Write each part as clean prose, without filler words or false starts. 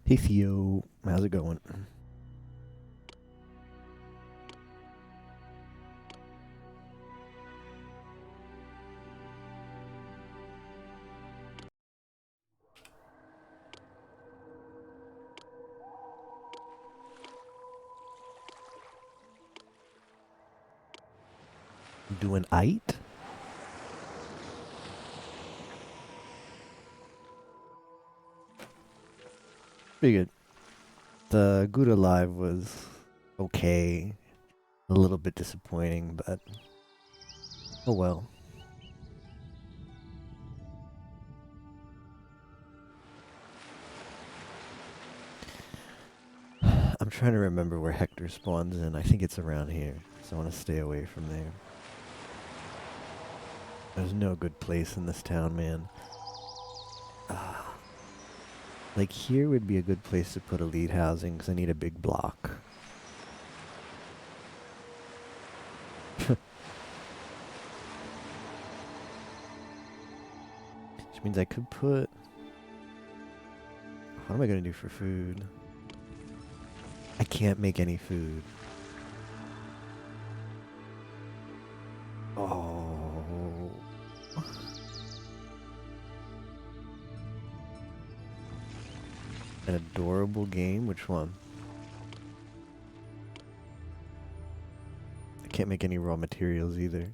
Hey Theo, how's it going? Doing aight? Pretty good. The Gouda Live was okay. A little bit disappointing, but oh well. I'm trying to remember where Hector spawns in. I think it's around here, so I want to stay away from there. There's no good place in this town, man. Like here would be a good place to put elite housing because I need a big block. Which means I could put... What am I going to do for food? I can't make any food. Oh. An adorable game? Which one? I can't make any raw materials either.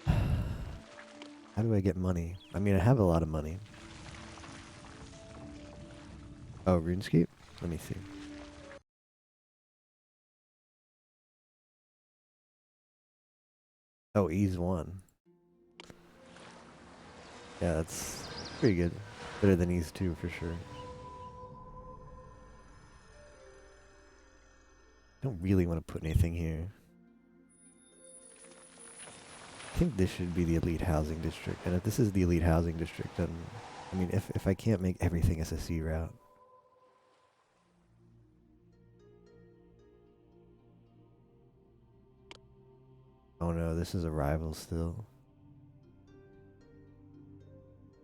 How do I get money? I mean, I have a lot of money. Oh, RuneScape? Let me see. Oh, ease 1. Yeah, that's pretty good. Better than ease 2 for sure. Don't really want to put anything here. I think this should be the elite housing district. And if this is the elite housing district, then... I mean, if I can't make everything SSC route... Oh no, this is a rival still.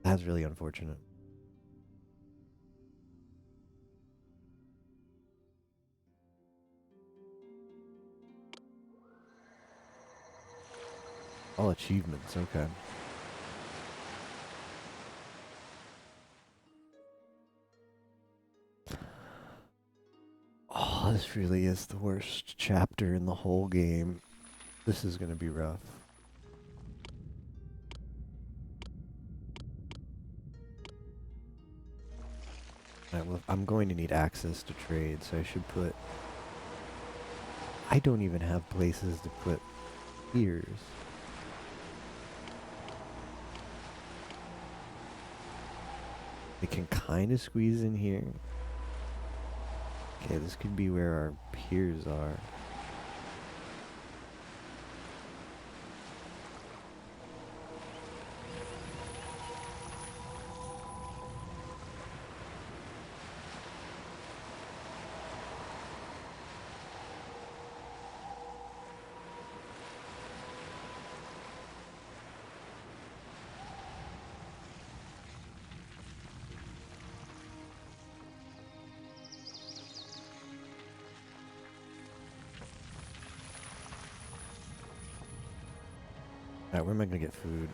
That's really unfortunate. All achievements, okay. Oh, this really is the worst chapter in the whole game. This is gonna be rough. Alright, well, I'm going to need access to trade, so I should put... I don't even have places to put piers. They can kind of squeeze in here. Okay, this could be where our piers are. Alright, where am I gonna get food?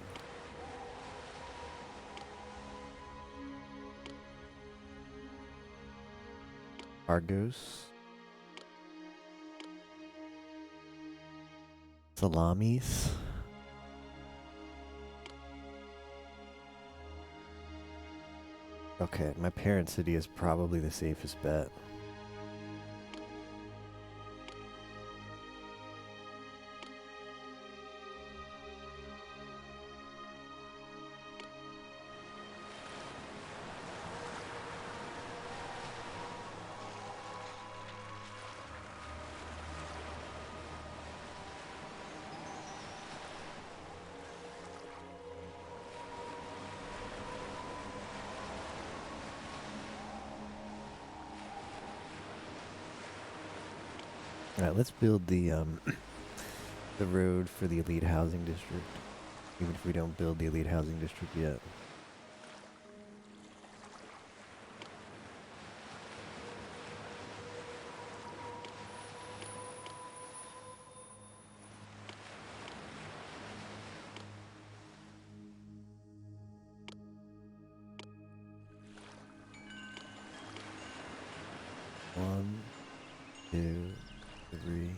Argos. Salamis. Okay, my parents' city is probably the safest bet. Alright, let's build the the road for the elite housing district. Even if we don't build the elite housing district yet. 2, 3.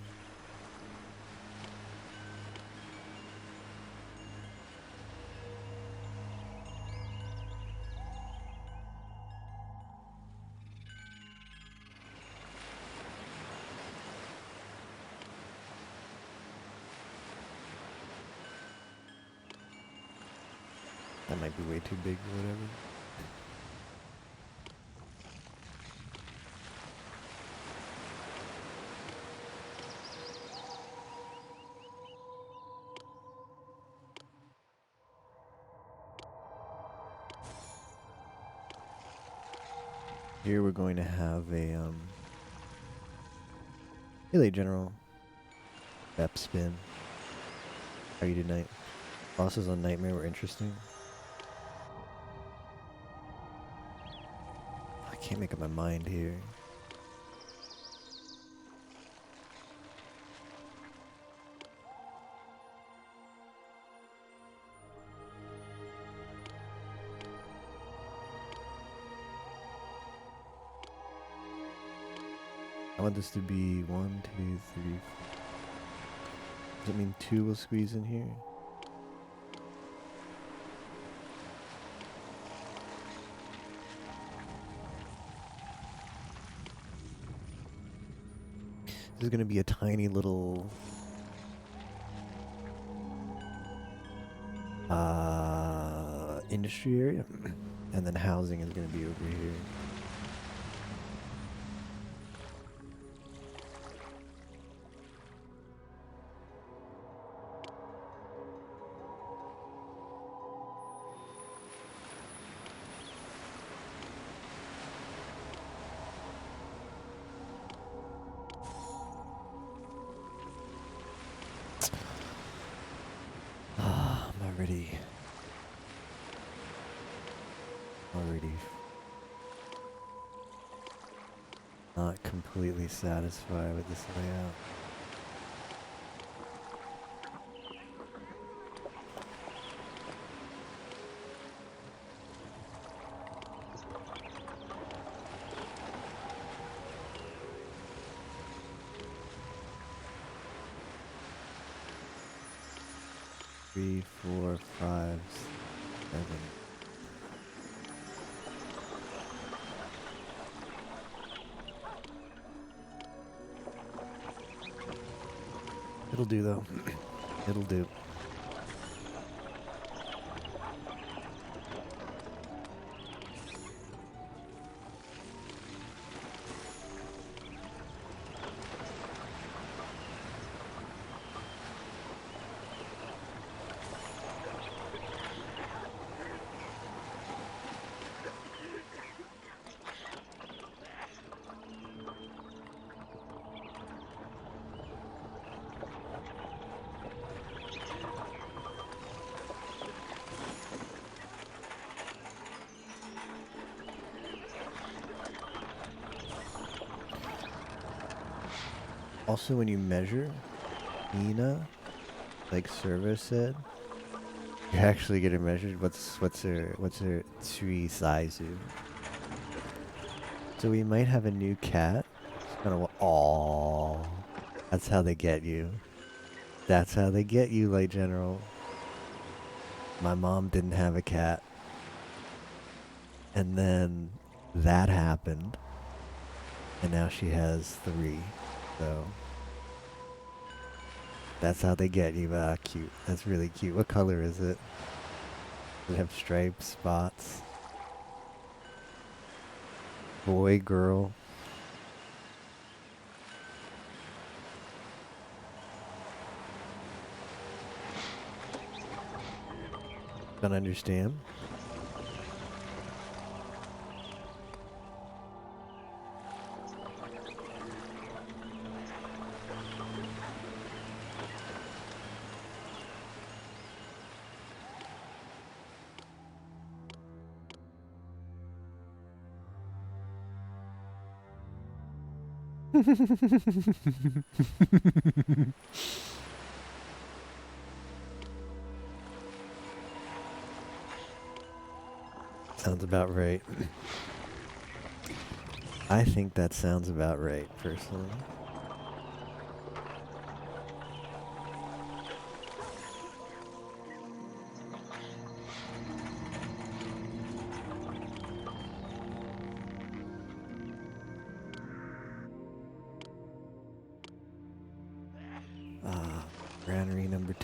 That might be way too big or whatever. Here we're going to have a hey General. Bep spin. How are you tonight? Bosses on Nightmare were interesting. I can't make up my mind here. I want this to be 1, 2, 3, 4. Does that mean 2 will squeeze in here? This is going to be a tiny little industry area, and then housing is going to be over here. Already not completely satisfied with this layout. Three, 4, 5, 7. It'll do though. It'll do. Also, when you measure, Nina, like Servo said, you're actually getting measured. What's her tree size? So we might have a new cat. It's gonna aww. That's how they get you. That's how they get you, Light General. My mom didn't have a cat, and then that happened, and now she has 3. So that's how they get you. Cute. That's really cute. What color is it? Does it have stripes, spots? Boy, girl. Don't understand. Sounds about right. I think that sounds about right, personally.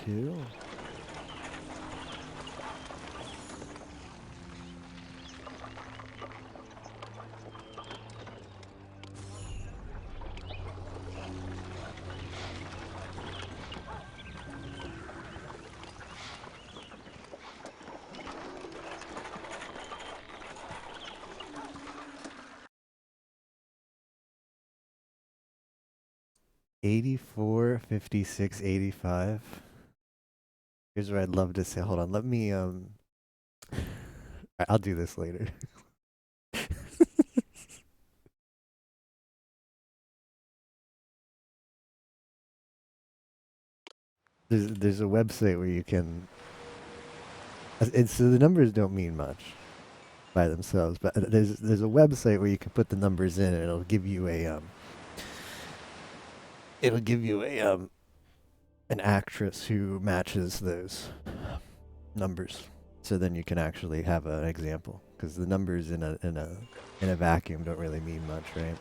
too. $84, $56, $85. Here's what I'd love to say. Hold on, let me I'll do this later. There's a website where you can. So the numbers don't mean much by themselves, but there's a website where you can put the numbers in and it'll give you a an actress who matches those numbers. So then you can actually have an example, because the numbers in a vacuum don't really mean much, right?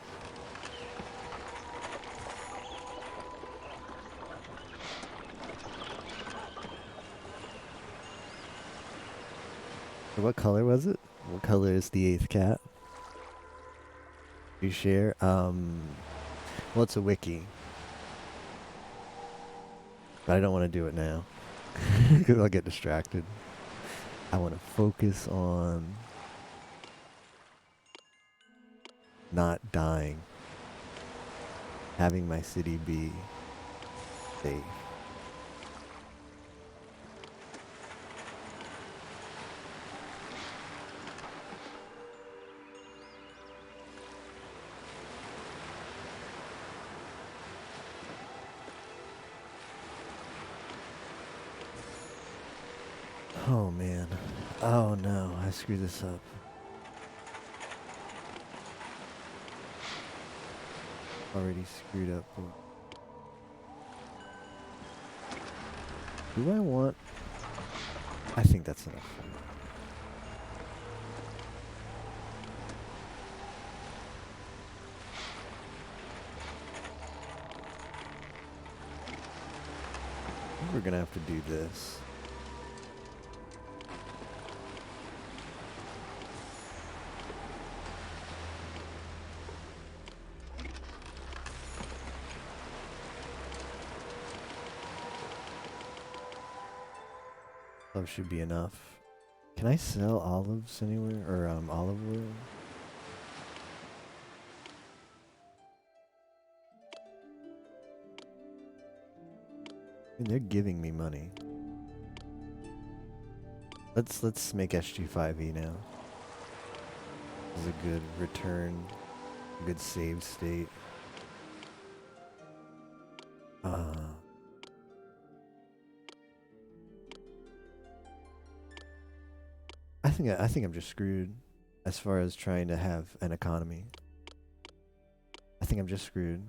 So what color was it? What color is the 8th cat? You share? Well, it's a wiki. But I don't want to do it now, because I'll get distracted. I want to focus on not dying. Having my city be safe. Oh man. Oh no, I screwed this up. Already screwed up. Do I want... I think that's enough. We're gonna have to do this. That should be enough. Can I sell olives anywhere? Or olive oil? I mean, they're giving me money. Let's make SG5E now. This is a good return, a good save state. I think I'm just screwed as far as trying to have an economy. I think I'm just screwed.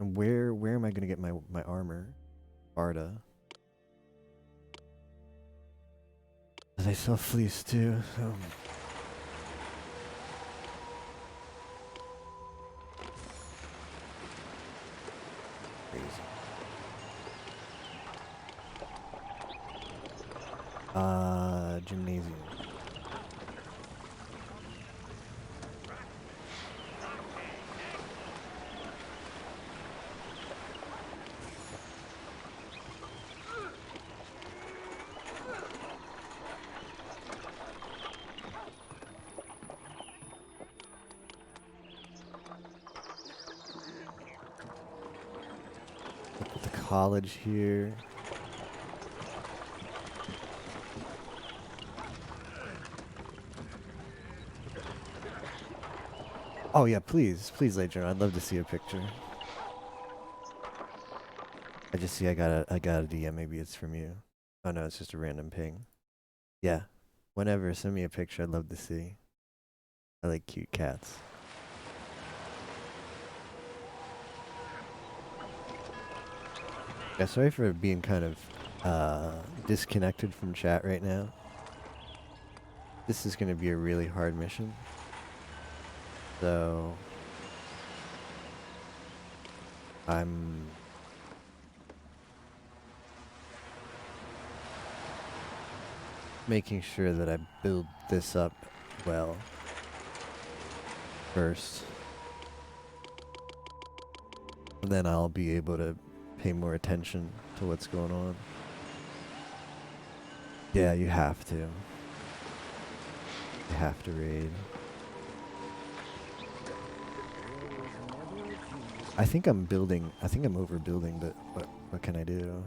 And where am I gonna get my armor? Sparta. They sell fleece too, so. Crazy. Gymnasium. Put the college here. Oh yeah, please later. I'd love to see a picture. I just see I got a DM. Maybe it's from you. Oh no, it's just a random ping. Yeah, whenever, send me a picture. I'd love to see. I like cute cats. Yeah, sorry for being kind of disconnected from chat right now. This is going to be a really hard mission. So I'm making sure that I build this up well first. And then I'll be able to pay more attention to what's going on. Yeah, you have to. You have to raid. I think I'm overbuilding, but what can I do?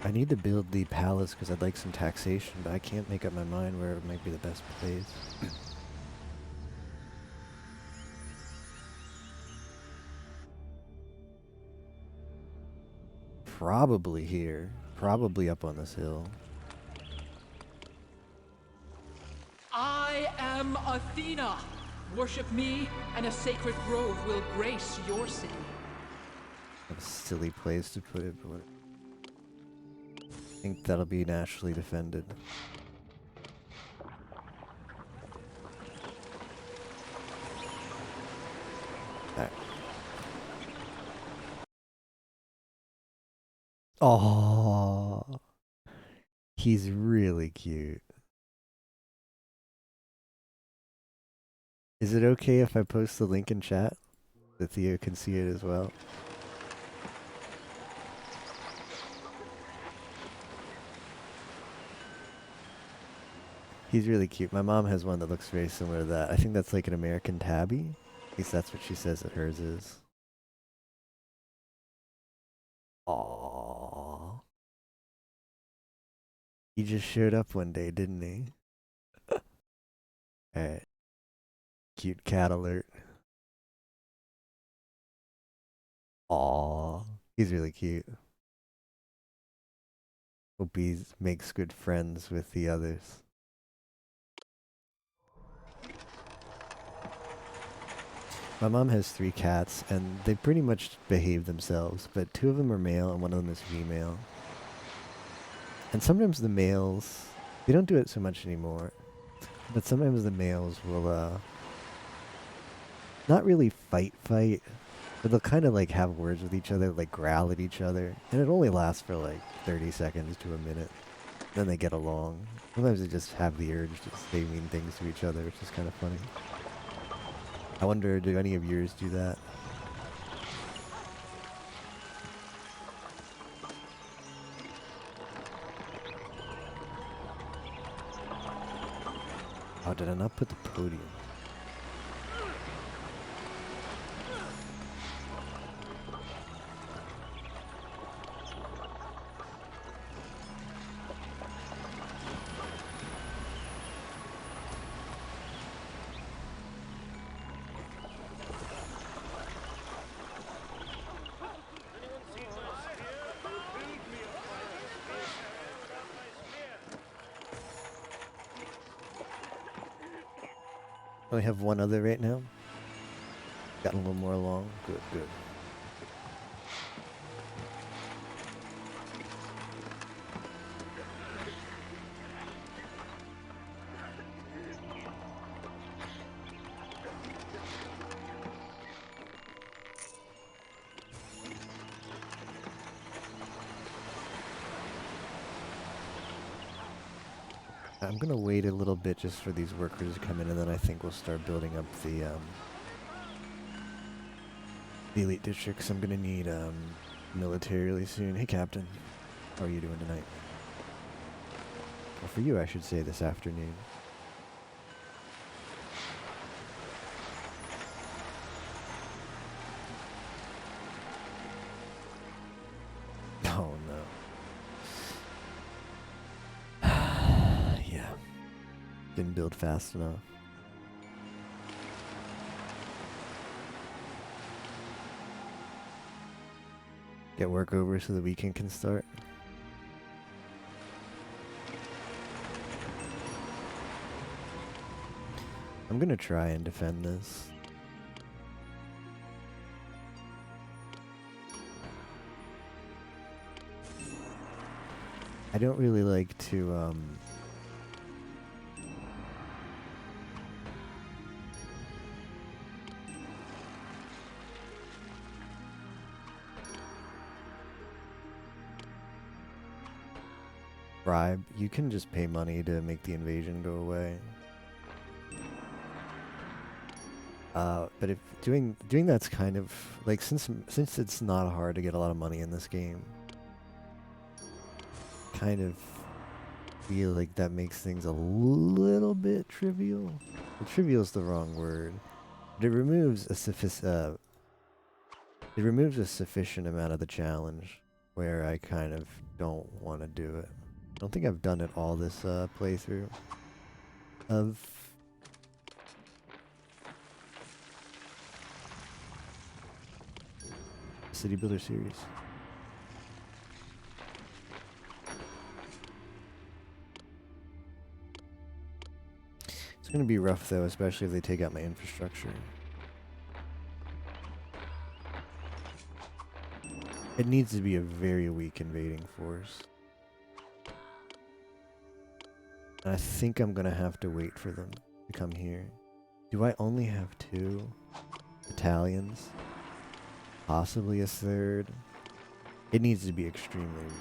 I need to build the palace because I'd like some taxation, but I can't make up my mind where it might be the best place. Probably here. Probably up on this hill. I am Athena. Worship me, and a sacred grove will grace your city. A silly place to put it, but I think that'll be naturally defended. Alright. Oh, he's really cute. Is it okay if I post the link in chat so Theo can see it as well? He's really cute. My mom has one that looks very similar to that. I think that's like an American tabby. At least that's what she says that hers is. Aww. He just showed up one day, didn't he? Alright. Cute cat alert. Aww. He's really cute. Hope he makes good friends with the others. My mom has 3 cats, and they pretty much behave themselves, but 2 of them are male and 1 of them is female. And sometimes the males, they don't do it so much anymore, but sometimes the males will, not really fight, but they'll kind of like have words with each other, like growl at each other, and it only lasts for like 30 seconds to a minute. Then they get along. Sometimes they just have the urge to say mean things to each other, which is kind of funny. I wonder, do any of yours do that? Oh, did I not put the podium? I only have 1 other right now. Gotten a little more along. Good, good. I'm gonna wait a little bit just for these workers to come in, and then I think we'll start building up the elite districts. I'm gonna need military really soon. Hey, Captain, how are you doing tonight? Well, for you, I should say this afternoon. Oh no. Yeah. Didn't build fast enough. Get work over so the weekend can start. I'm gonna try and defend this. I don't really like to bribe. You can just pay money to make the invasion go away. But if doing that's kind of like since it's not hard to get a lot of money in this game, kind of feel like that makes things a little bit trivial. Well, trivial is the wrong word. But it removes a sufficient amount of the challenge where I kind of don't want to do it. I don't think I've done it all this playthrough of City Builder series. It's going to be rough though, especially if they take out my infrastructure. It needs to be a very weak invading force. And I think I'm going to have to wait for them to come here. Do I only have 2 battalions? Possibly a 3rd. It needs to be extremely weak.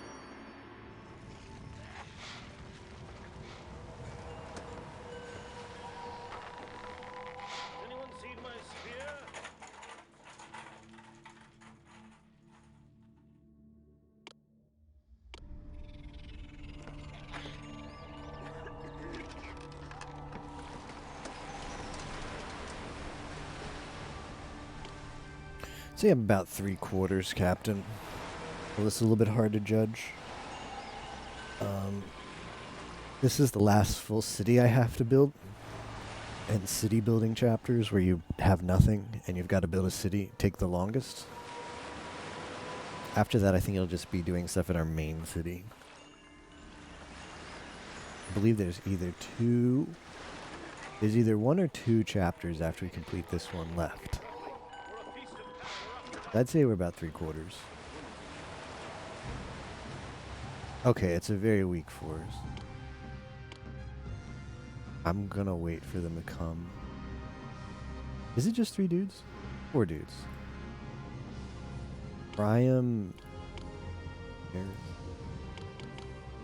Anyone seen my spear? Say I'm about 3/4, Captain. Well, this is a little bit hard to judge. This is the last full city I have to build. And city building chapters where you have nothing and you've got to build a city take the longest. After that, I think it'll just be doing stuff in our main city. I believe there's either 1 or 2 chapters after we complete this one left. I'd say we're about 3/4. Okay, it's a very weak force. I'm gonna wait for them to come. Is it just 3 dudes? 4 dudes. Priam.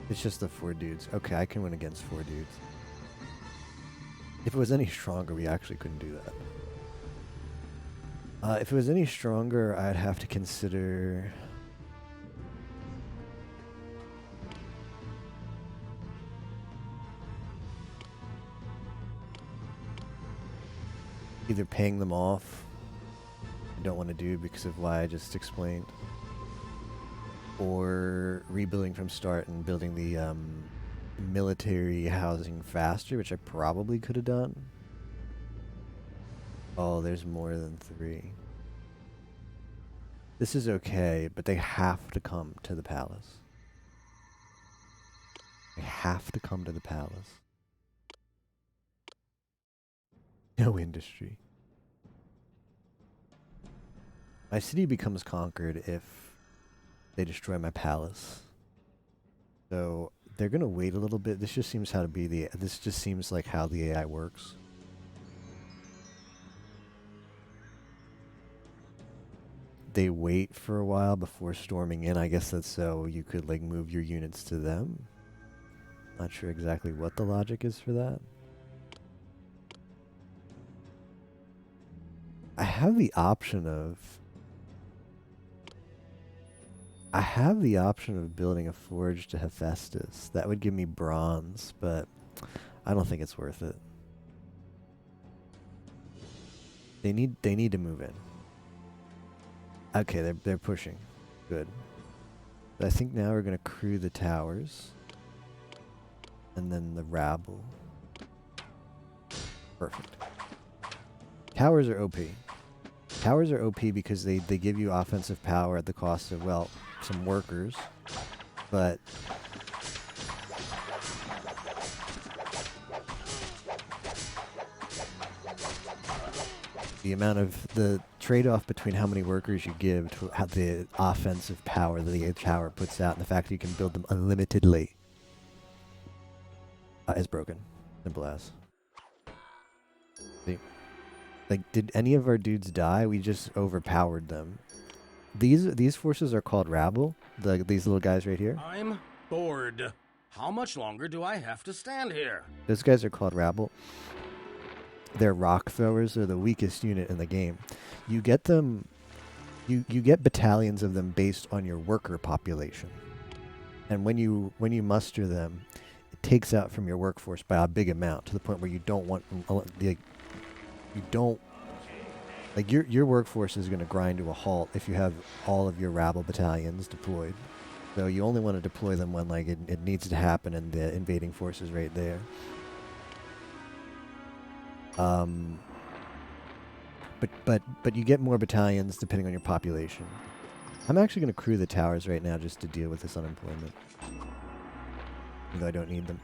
It's just the 4 dudes. Okay, I can win against 4 dudes. If it was any stronger, we actually couldn't do that. If it was any stronger, I'd have to consider... either paying them off. I don't want to do because of why I just explained. Or rebuilding from start and building the military housing faster, which I probably could have done. Oh, there's more than 3. This is okay, but they have to come to the palace. They have to come to the palace. No industry. My city becomes conquered if they destroy my palace. So they're gonna wait a little bit. This just seems this just seems like how the AI works. They wait for a while before storming in. I guess that's so you could like move your units to them. Not sure exactly what the logic is for that. I have the option of building a forge to Hephaestus. That would give me bronze, but I don't think it's worth it. They need to move in. Okay, they're pushing. Good. But I think now we're gonna crew the towers. And then the rabble. Perfect. Towers are OP. Towers are OP because they give you offensive power at the cost of, well, some workers. But the amount of the trade-off between how many workers you give to how the offensive power that the tower puts out and the fact that you can build them unlimitedly is broken. Simple as. See? Like, did any of our dudes die? We just overpowered them. These forces are called rabble. These little guys right here. I'm bored. How much longer do I have to stand here? Those guys are called rabble. They're rock throwers. They're the weakest unit in the game. You get them. You get battalions of them based on your worker population. And when you muster them, it takes out from your workforce by a big amount to the point where you don't want your workforce is going to grind to a halt if you have all of your rabble battalions deployed. So you only want to deploy them when like it needs to happen and the invading force is right there. But you get more battalions depending on your population. I'm actually going to crew the towers right now just to deal with this unemployment. Even though I don't need them.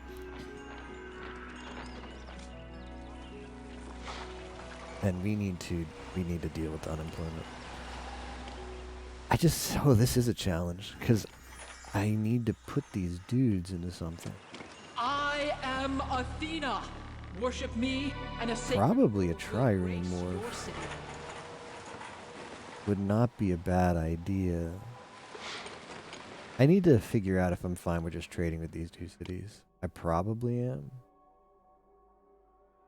And we need to deal with the unemployment. This is a challenge, because I need to put these dudes into something. I am Athena. Worship me and a sacred Probably a grove will trireme grace morph. your city. Would not be a bad idea. I need to figure out if I'm fine with just trading with these two cities. I probably am.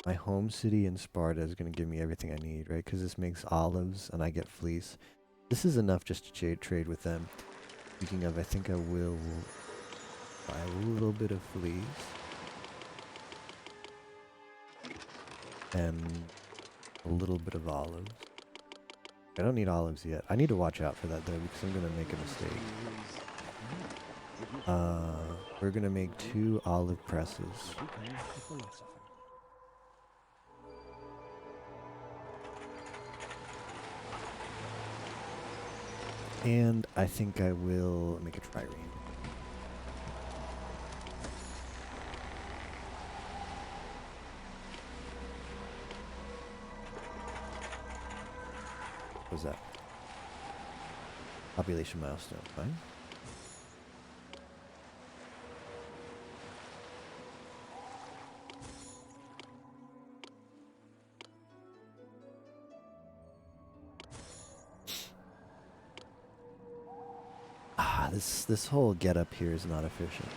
My home city in Sparta is going to give me everything I need, right? Because this makes olives and I get fleece. This is enough just to trade with them. Speaking of, I think I will buy a little bit of fleece. And a little bit of olives. I don't need olives yet. I need to watch out for that though, because I'm going to make a mistake. We're going to make 2 olive presses. And I think I will make a trireme. What was that? Population milestone, fine. This whole getup here is not efficient.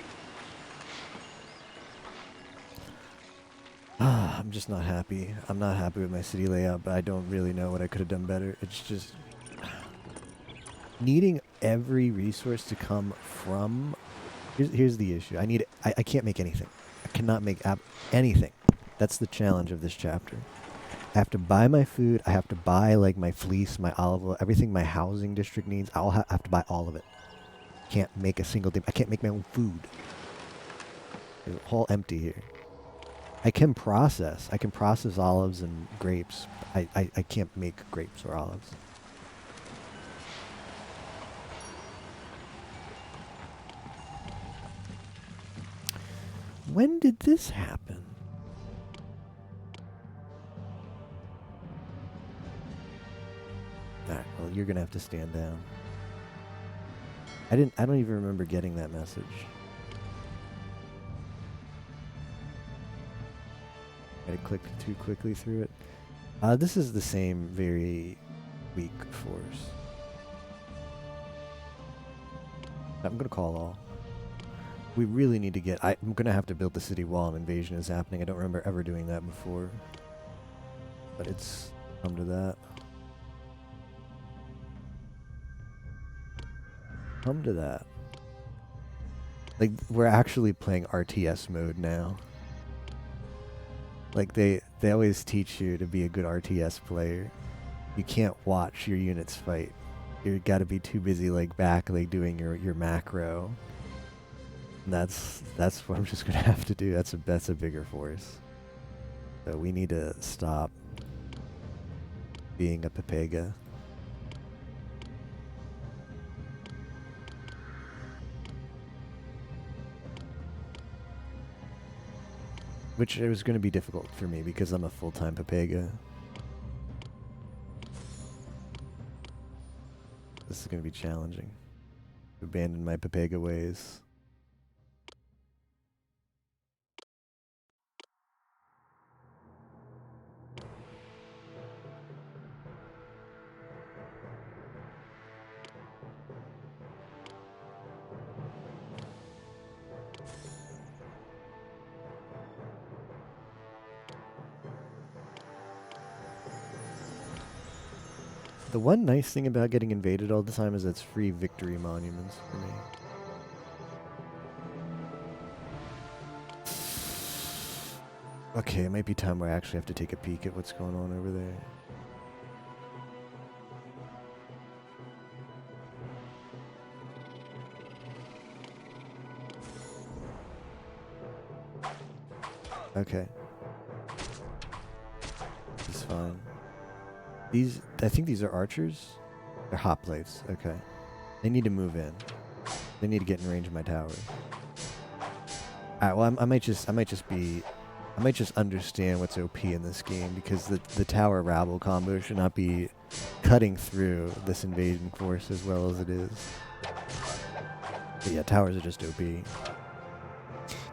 I'm just not happy. I'm not happy with my city layout, but I don't really know what I could have done better. It's just needing every resource to come from. Here's the issue. I can't make anything. I cannot make anything. That's the challenge of this chapter. I have to buy my food. I have to buy like my fleece, my olive oil, everything my housing district needs. I'll have to buy all of it. Can't make a single thing. I can't make my own food. It's all empty here. I can process olives and grapes. I can't make grapes or olives. When did this happen? Alright, well you're gonna have to stand down. I don't even remember getting that message. I clicked too quickly through it. This is the same very weak force. I'm gonna call all. We really need to get... I'm gonna have to build the city wall. An invasion is happening. I don't remember ever doing that before. But it's come to that. Come to that. Like, we're actually playing RTS mode now. Like, they always teach you to be a good RTS player. You can't watch your units fight. You gotta be too busy, like, doing your macro. And that's what I'm just gonna have to do. That's a bigger force. So we need to stop being a Pepega. Which it was going to be difficult for me because I'm a full-time Pepega. This is going to be challenging. Abandon my Pepega ways. The one nice thing about getting invaded all the time is it's free victory monuments for me. Okay, it might be time where I actually have to take a peek at what's going on over there. Okay. This is fine. These, I think these are archers? They're hoplites, okay. They need to move in. They need to get in range of my tower. Alright, well I might just understand what's OP in this game because the tower rabble combo should not be cutting through this invading force as well as it is. But yeah, towers are just OP.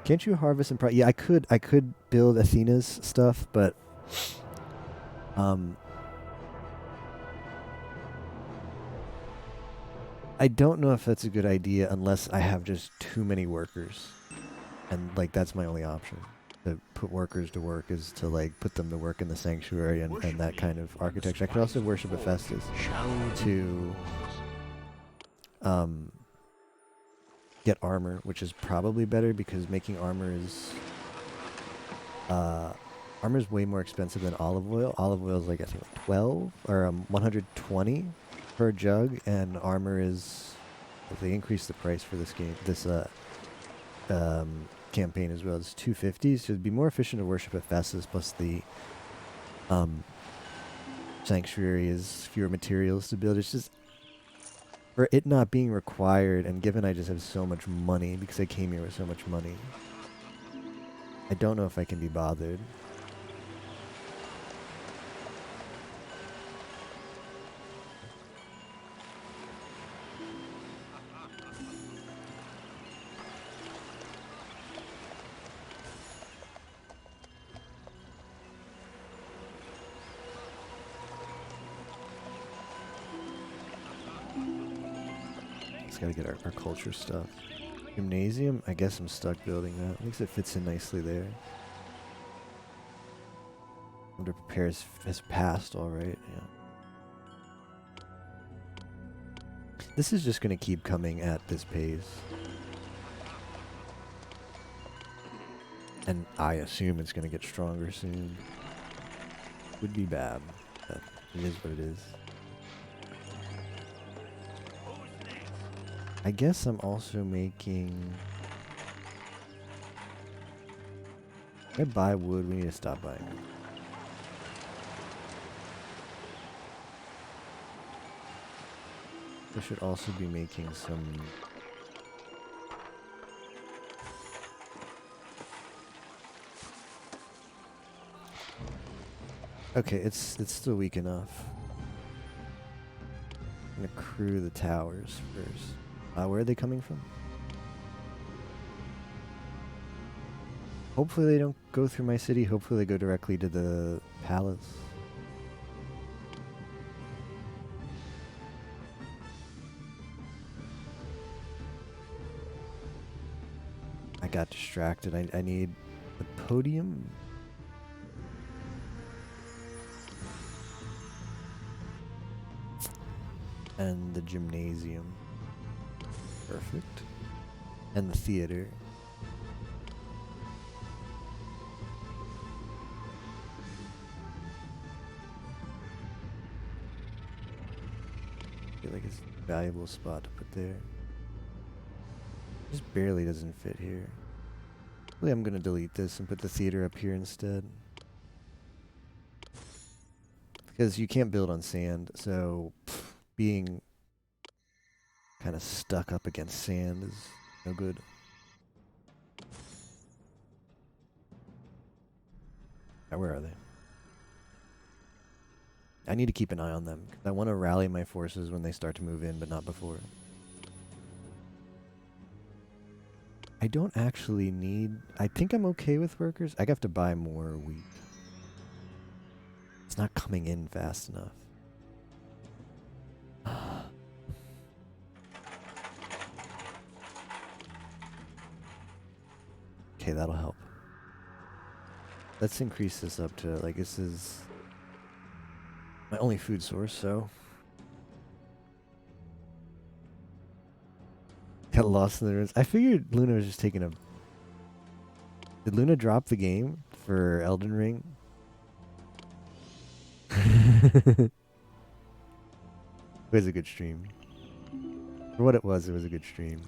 Can't you harvest and yeah, I could build Athena's stuff, but I don't know if that's a good idea unless I have just too many workers. And like that's my only option. To put workers to work is to like put them to work in the sanctuary and that kind of architecture. I could also worship Hephaestus to get armor, which is probably better because making armor is way more expensive than olive oil. Olive oil is like I think 12 or 120 per jug, and armor is, if they increase the price for this game, this campaign as well, it's 250. So it'd be more efficient to worship Hephaestus, plus the sanctuary is fewer materials to build. It's just for it not being required, and given I just have so much money because I came here with so much money, I don't know if I can be bothered. Gotta get our culture stuff. Gymnasium, I guess I'm stuck building that. At least it fits in nicely there. Under prepare has passed, alright, yeah. This is just gonna keep coming at this pace. And I assume it's gonna get stronger soon. Would be bad, but it is what it is. I guess I'm also making... If I buy wood, we need to stop buying wood. I should also be making some... Okay, it's still weak enough. I'm gonna crew the towers first. Where are they coming from? Hopefully they don't go through my city. Hopefully they go directly to the palace. I got distracted. I need the podium. And the gymnasium. Perfect. And the theater. I feel like it's a valuable spot to put there. Just barely doesn't fit here. Really, I'm gonna delete this and put the theater up here instead. Because you can't build on sand, so being kind of stuck up against sand is no good. Now, where are they? I need to keep an eye on them. I want to rally my forces when they start to move in, but not before. I don't actually need... I think I'm okay with workers. I have to buy more wheat. It's not coming in fast enough. Okay, that'll help. Let's increase this up to, like, this is my only food source, so Got lost in the ruins. I figured Luna was just taking a... Did Luna drop the game for Elden Ring? It was a good stream. For what it was a good stream.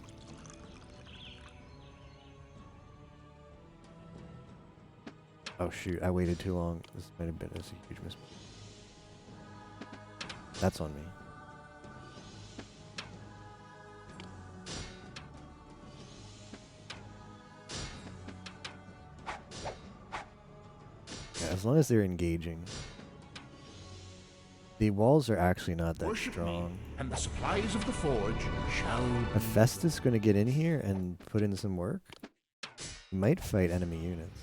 Oh shoot, I waited too long. This might have been a huge mistake. That's on me. Yeah, as long as they're engaging. The walls are actually not that Worship strong. me, and the supplies of the forge shall... Hephaestus going to get in here and put in some work? He might fight enemy units.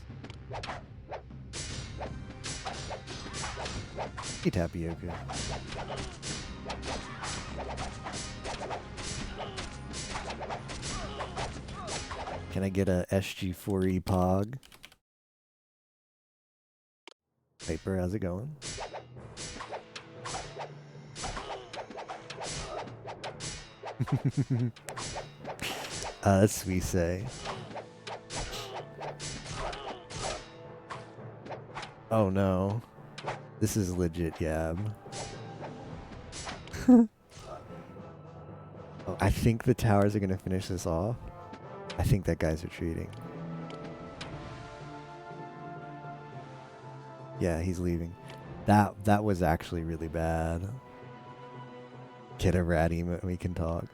Hey, Tapioca. Can I get a SG4E Pog? Piper, how's it going? That's we say. Oh no. This is legit Yab. Oh, I think the towers are gonna finish this off. I think that guy's retreating. Yeah, he's leaving. That was actually really bad. Get a rat emote and we can talk.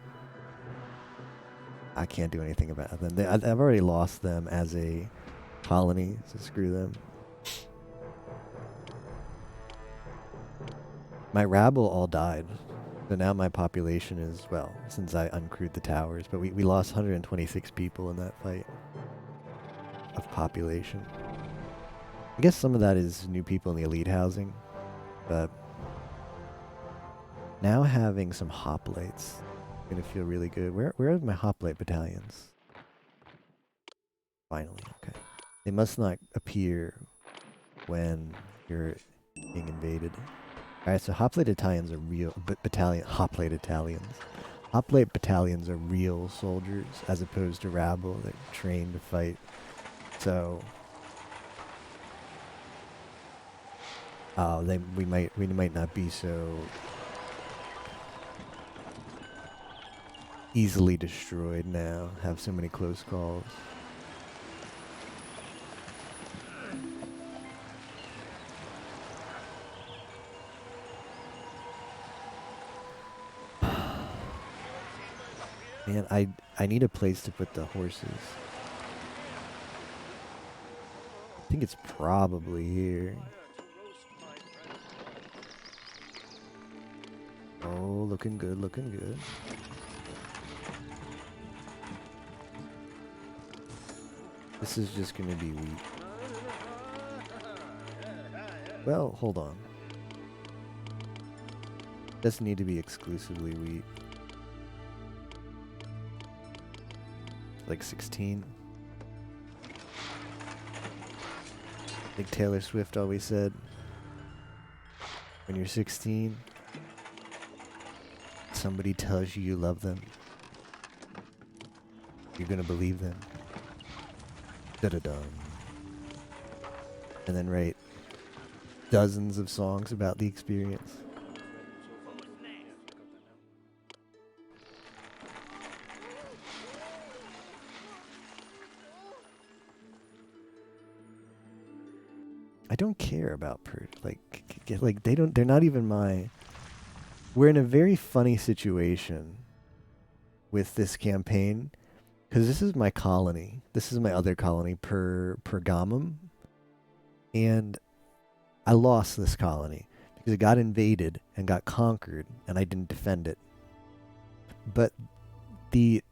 I can't do anything about them. I've already lost them as a colony, so screw them. My rabble all died. So now my population is, well, since I uncrewed the towers, but we lost 126 people in that fight of population. I guess some of that is new people in the elite housing, but now having some hoplites is gonna feel really good. Where are my hoplite battalions? Finally, okay. They must not appear when you're being invaded. Alright, so hoplite battalions are real hoplite battalions are real soldiers as opposed to rabble that train to fight. So we might not be so easily destroyed now, have so many close calls. Man, I need a place to put the horses. I think it's probably here. Oh, looking good, looking good. This is just gonna be wheat. Well, hold on. Doesn't need to be exclusively wheat. Like 16. Like Taylor Swift always said, when you're 16, somebody tells you you love them, you're gonna believe them. Da-da-dum. And then write dozens of songs about the experience. I don't care about they're not even my... We're in a very funny situation with this campaign, because this is my colony. This is my other colony, Pergamum. And I lost this colony because it got invaded and got conquered, and I didn't defend it. But the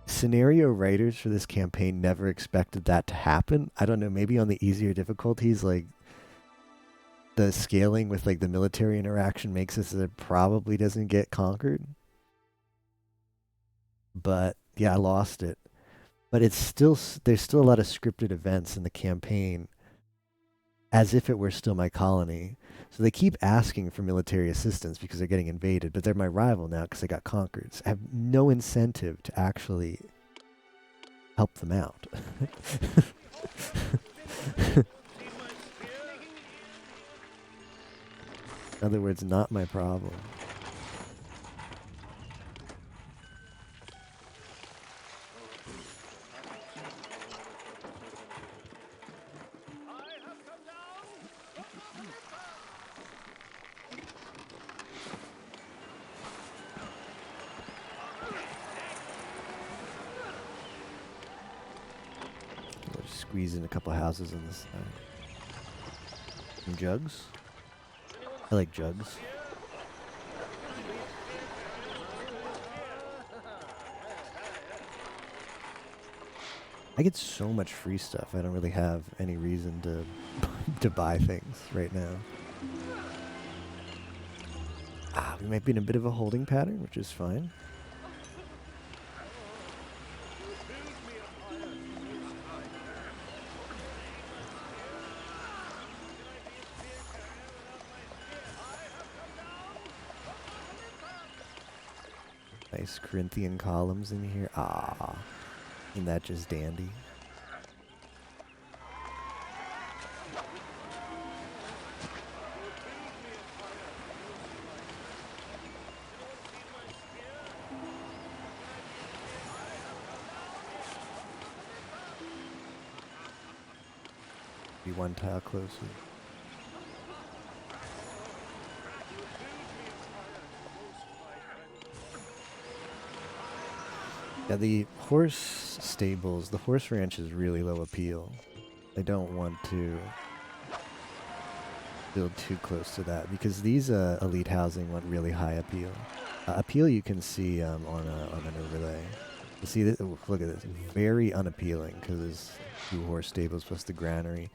scenario writers for this campaign never expected that to happen. I don't know, maybe on the easier difficulties, like the scaling with like the military interaction makes it so that it probably doesn't get conquered. But yeah, I lost it. But it's still, there's still a lot of scripted events in the campaign as if it were still my colony. So they keep asking for military assistance because they're getting invaded, but they're my rival now because they got conquered. So I have no incentive to actually help them out. In other words, not my problem. We'll just squeeze in a couple houses on this side. Some jugs. I like jugs. I get so much free stuff. I don't really have any reason to to buy things right now. We might be in a bit of a holding pattern, which is fine. Nice Corinthian columns in here. Isn't that just dandy? Be one tile closer. Yeah, the horse stables, the horse ranch is really low appeal. I don't want to build too close to that because these elite housing want really high appeal. Appeal you can see on an overlay. You see this? Look at this, very unappealing because there's 2 horse stables plus the granary.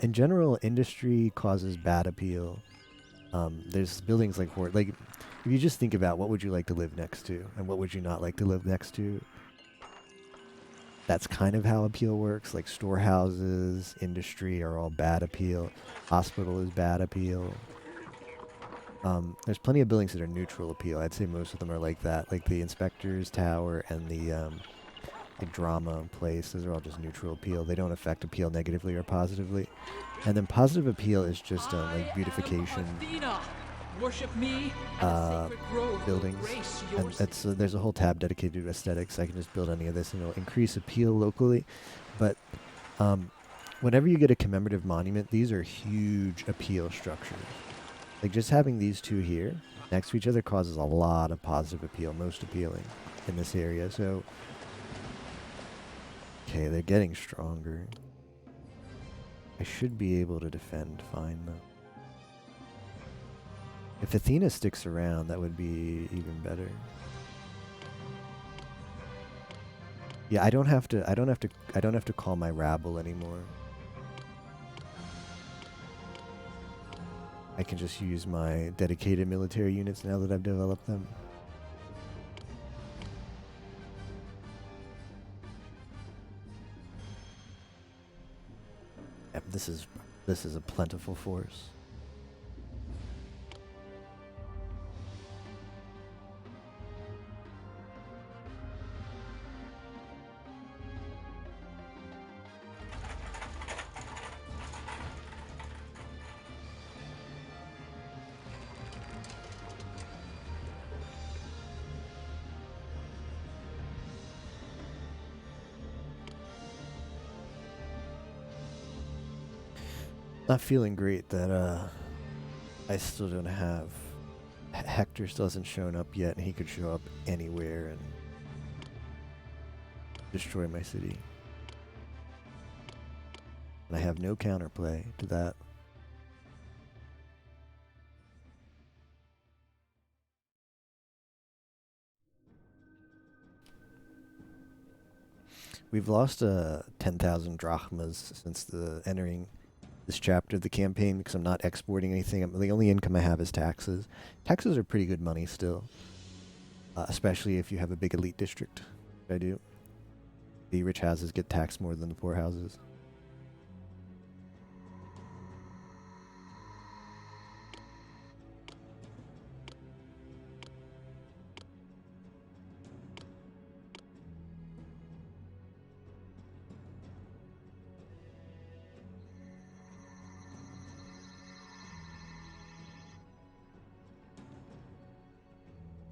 In general, industry causes bad appeal. There's buildings like if you just think about what would you like to live next to and what would you not like to live next to, that's kind of how appeal works. Like storehouses, industry are all bad appeal. Hospital is bad appeal. There's plenty of buildings that are neutral appeal. I'd say most of them are like that, like the Inspector's Tower and the drama place. Those are all just neutral appeal. They don't affect appeal negatively or positively. And then positive appeal is just like beautification. Worship me, and a sacred grove buildings. will grace your And that's there's a whole tab dedicated to aesthetics. I can just build any of this and it'll increase appeal locally. But whenever you get a commemorative monument, these are huge appeal structures. Like just having these 2 here next to each other causes a lot of positive appeal, most appealing in this area. So, okay, they're getting stronger. I should be able to defend fine though. If Athena sticks around, that would be even better. Yeah, I don't have to call my rabble anymore. I can just use my dedicated military units now that I've developed them. Yep, this is a plentiful force. Not feeling great that I still don't have Hector still hasn't shown up yet, and he could show up anywhere and destroy my city. And I have no counterplay to that. We've lost 10,000 drachmas since the entering this chapter of the campaign because I'm not exporting anything. The only income I have is taxes. Taxes are pretty good money still, especially if you have a big elite district. I do. The rich houses get taxed more than the poor houses.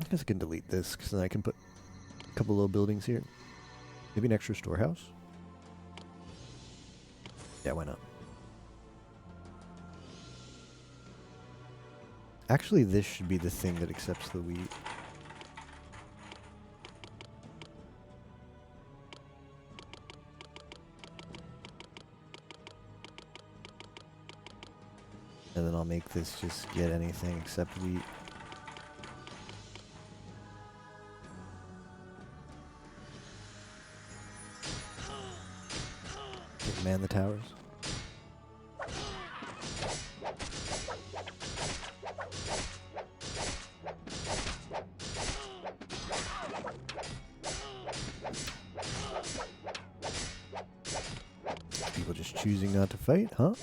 I guess I can delete this because then I can put a couple little buildings here. Maybe an extra storehouse? Yeah, why not? Actually, this should be the thing that accepts the wheat. And then I'll make this just get anything except wheat. Man the towers. People just choosing not to fight, huh?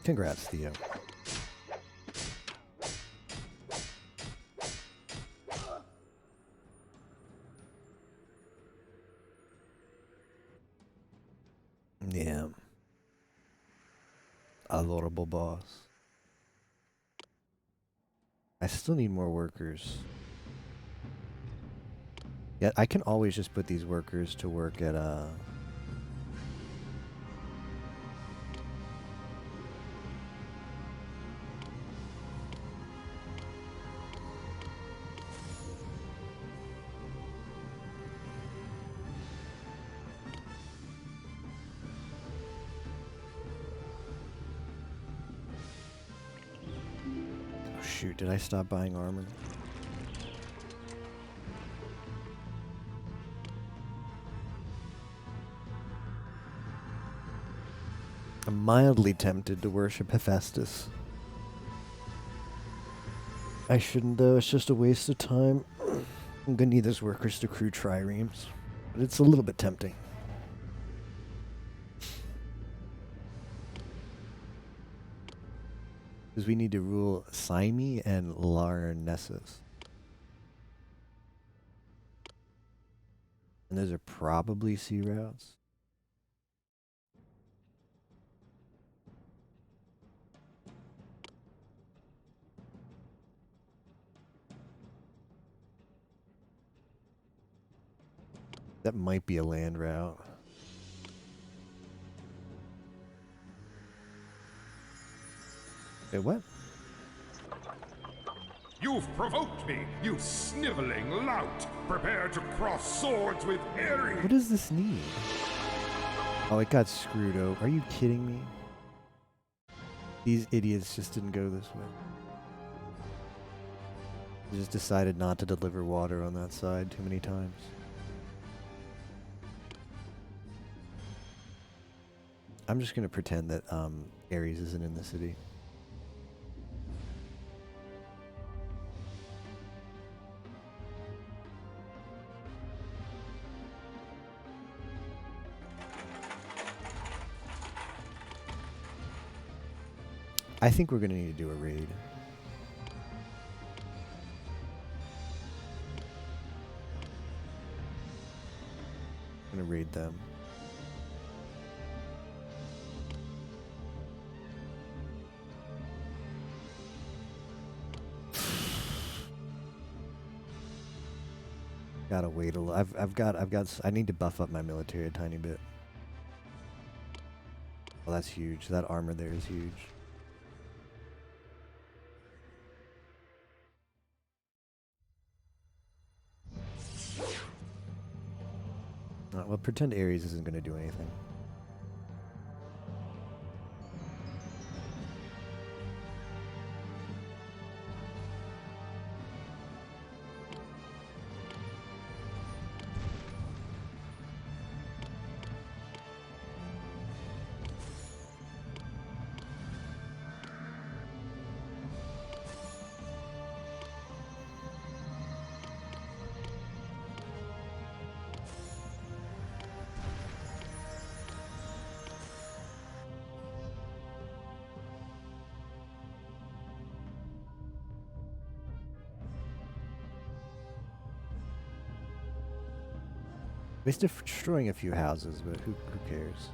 Congrats, Theo. Yeah. Adorable boss. I still need more workers. Yeah, I can always just put these workers to work at shoot, did I stop buying armor? I'm mildly tempted to worship Hephaestus. I shouldn't though, it's just a waste of time. I'm gonna need those workers to crew triremes, but it's a little bit tempting. Because we need to rule Cyme and Larnessus. And those are probably sea routes. That might be a land route. Wait, what? You've provoked me, you sniveling lout! Prepare to cross swords with Ares! What does this need? Oh, it got screwed over. Are you kidding me? These idiots just didn't go this way. They just decided not to deliver water on that side too many times. I'm just gonna pretend that Ares isn't in the city. I think we're gonna need to do a raid. I'm gonna raid them. Gotta wait a little. I need to buff up my military a tiny bit. Well, that's huge. That armor there is huge. Well, pretend Ares isn't going to do anything. He's destroying a few houses, but who cares?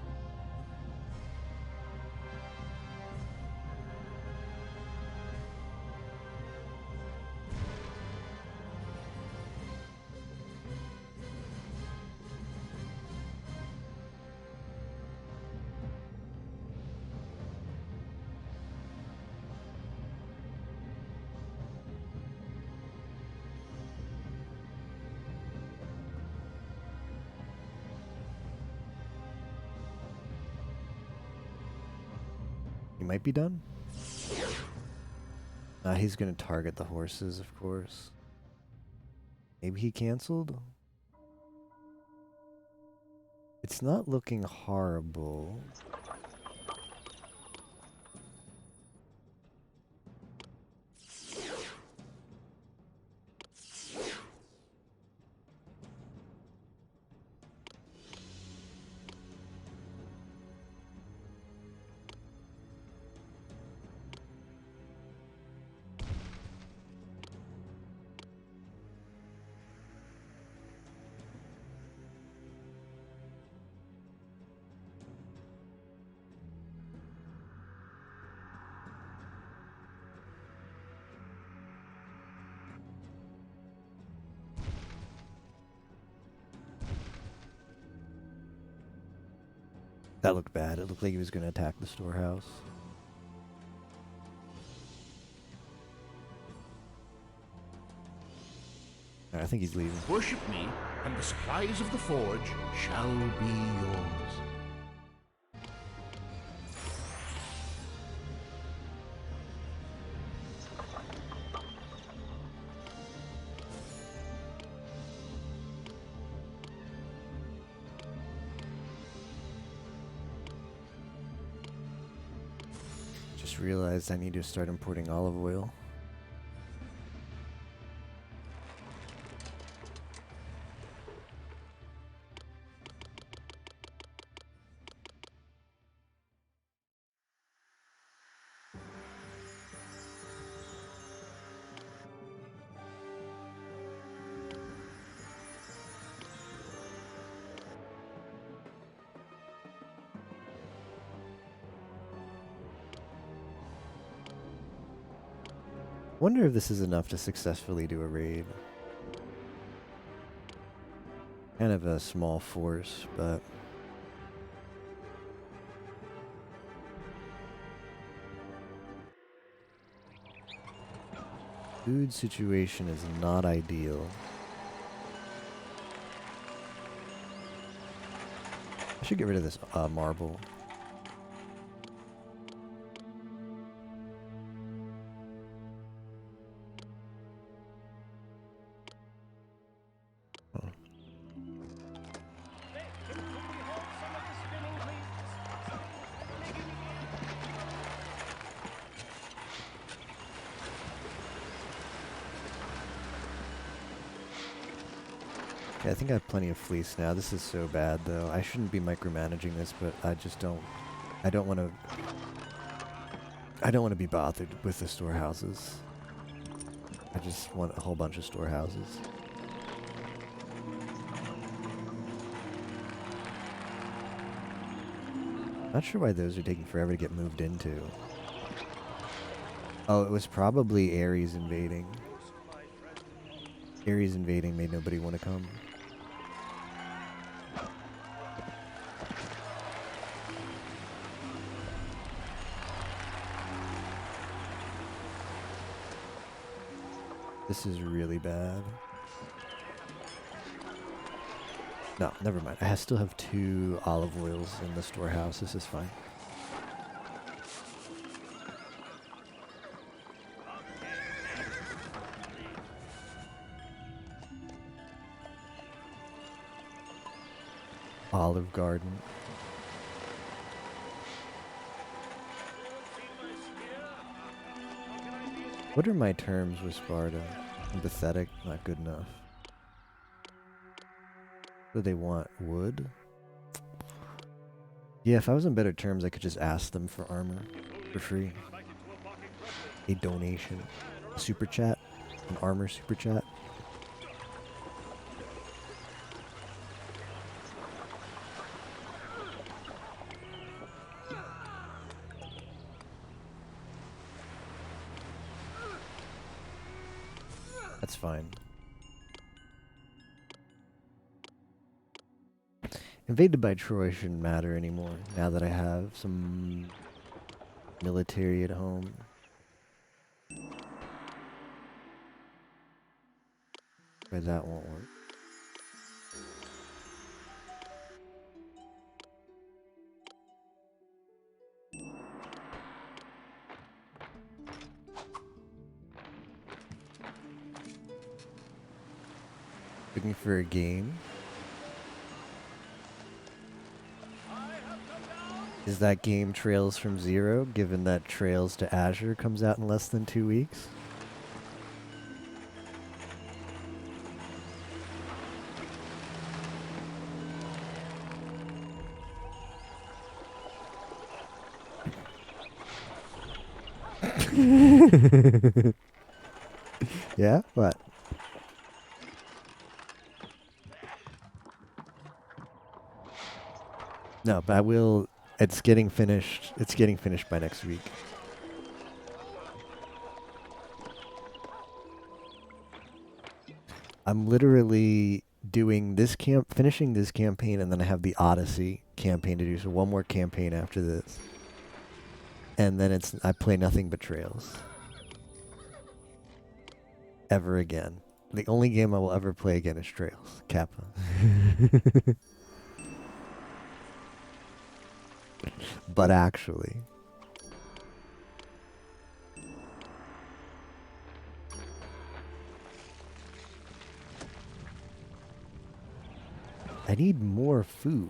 He might be done. He's gonna target the horses, of course. Maybe he canceled? It's not looking horrible. That looked bad. It looked like he was going to attack the storehouse. I think he's leaving. Worship me, and the supplies of the forge shall be yours. Just realized I need to start importing olive oil. Wonder if this is enough to successfully do a raid. Kind of a small force, but food situation is not ideal. I should get rid of this marble. Okay, I think I have plenty of fleece now. This is so bad, though. I shouldn't be micromanaging this, but I just don't. I don't want to be bothered with the storehouses. I just want a whole bunch of storehouses. Not sure why those are taking forever to get moved into. Oh, it was probably Ares invading. Ares invading made nobody want to come. This is really bad. No, never mind. I still have 2 olive oils in the storehouse. This is fine. Olive garden. What are my terms with Sparta? Empathetic, not good enough. Do they want wood? Yeah, if I was on better terms, I could just ask them for armor for free. A donation. A super chat. An armor super chat. That's fine. Invaded by Troy shouldn't matter anymore, now that I have some military at home. But that won't work. Looking for a game. Is that game Trails from Zero, given that Trails to Azure comes out in less than 2 weeks? Yeah? What? No, but I will. It's getting finished. It's getting finished by next week. I'm literally doing this finishing this campaign, and then I have the Odyssey campaign to do. So one more campaign after this, and then I play nothing but Trails. Ever again. The only game I will ever play again is Trails. Kappa. But actually, I need more food.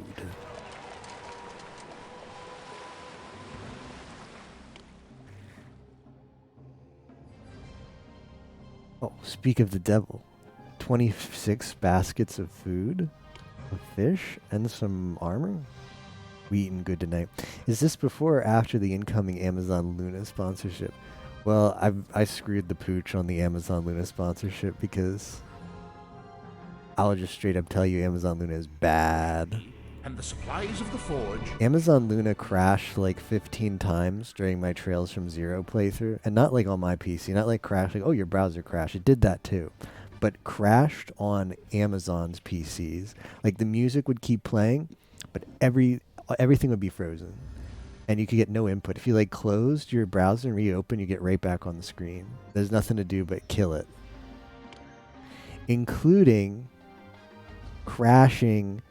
Oh, speak of the devil. 26 baskets of food, a fish, and some armor. We eating good tonight. Is this before or after the incoming Amazon Luna sponsorship? Well, I screwed the pooch on the Amazon Luna sponsorship because I'll just straight up tell you Amazon Luna is bad. And the supplies of the forge. Amazon Luna crashed like 15 times during my Trails from Zero playthrough, and not like on my PC, not like crashed like, oh, your browser crashed. It did that too, but crashed on Amazon's PCs. Like the music would keep playing, but everything would be frozen, and you could get no input. If you like closed your browser and reopen, you get right back on the screen. There's nothing to do but kill it, including crashing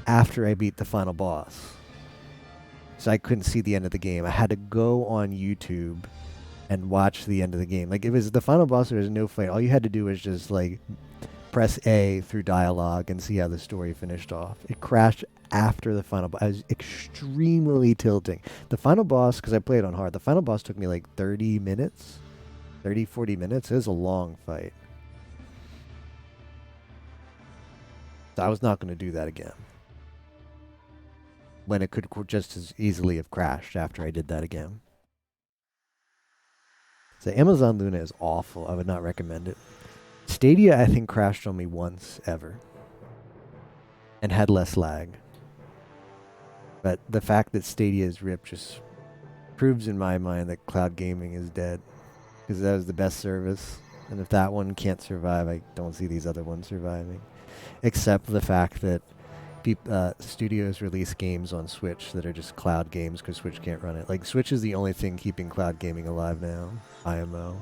after I beat the final boss. So I couldn't see the end of the game. I had to go on YouTube and watch the end of the game. Like, it was the final boss, there was no fight. All you had to do was just like press A through dialogue and see how the story finished off. It crashed after the final boss. I was extremely tilting. The final boss, because I played on hard, the final boss took me like 30 minutes, 40 minutes. It was a long fight. So I was not going to do that again, when it could just as easily have crashed after I did that again. So Amazon Luna is awful. I would not recommend it. Stadia, I think, crashed on me once ever and had less lag. But the fact that Stadia is ripped just proves in my mind that cloud gaming is dead, because that was the best service. And if that one can't survive, I don't see these other ones surviving. Except the fact that studios release games on Switch that are just cloud games because Switch can't run it. Like, Switch is the only thing keeping cloud gaming alive now. IMO.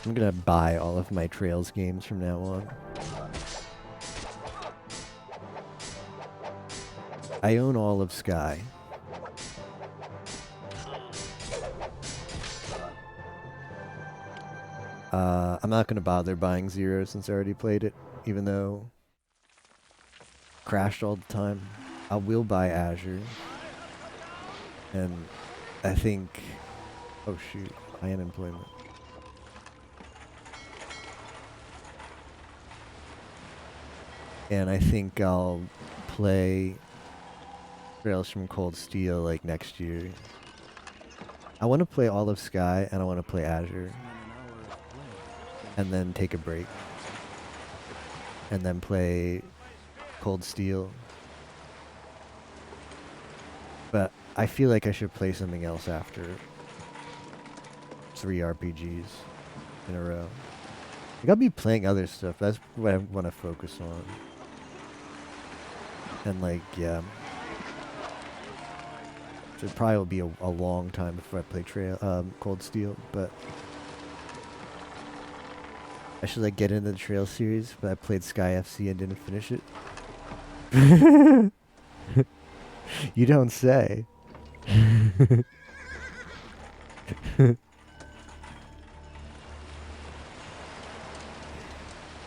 I'm gonna buy all of my Trails games from now on. I own all of Sky. I'm not gonna bother buying Zero since I already played it, even though it crashed all the time. I will buy Azure. And I think, oh shoot, high unemployment. And I think I'll play Trails from Cold Steel like next year. I want to play all of Sky and I want to play Azure. And then take a break. And then play Cold Steel. But I feel like I should play something else after 3 RPGs in a row. Like, I'll be playing other stuff. That's what I want to focus on. And like, yeah. So it probably will be a long time before I play Cold Steel, but I should like get into the Trail series, but I played Sky FC and didn't finish it. You don't say.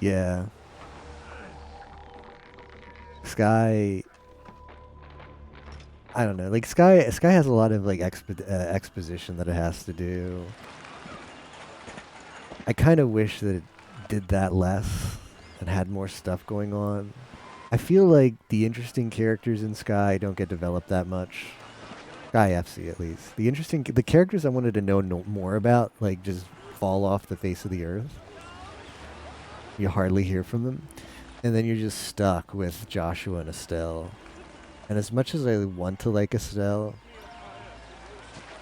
Yeah. Sky, I don't know. Like Sky has a lot of like exposition that it has to do. I kind of wish that it did that less and had more stuff going on. I feel like the interesting characters in Sky don't get developed that much. Sky FC at least. The characters I wanted to know more about like just fall off the face of the earth. You hardly hear from them. And then you're just stuck with Joshua and Estelle. And as much as I want to like Estelle,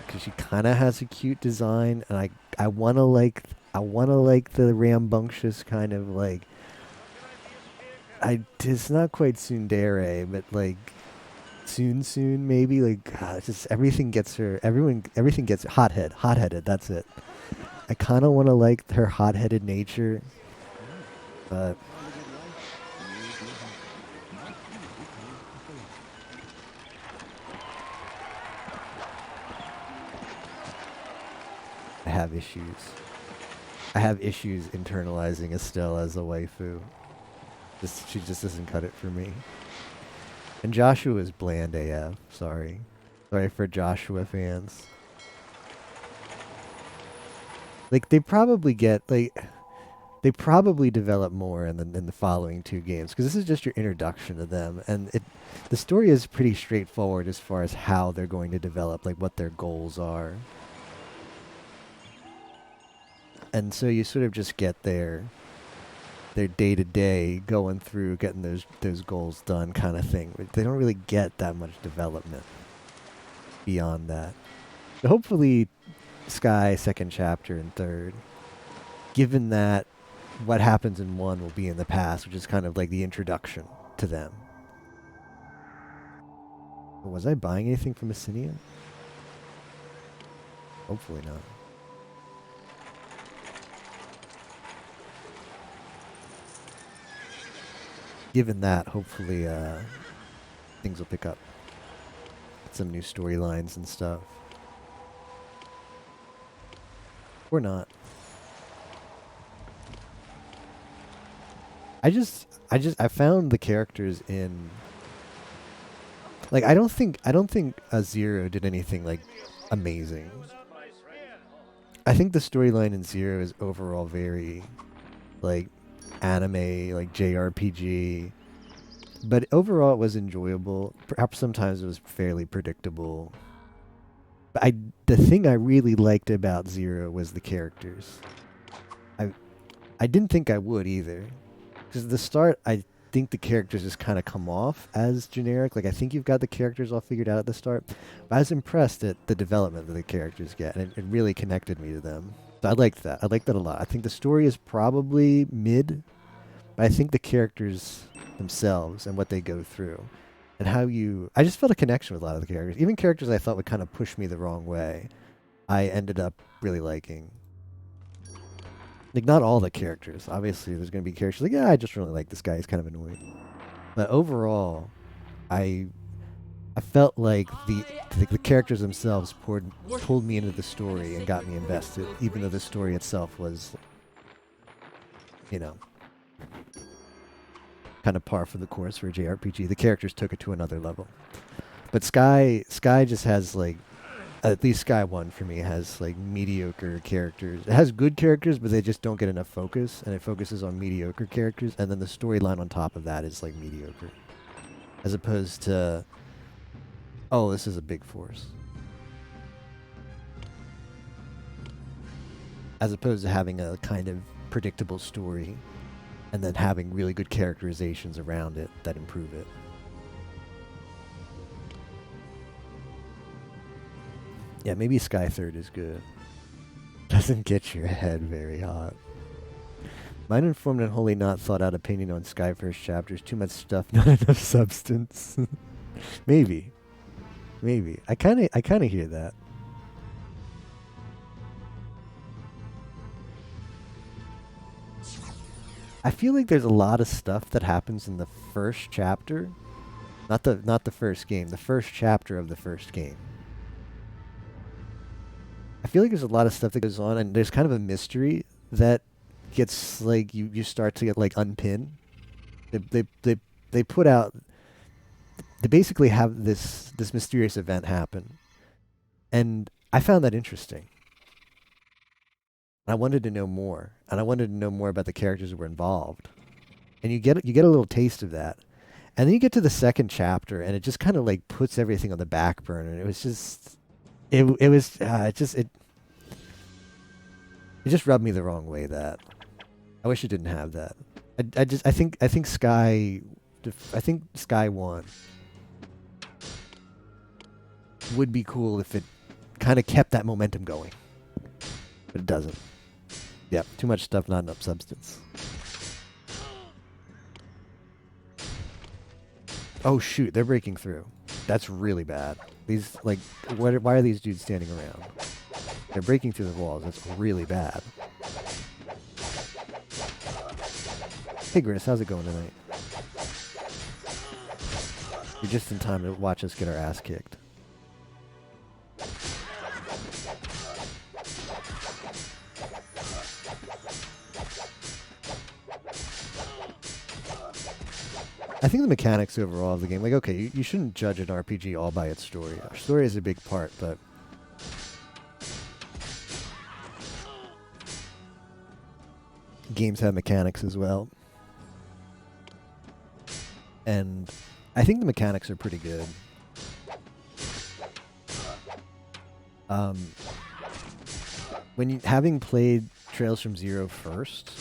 because she kind of has a cute design, and I want to like the rambunctious kind of like, it's not quite tsundere, but like soon maybe, like just everything gets hot-headed, that's it. I kind of want to like her hot-headed nature, but I have issues. I have issues internalizing Estelle as a waifu. She just doesn't cut it for me. And Joshua is bland AF. Sorry. Sorry for Joshua fans. Like they probably develop more in the following 2 games, because this is just your introduction to them, and the story is pretty straightforward as far as how they're going to develop, like what their goals are. And so you sort of just get their day-to-day going through getting those goals done kind of thing. They don't really get that much development beyond that. So hopefully Sky 2nd chapter and 3rd, given that what happens in 1 will be in the past, which is kind of like the introduction to them. But was I buying anything from Assinia? Hopefully not. Given that, hopefully things will pick up. Some new storylines and stuff. Or not. I found the characters in, like, I don't think Zero did anything like amazing. I think the storyline in Zero is overall very like anime, like JRPG, but overall it was enjoyable. Perhaps sometimes it was fairly predictable. But the thing I really liked about Zero was the characters. I didn't think I would either, because at the start I think the characters just kind of come off as generic. Like I think you've got the characters all figured out at the start, but I was impressed at the development that the characters get, and it really connected me to them. So I liked that. I liked that a lot. I think the story is probably mid, but I think the characters themselves and what they go through and I just felt a connection with a lot of the characters. Even characters I thought would kind of push me the wrong way, I ended up really liking. Like, not all the characters. Obviously, there's going to be characters like, yeah, I just really like this guy. He's kind of annoying. But overall, I felt like the characters themselves pulled me into the story and got me invested, even though the story itself was, you know, kind of par for the course for a JRPG. The characters took it to another level. But Sky just has like, at least Sky 1 for me has like mediocre characters. It has good characters, but they just don't get enough focus, and it focuses on mediocre characters, and then the storyline on top of that is like mediocre. As opposed to Oh, this is a big force. As opposed to having a kind of predictable story and then having really good characterizations around it that improve it. Yeah, maybe Sky Third is good. Doesn't get your head very hot. My uninformed and wholly not thought out opinion on Sky First chapters. Too much stuff, not enough substance. Maybe. Maybe. I kinda hear that. I feel like there's a lot of stuff that happens in the first chapter. Not the first game, the first chapter of the first game. I feel like there's a lot of stuff that goes on and there's kind of a mystery that gets like you start to get like unpinned. They put out, they basically have this mysterious event happen. And I found that interesting. I wanted to know more, and I wanted to know more about the characters that were involved. And you get a little taste of that. And then you get to the second chapter and it just kind of like puts everything on the back burner. And it was just it just rubbed me the wrong way. That I wish it didn't have that. I think Sky 1 would be cool if it kind of kept that momentum going, but it doesn't. Yep, too much stuff, not enough substance. Oh shoot, they're breaking through. That's really bad. These, like, why are these dudes standing around? They're breaking through the walls. That's really bad. Hey Gris, how's it going tonight? You're just in time to watch us get our ass kicked. I think the mechanics overall of the game, like, okay, you shouldn't judge an RPG all by its story. Our story is a big part, but games have mechanics as well. And I think the mechanics are pretty good. Having played Trails from Zero first,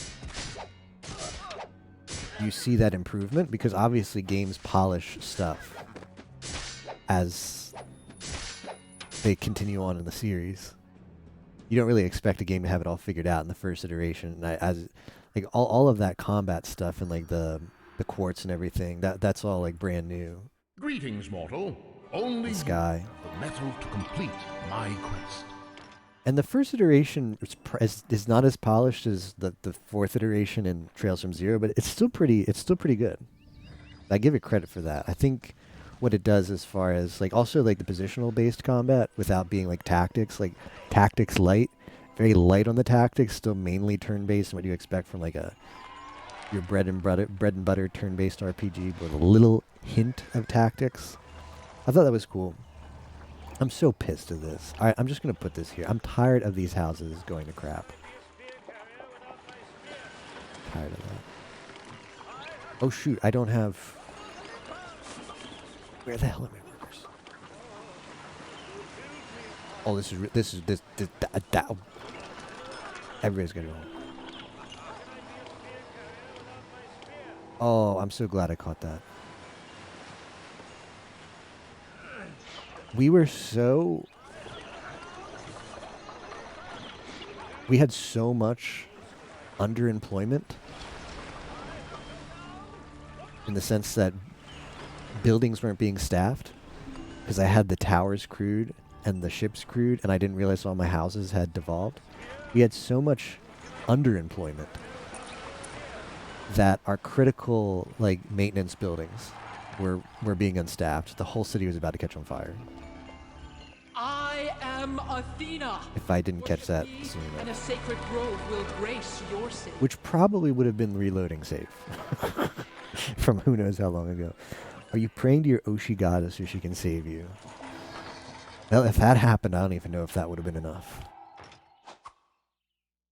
you see that improvement because obviously games polish stuff as they continue on in the series. You don't really expect a game to have it all figured out in the first iteration. As like all of that combat stuff and like the quartz and everything, that's all like brand new. Greetings, mortal. Only Sky. the metal to complete my quest. And the first iteration is not as polished as the fourth iteration in Trails from Zero, but it's still pretty good. I give it credit for that. I think what it does as far as like also like the positional based combat without being like tactics light, very light on the tactics, still mainly turn based and what you expect from like your bread and butter turn based RPG with a little hint of tactics. I thought that was cool. I'm so pissed at this. All right, I'm just going to put this here. I'm tired of these houses going to crap. Tired of that. Oh, shoot. I don't have... Where the hell are my workers? Oh, this. Everybody's going to go home. Oh, I'm so glad I caught that. We had so much underemployment in the sense that buildings weren't being staffed because I had the towers crewed and the ships crewed and I didn't realize all my houses had devolved. We had so much underemployment that our critical like maintenance buildings were being unstaffed. The whole city was about to catch on fire. I am Athena. If I didn't catch that soon enough. And a sacred grove will grace your city. Which probably would have been reloading safe. From who knows how long ago. Are you praying to your Oshi goddess so she can save you? Well, if that happened, I don't even know if that would have been enough.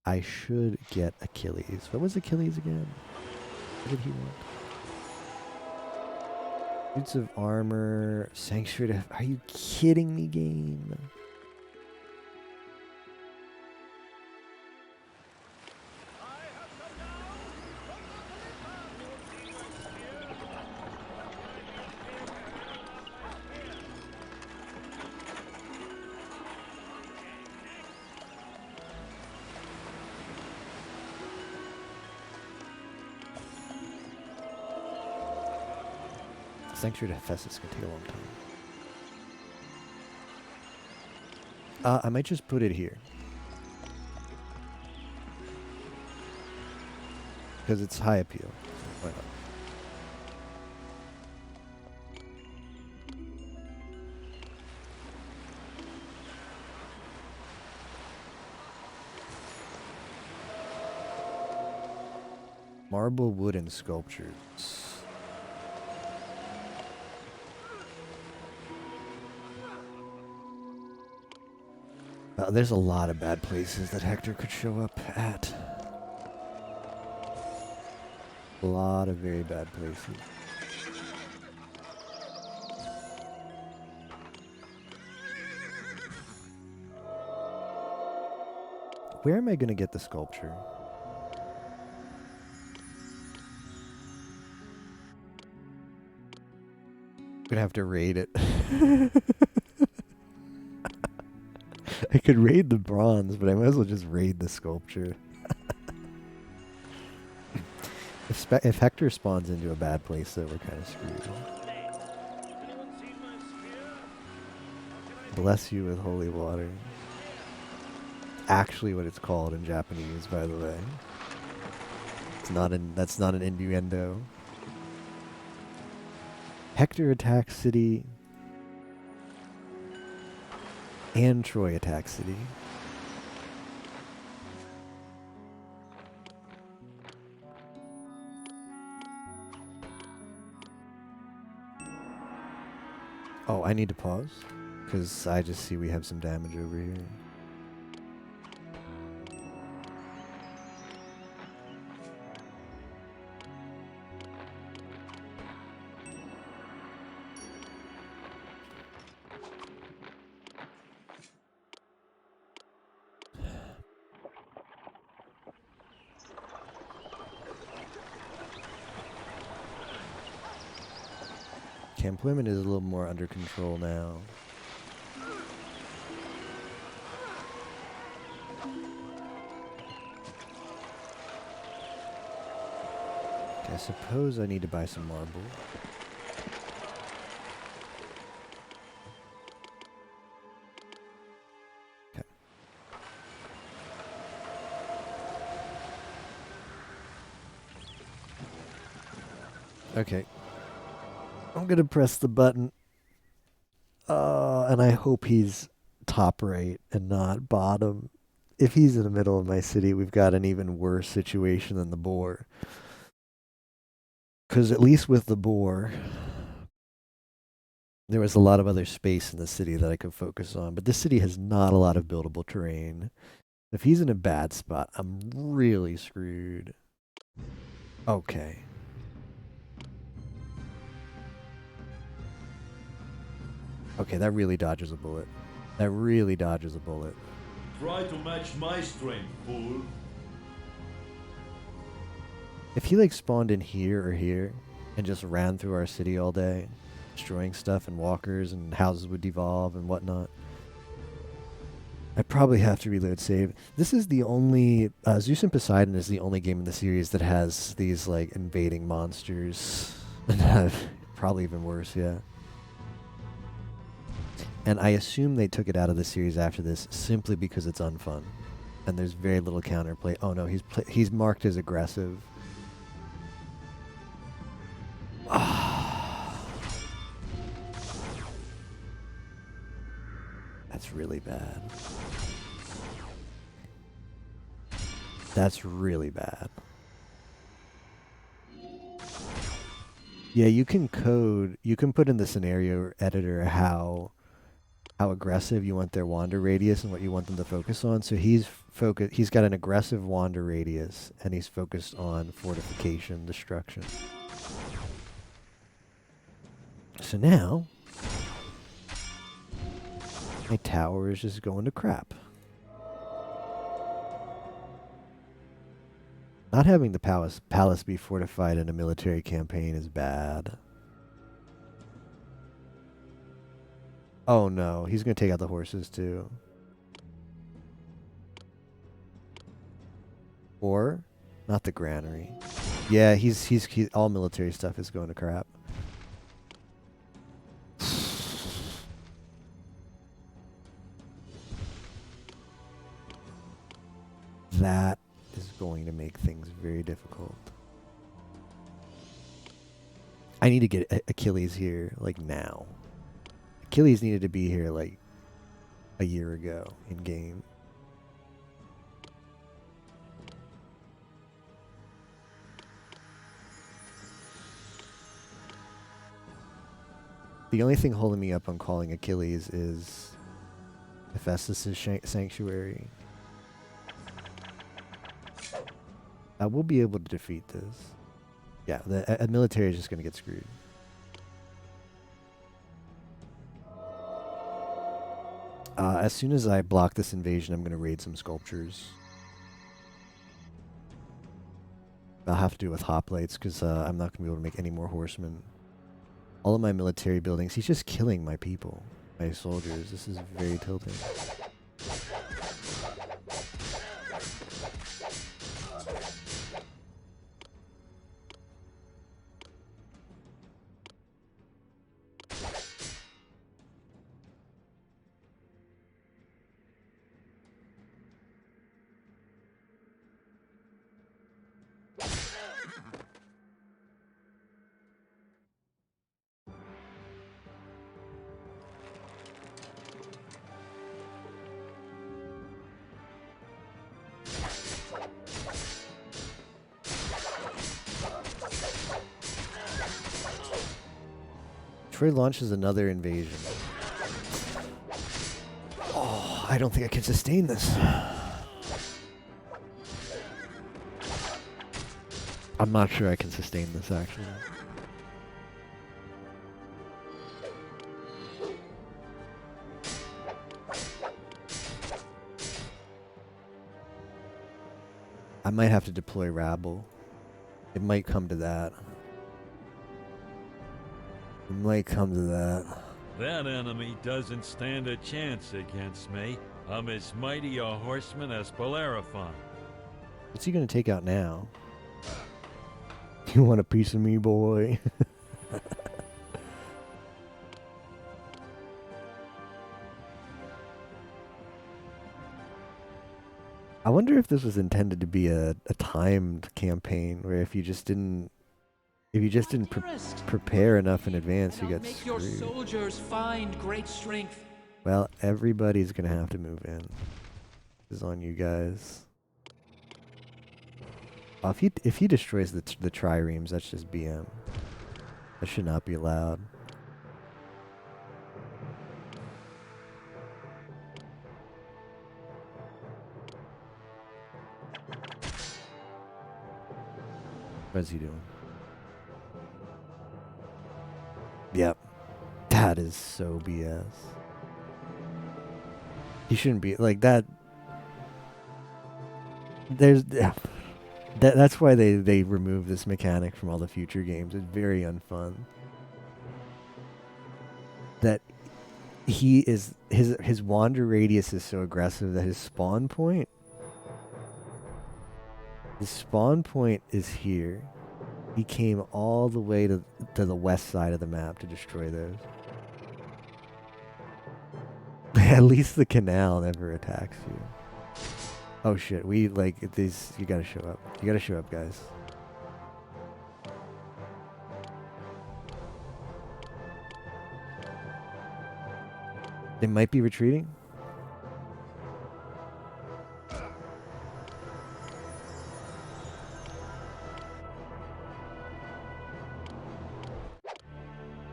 I should get Achilles. What was Achilles again? What did he want? Suits of armor, sanctuary. Are you kidding me, game? Sanctuary to Hephaestus can take a long time. I might just put it here. Because it's high appeal. Why not? Marble, wood, and sculptures. There's a lot of bad places that Hector could show up at. A lot of very bad places. Where am I going to get the sculpture? I'm going to have to raid it. I could raid the bronze, but I might as well just raid the sculpture. If Hector spawns into a bad place, though, we're kind of screwed. Bless you with holy water. Actually what it's called in Japanese, by the way. That's not an innuendo. Hector attacks city. And Troy attacks city. Oh, I need to pause, because I just see we have some damage over here. Employment is a little more under control now. Okay, I suppose I need to buy some marble. Okay. Okay. I'm gonna press the button, and I hope he's top right and not bottom. If he's in the middle of my city, we've got an even worse situation than the boar. Because at least with the boar, there was a lot of other space in the city that I could focus on. But this city has not a lot of buildable terrain. If he's in a bad spot, I'm really screwed. Okay. Okay, that really dodges a bullet. That really dodges a bullet. Try to match my strength, fool. If he like spawned in here or here and just ran through our city all day, destroying stuff and walkers and houses would devolve and whatnot, I'd probably have to reload save. This is the only Zeus and Poseidon is the only game in the series that has these like invading monsters. Probably even worse, yeah. And I assume they took it out of the series after this simply because it's unfun. And there's very little counterplay. Oh no, he's marked as aggressive. That's really bad. That's really bad. Yeah, you can put in the scenario editor how aggressive you want their wander radius and what you want them to focus on. So he's got an aggressive wander radius and he's focused on fortification destruction. So now, my tower is just going to crap. Not having the palace be fortified in a military campaign is bad. Oh no, he's going to take out the horses too. Or, not the granary. Yeah, he's all military stuff is going to crap. That is going to make things very difficult. I need to get Achilles here, like, now. Achilles needed to be here, like, a year ago in game. The only thing holding me up on calling Achilles is Hephaestus' sanctuary. I will be able to defeat this. Yeah, the military is just going to get screwed. As soon as I block this invasion, I'm going to raid some sculptures. I'll have to do it with hoplites because I'm not going to be able to make any more horsemen. All of my military buildings, he's just killing my people, my soldiers. This is very tilting. Troy launches another invasion. Oh, I don't think I can sustain this. I'm not sure I can sustain this, actually. I might have to deploy rabble. It might come to that. It might come to that. That enemy doesn't stand a chance against me. I'm as mighty a horseman as Bellerophon. What's he gonna take out now? You want a piece of me, boy? I wonder if this was intended to be a timed campaign where if you just didn't prepare enough in advance, you get make your screwed. soldiers find great strength. Well, everybody's gonna have to move in. This is on you guys. If he destroys the triremes, that's just BM. That should not be allowed. What is he doing? Yep. That is so BS. He shouldn't be like that. That's why they remove this mechanic from all the future games. It's very unfun. That he is his wander radius is so aggressive that his spawn point is here. He came all the way to the west side of the map to destroy those. At least the canal never attacks you. Oh shit, we like these. You gotta show up. You gotta show up, guys. They might be retreating.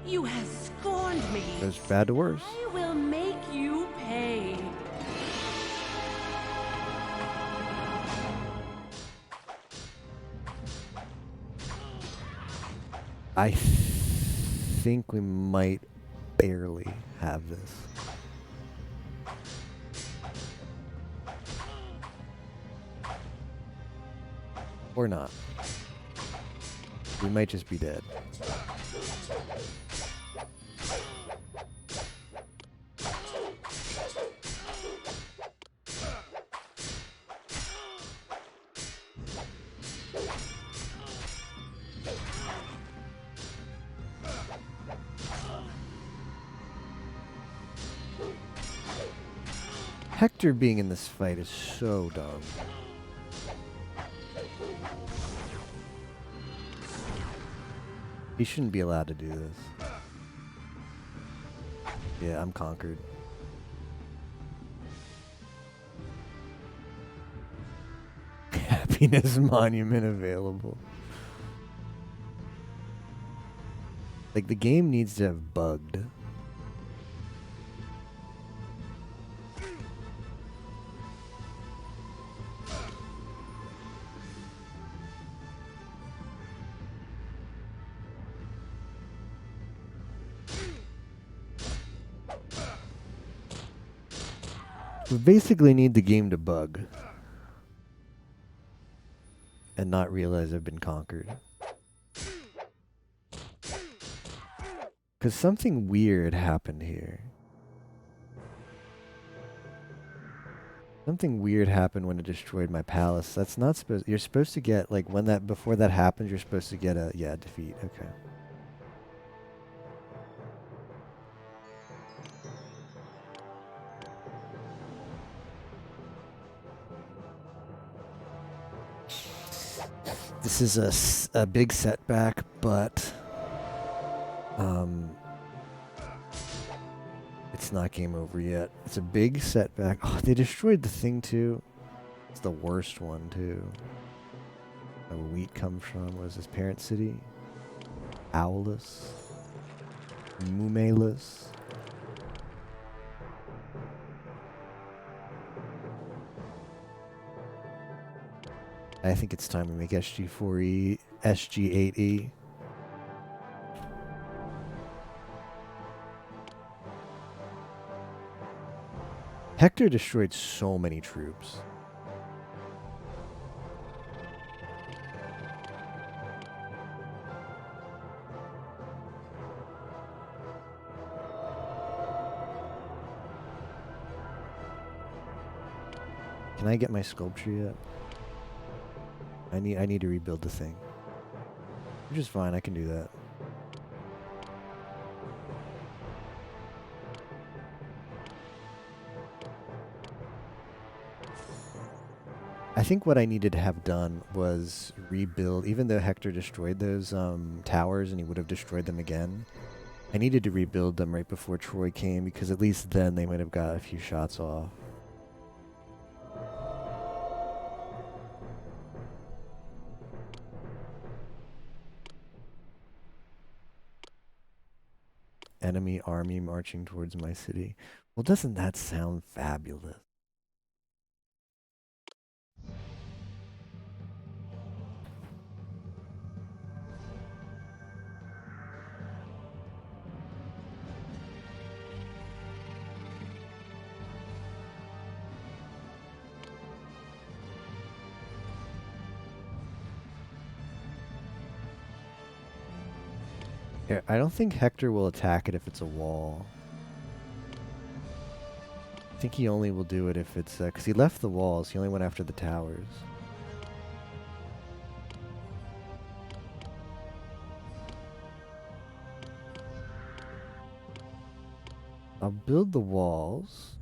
You have scorned me. Goes bad to worse. I will make you pay. I think we might barely have this. Or not. We might just be dead. Hector being in this fight is so dumb. He shouldn't be allowed to do this. Yeah, I'm conquered. Happiness monument available. Like, the game needs to have bugged. We basically need the game to bug. And not realize I've been conquered. Because something weird happened here. Something weird happened when it destroyed my palace. That's not supposed... You're supposed to get, like, when that... Before that happens, you're supposed to get a... Yeah, defeat. Okay. This is a big setback, but it's not game over yet. It's a big setback. Oh, they destroyed the thing too. It's the worst one too. Where wheat comes from? What is this? Parent city? Owlus? Mumelus? I think it's time to make SG4E, SG8E. Hector destroyed so many troops. Can I get my sculpture yet? I need to rebuild the thing. Which is fine, I can do that. I think what I needed to have done was rebuild, even though Hector destroyed those towers and he would have destroyed them again, I needed to rebuild them right before Troy came, because at least then they might have got a few shots off. Enemy army marching towards my city. Well, doesn't that sound fabulous? I don't think Hector will attack it if it's a wall. I think he only will do it if it's... because he left the walls. He only went after the towers. I'll build the walls.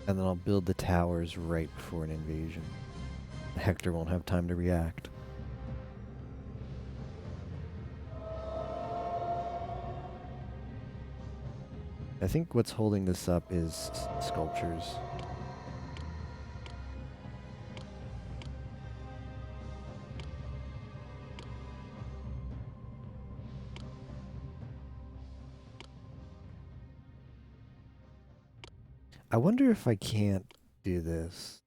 And then I'll build the towers right before an invasion. Hector won't have time to react. I think what's holding this up is sculptures. I wonder if I can't do this.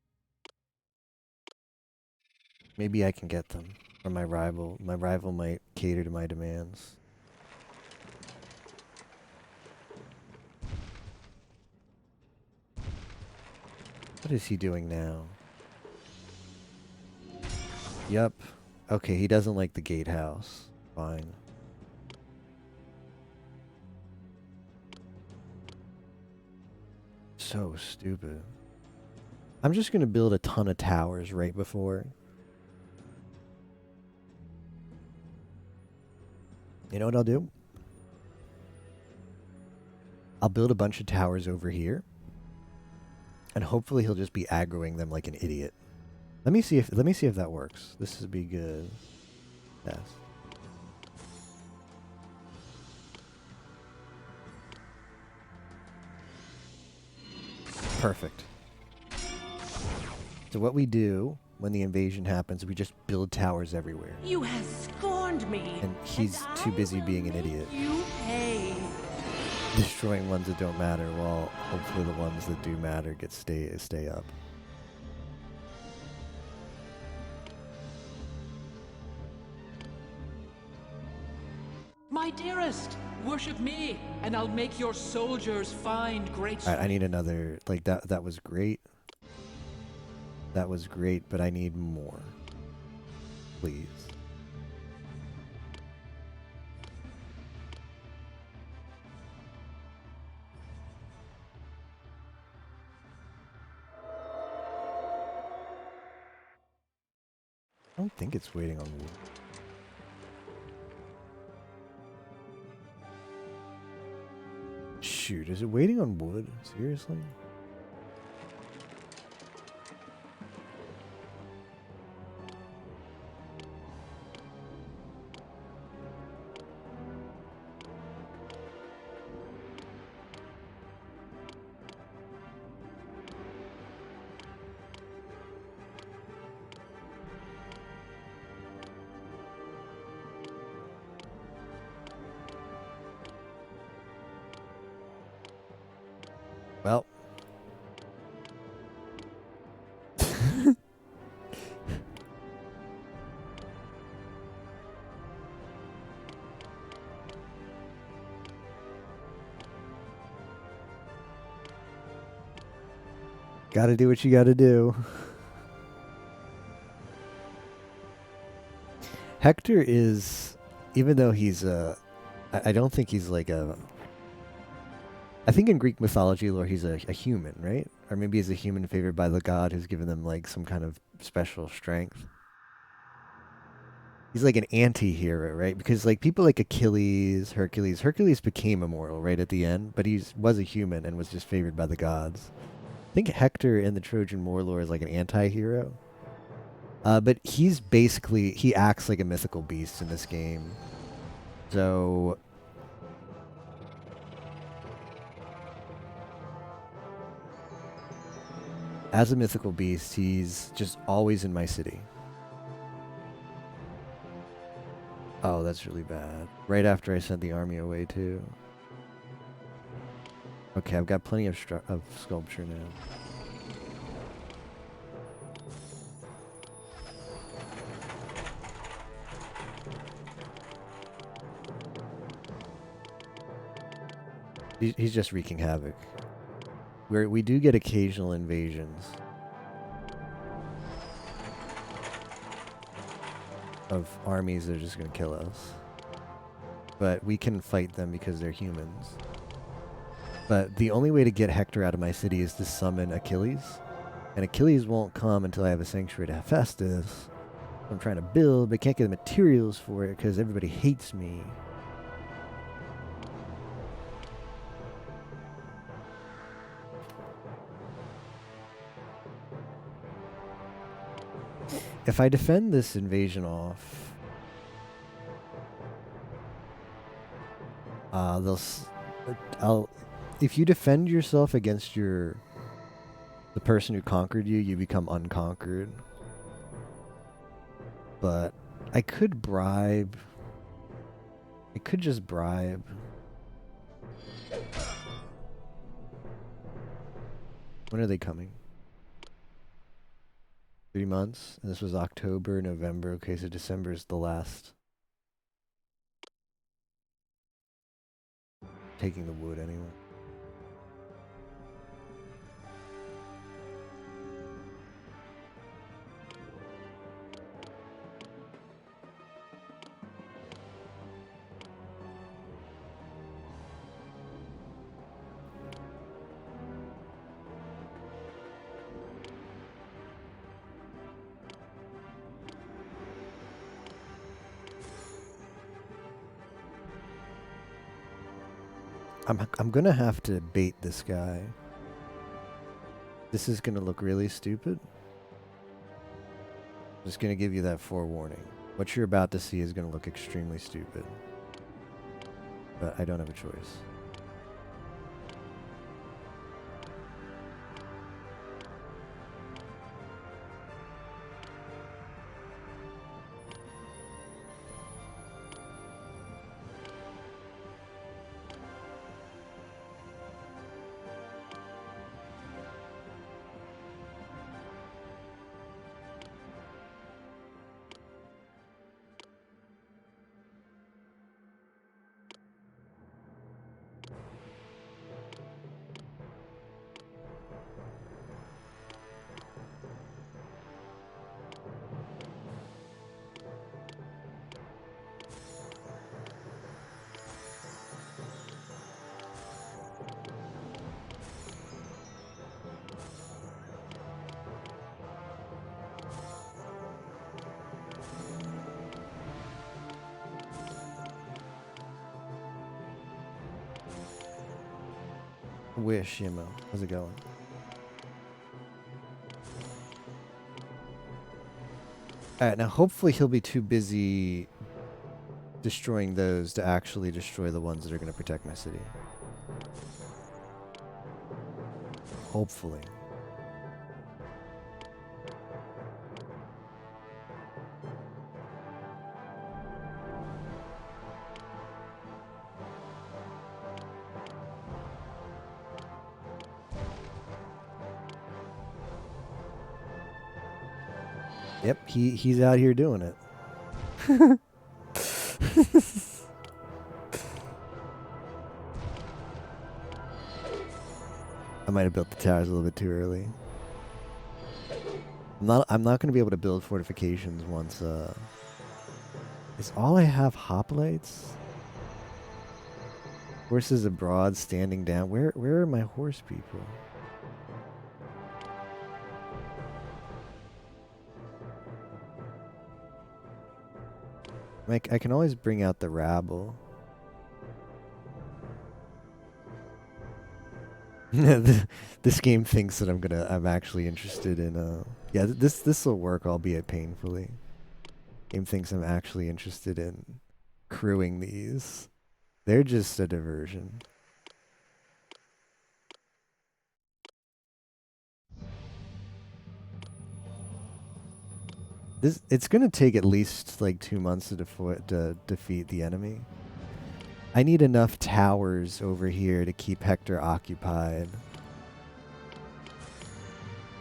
Maybe I can get them from my rival. My rival might cater to my demands. What is he doing now? Yep. Okay, he doesn't like the gatehouse. Fine. So stupid. I'm just gonna build a ton of towers right before. You know what I'll do? I'll build a bunch of towers over here. And hopefully he'll just be aggroing them like an idiot. Let me see if that works. This would be good. Yes. Perfect. So what we do when the invasion happens, we just build towers everywhere. You have scorned me. And he's too busy being an idiot. You pay. Destroying ones that don't matter, while hopefully the ones that do matter get stay up. My dearest, worship me, and I'll make your soldiers find great Alright, I need another, like that was great. That was great, but I need more. Please. I don't think it's waiting on wood. Shoot, is it waiting on wood? Seriously? Well. Gotta do what you gotta do. Hector is, even though he's I don't think he's like a, I think in Greek mythology lore he's a human, right? Or maybe he's a human favored by the god who's given them like some kind of special strength. He's like an anti-hero, right? Because like people like Achilles, Hercules became immortal right at the end, but he was a human and was just favored by the gods. I think Hector in the Trojan War lore is like an anti-hero. But he's basically, he acts like a mythical beast in this game. So as a mythical beast, he's just always in my city. Oh, that's really bad. Right after I sent the army away, too. Okay, I've got plenty of sculpture now. He's just wreaking havoc. We do get occasional invasions of armies that are just going to kill us. But we can fight them because they're humans. But the only way to get Hector out of my city is to summon Achilles. And Achilles won't come until I have a sanctuary to Hephaestus. I'm trying to build, but can't get the materials for it because everybody hates me. If I defend this invasion off, if you defend yourself against the person who conquered you, you become unconquered. But I could bribe. I could just bribe. When are they coming? 3 months? And this was October, November. Okay, so December is the last. Taking the wood anyway. I'm gonna have to bait this guy. This is gonna look really stupid. Just gonna give you that forewarning. What you're about to see is gonna look extremely stupid. But I don't have a choice. Wish, Yimo. How's it going? Alright, now hopefully he'll be too busy destroying those to actually destroy the ones that are going to protect my city. Hopefully. Yep, he's out here doing it. I might have built the towers a little bit too early. I'm not going to be able to build fortifications once is all I have hoplites? Horses abroad standing down. Where are my horse people? Like, I can always bring out the rabble. This game thinks that I'm actually interested in yeah, this will work, albeit painfully. Game thinks I'm actually interested in crewing these. They're just a diversion. It's gonna take at least like 2 months to defeat the enemy. I need enough towers over here to keep Hector occupied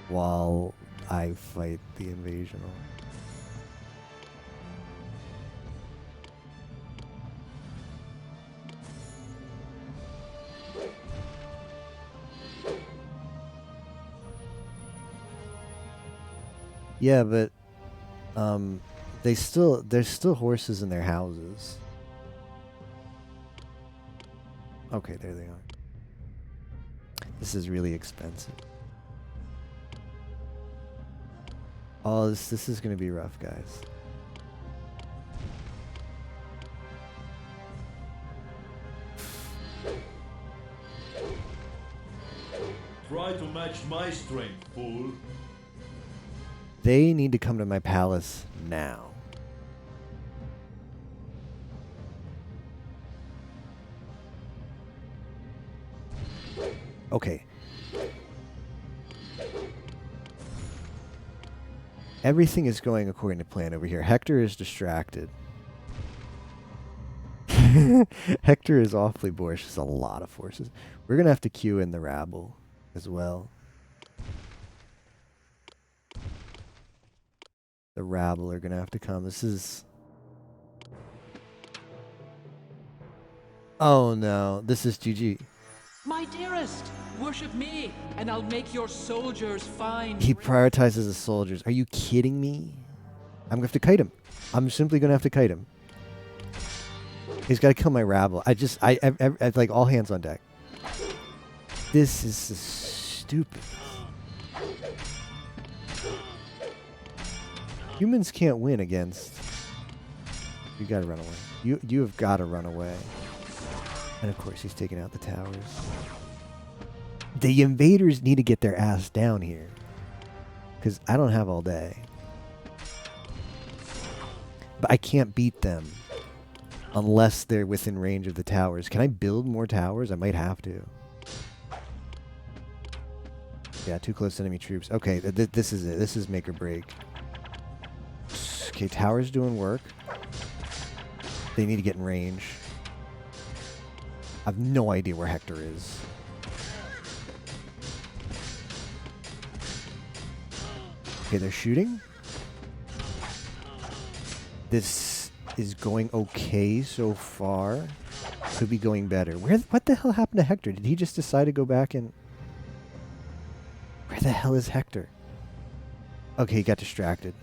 while I fight the invasion. Yeah, but there's still horses in their houses. Okay, there they are. This is really expensive. Oh, this is gonna be rough, guys. Try to match my strength, fool. They need to come to my palace now. Okay. Everything is going according to plan over here. Hector is distracted. Hector is awfully boorish. There's a lot of forces. We're going to have to queue in the rabble as well. The rabble are gonna have to come. This is... Oh no, this is GG. My dearest, worship me, and I'll make your soldiers find. He prioritizes the soldiers. Are you kidding me? I'm gonna have to kite him. I'm simply gonna have to kite him. He's gotta kill my rabble. I like all hands on deck. This is so stupid. Humans can't win against... You gotta run away. You have gotta run away. And of course he's taking out the towers. The invaders need to get their ass down here. Because I don't have all day. But I can't beat them. Unless they're within range of the towers. Can I build more towers? I might have to. Yeah, too close to enemy troops. Okay, this is it. This is make or break. Okay, towers doing work. They need to get in range. I have no idea where Hector is. Okay, they're shooting. This is going okay so far. Could be going better. What the hell happened to Hector? Did he just decide to go back and... Where the hell is Hector? Okay, he got distracted.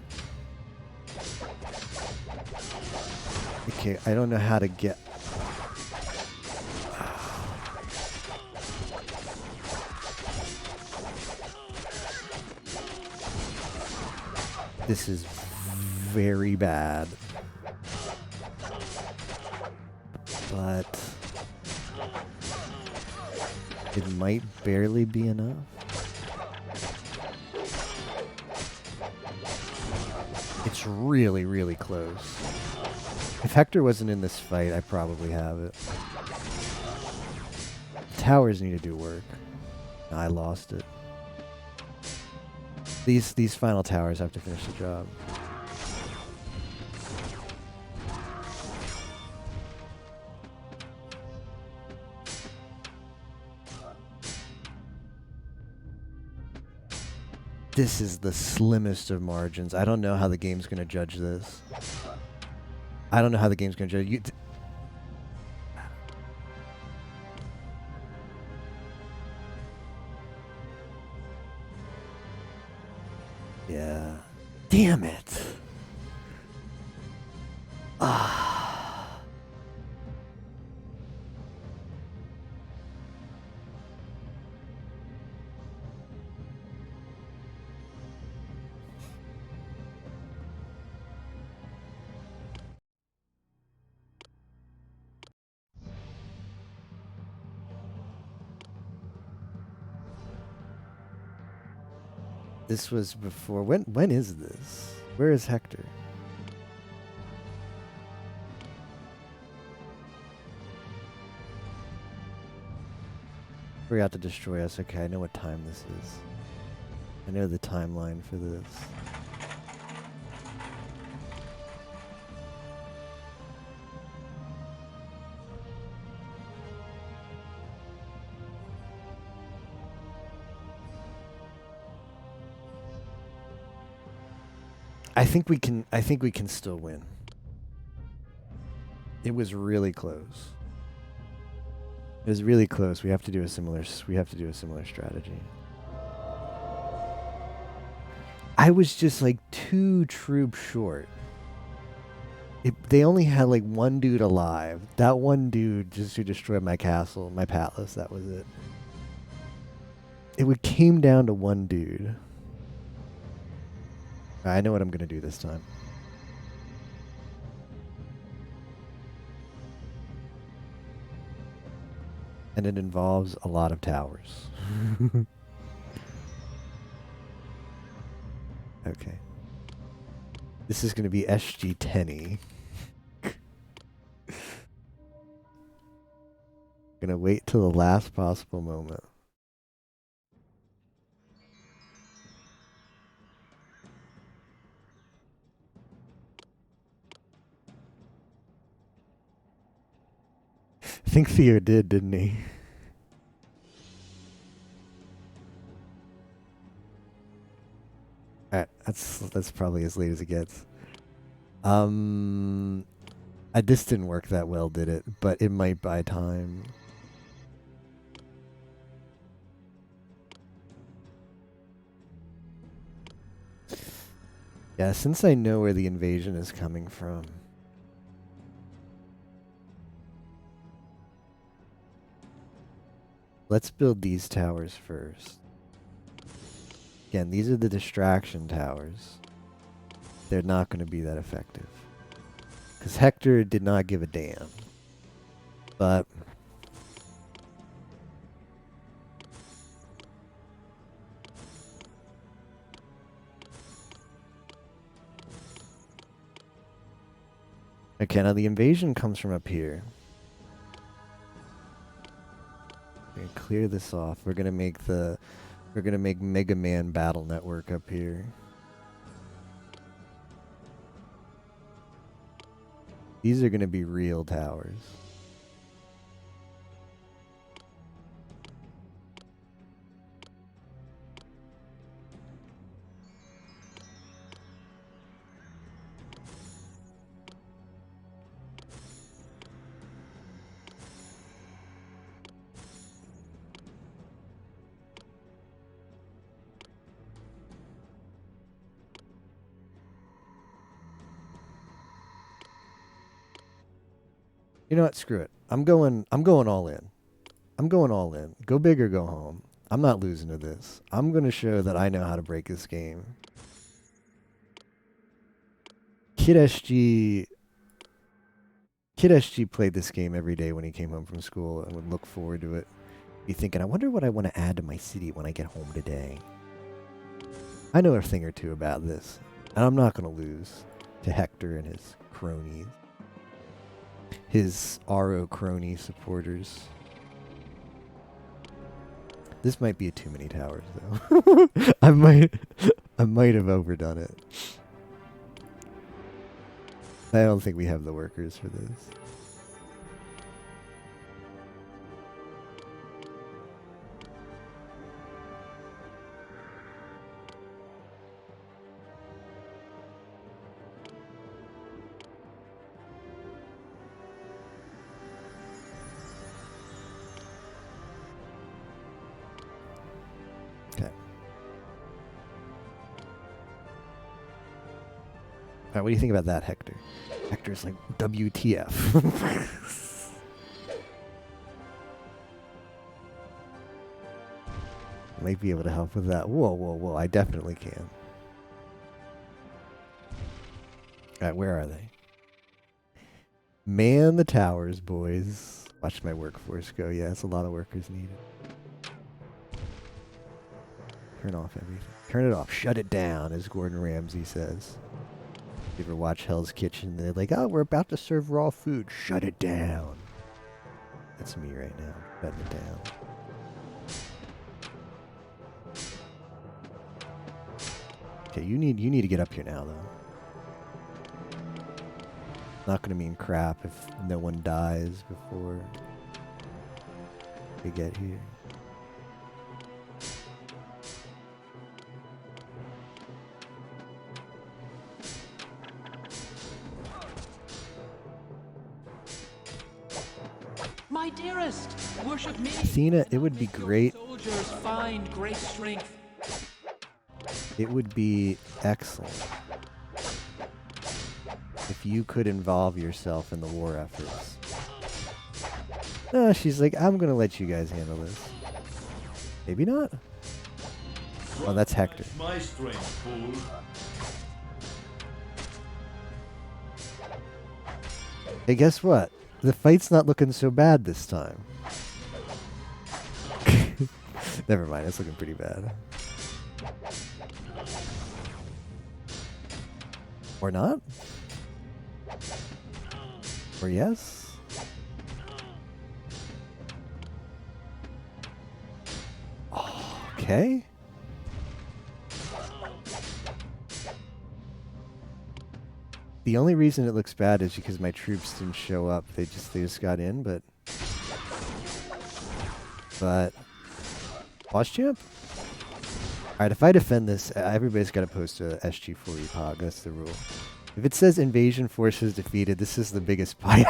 Okay, I don't know how to get... This is very bad. But... It might barely be enough. It's really, really close. If Hector wasn't in this fight, I probably have it. Towers need to do work. I lost it. These final towers have to finish the job. This is the slimmest of margins. I don't know how the game's going to judge this. I don't know how the game's going to judge you. Yeah. Damn it. Ah. This was before. When is this? Where is Hector? Forgot to destroy us. Okay, I know what time this is. I know the timeline for this. I think we can still win. It was really close. It was really close. We have to do a similar strategy. I was just like 2 troops short. They only had like 1 dude alive. That 1 dude just who destroyed my castle, my palace, that was it. It came down to 1 dude. I know what I'm going to do this time. And it involves a lot of towers. Okay. This is going to be SG-10-y. Gonna wait till the last possible moment. I think Theo did, didn't he? Alright, that's probably as late as it gets. This didn't work that well, did it? But it might buy time. Yeah, since I know where the invasion is coming from. Let's build these towers first. Again, these are the distraction towers. They're not going to be that effective. Because Hector did not give a damn. But okay, now the invasion comes from up here. We're gonna clear this off. We're gonna make Mega Man Battle Network up here. These are gonna be real towers. You know what? Screw it. I'm going all in. I'm going all in. Go big or go home. I'm not losing to this. I'm going to show that I know how to break this game. Kid SG played this game every day when he came home from school and would look forward to it. Be thinking, I wonder what I want to add to my city when I get home today. I know a thing or two about this, and I'm not going to lose to Hector and his cronies. His RO crony supporters. This might be too many towers, though. I might have overdone it. I don't think we have the workers for this. Alright, what do you think about that, Hector? Hector's like, WTF. Might be able to help with that. Whoa, whoa, whoa, I definitely can. Alright, where are they? Man the towers, boys. Watch my workforce go. Yeah, it's a lot of workers needed. Turn off everything. Turn it off. Shut it down, as Gordon Ramsay says. You ever watch Hell's Kitchen? They're like, oh, we're about to serve raw food. Shut it down. That's me right now. Shutting it down. Okay, you need to get up here now, though. Not gonna mean crap if no one dies before they get here. My dearest, worship me. Athena, it would be great. Soldiers find great strength. It would be excellent if you could involve yourself in the war efforts. No, she's like, I'm gonna let you guys handle this. Maybe not. Oh, that's Hector. My strength, fool. Hey, guess what? The fight's not looking so bad this time. Never mind, it's looking pretty bad. Or not? Or yes? Oh, okay. The only reason it looks bad is because my troops didn't show up. They just got in, but boss champ? Alright, if I defend this, everybody's got to post a SG40 pog. That's the rule. If it says invasion forces defeated, this is the biggest fight.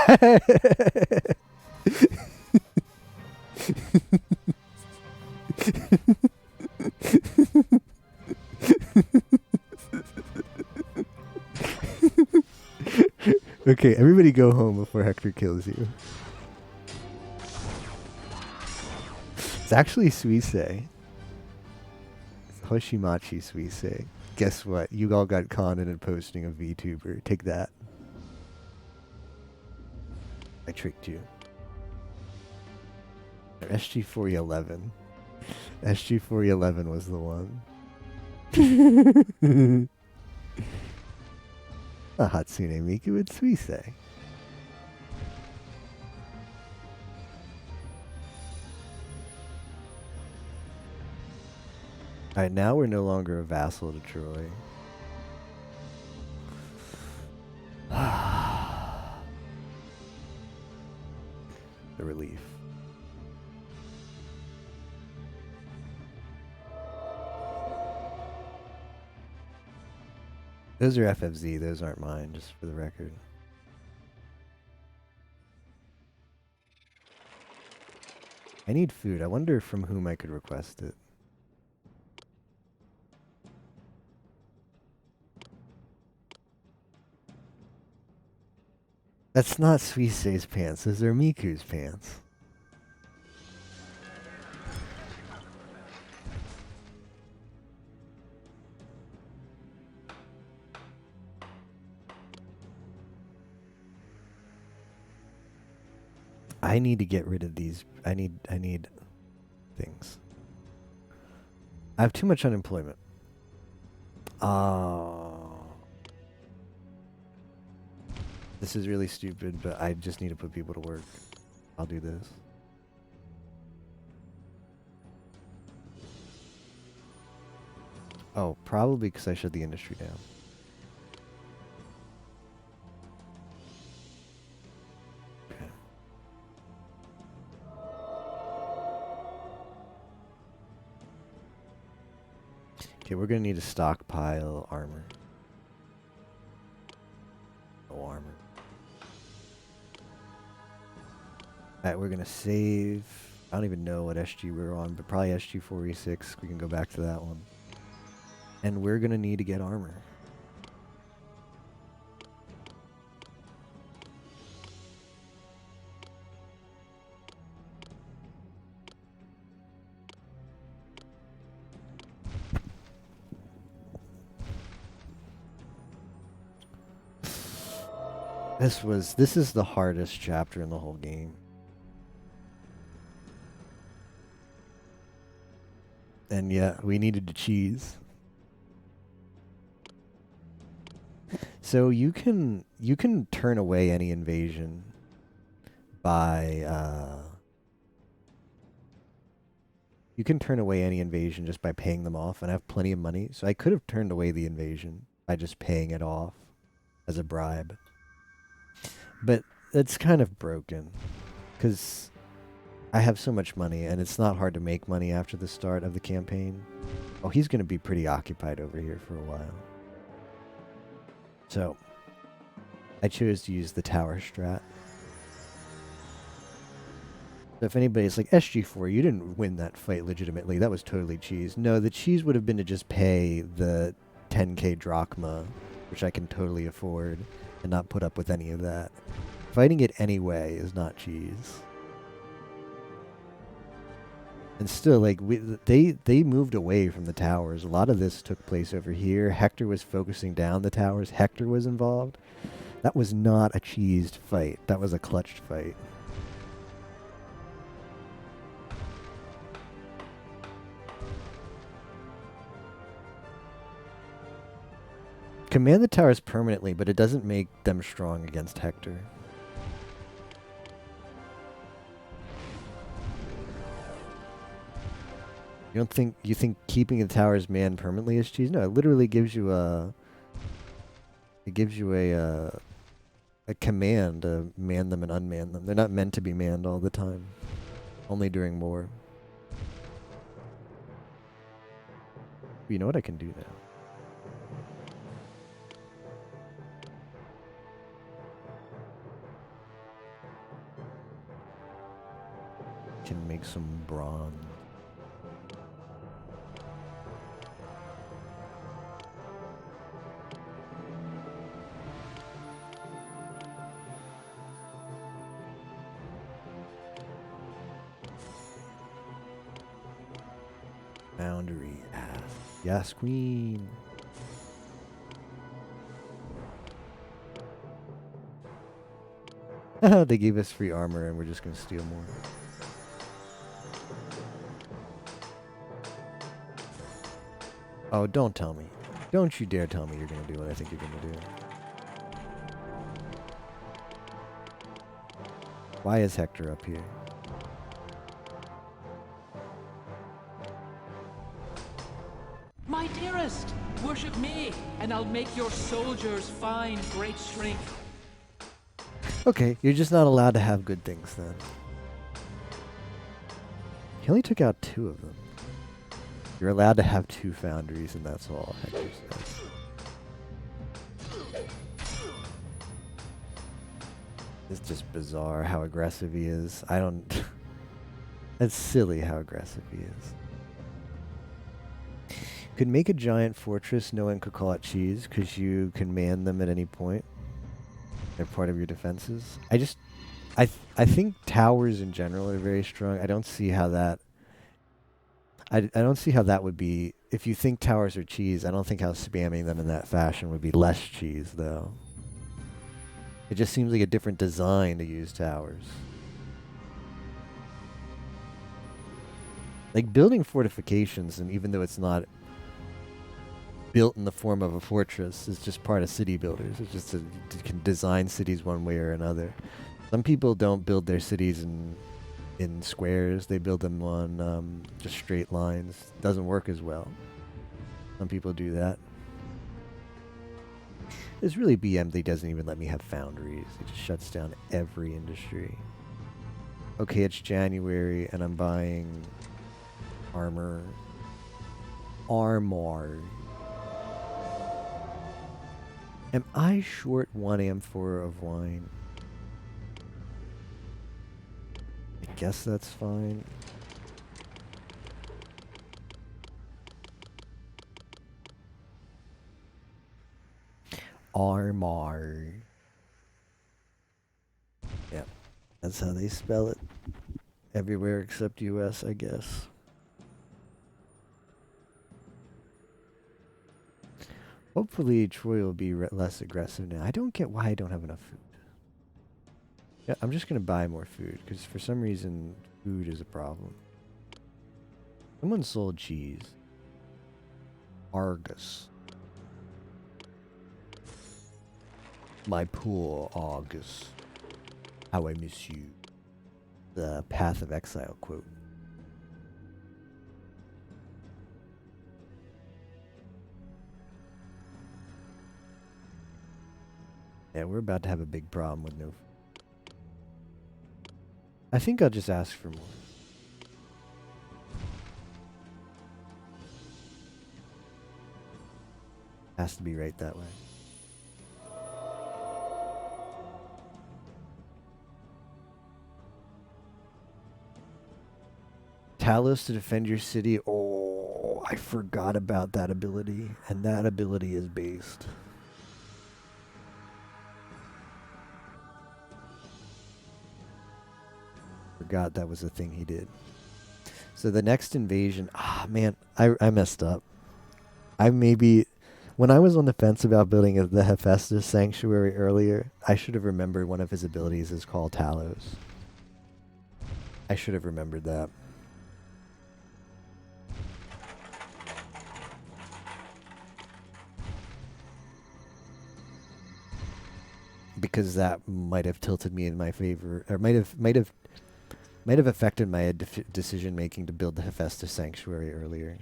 Okay, everybody go home before Hector kills you. It's actually Suisse. It's Hoshimachi Suisse. Guess what? You all got conned into posting a VTuber. Take that. I tricked you. SG4011. SG4011 was the one. A Hatsune Miku with Suisse. Alright, now we're no longer a vassal to Troy. The relief. Those are FFZ, those aren't mine, just for the record. I need food. I wonder from whom I could request it. That's not Suisse's pants, those are Miku's pants. I need to get rid of these. I need things. I have too much unemployment. This is really stupid, but I just need to put people to work. I'll do this. Oh, probably because I shut the industry down. Okay, we're gonna need to stockpile armor. No armor. Alright, we're gonna save. I don't even know what SG we're on, but probably SG4E6. We can go back to that one. And we're gonna need to get armor. This is the hardest chapter in the whole game. And yeah, we needed to cheese. So you can turn away any invasion by you can turn away any invasion just by paying them off, and I have plenty of money, so I could have turned away the invasion by just paying it off as a bribe. But it's kind of broken, because I have so much money, and it's not hard to make money after the start of the campaign. Oh, he's going to be pretty occupied over here for a while. So, I chose to use the tower strat. So if anybody's like, SG4, you didn't win that fight legitimately, that was totally cheese. No, the cheese would have been to just pay the 10k drachma, which I can totally afford, and not put up with any of that. Fighting it anyway is not cheese. And still, like, they moved away from the towers. A lot of this took place over here. Hector was focusing down the towers. Hector was involved. That was not a cheesed fight. That was a clutched fight. Command the towers permanently, but it doesn't make them strong against Hector. You think keeping the towers manned permanently is cheese? No, it literally gives you a command to man them and unman them. They're not meant to be manned all the time. Only during war. You know what I can do now? Can make some bronze. Boundary ass. Yes, queen. They gave us free armor and we're just gonna steal more. Oh, don't tell me. Don't you dare tell me you're gonna do what I think you're gonna do. Why is Hector up here? My dearest, worship me, and I'll make your soldiers find great strength. Okay, you're just not allowed to have good things then. He only took out 2 of them. You're allowed to have 2 foundries, and that's all Hector says. It's just bizarre how aggressive he is. I don't... That's silly how aggressive he is. Could make a giant fortress, no one could call it cheese, because you can man them at any point. They're part of your defenses. I think towers in general are very strong. I don't see how that... I don't see how that would be... If you think towers are cheese, I don't think how spamming them in that fashion would be less cheese, though. It just seems like a different design to use towers. Like, building fortifications, and even though it's not built in the form of a fortress, is just part of city builders. It's just you can design cities one way or another. Some people don't build their cities in squares. They build them on just straight lines. Doesn't work as well. Some people do that. This really BM that doesn't even let me have foundries. It just shuts down every industry. Okay, it's January and I'm buying armor. Armor. Am I short 1 amphora of wine? I guess that's fine. Armor. Yep, that's how they spell it. Everywhere except US, I guess. Hopefully Troy will be less aggressive now. I don't get why I don't have enough food. Yeah, I'm just going to buy more food, because for some reason, food is a problem. Someone sold cheese. Argus. My poor Argus. How I miss you. The Path of Exile quote. Yeah, we're about to have a big problem with no... I think I'll just ask for more. Has to be right that way. Talos to defend your city. Oh, I forgot about that ability. And that ability is based. Forgot that was a thing he did. So the next invasion, man, I messed up. When I was on the fence about building the Hephaestus Sanctuary earlier, I should have remembered one of his abilities is called Talos. I should have remembered that. Because that might have tilted me in my favor, or might have affected my decision making to build the Hephaestus Sanctuary earlier.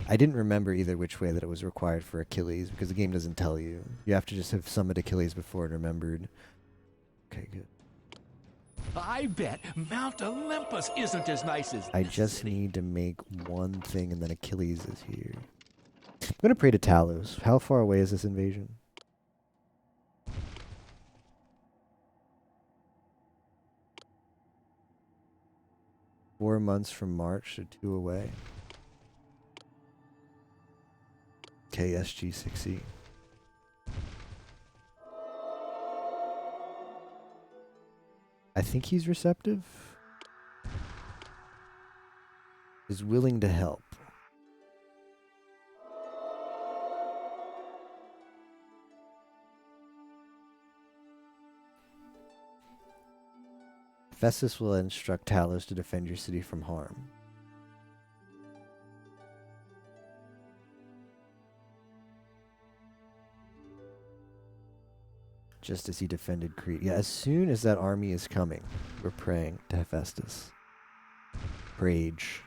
I didn't remember either which way that it was required for Achilles, because the game doesn't tell you. You have to just have summoned Achilles before and remembered. Okay, good. I bet Mount Olympus isn't as nice as I this just city. need to make one thing and then Achilles is here. I'm gonna pray to Talos. How far away is this invasion? Four months from March, so 2 away. KSG6E. I think he's receptive. Is willing to help. Festus will instruct Talos to defend your city from harm. Just as he defended Crete. Yeah, as soon as that army is coming, we're praying to Hephaestus. Rage.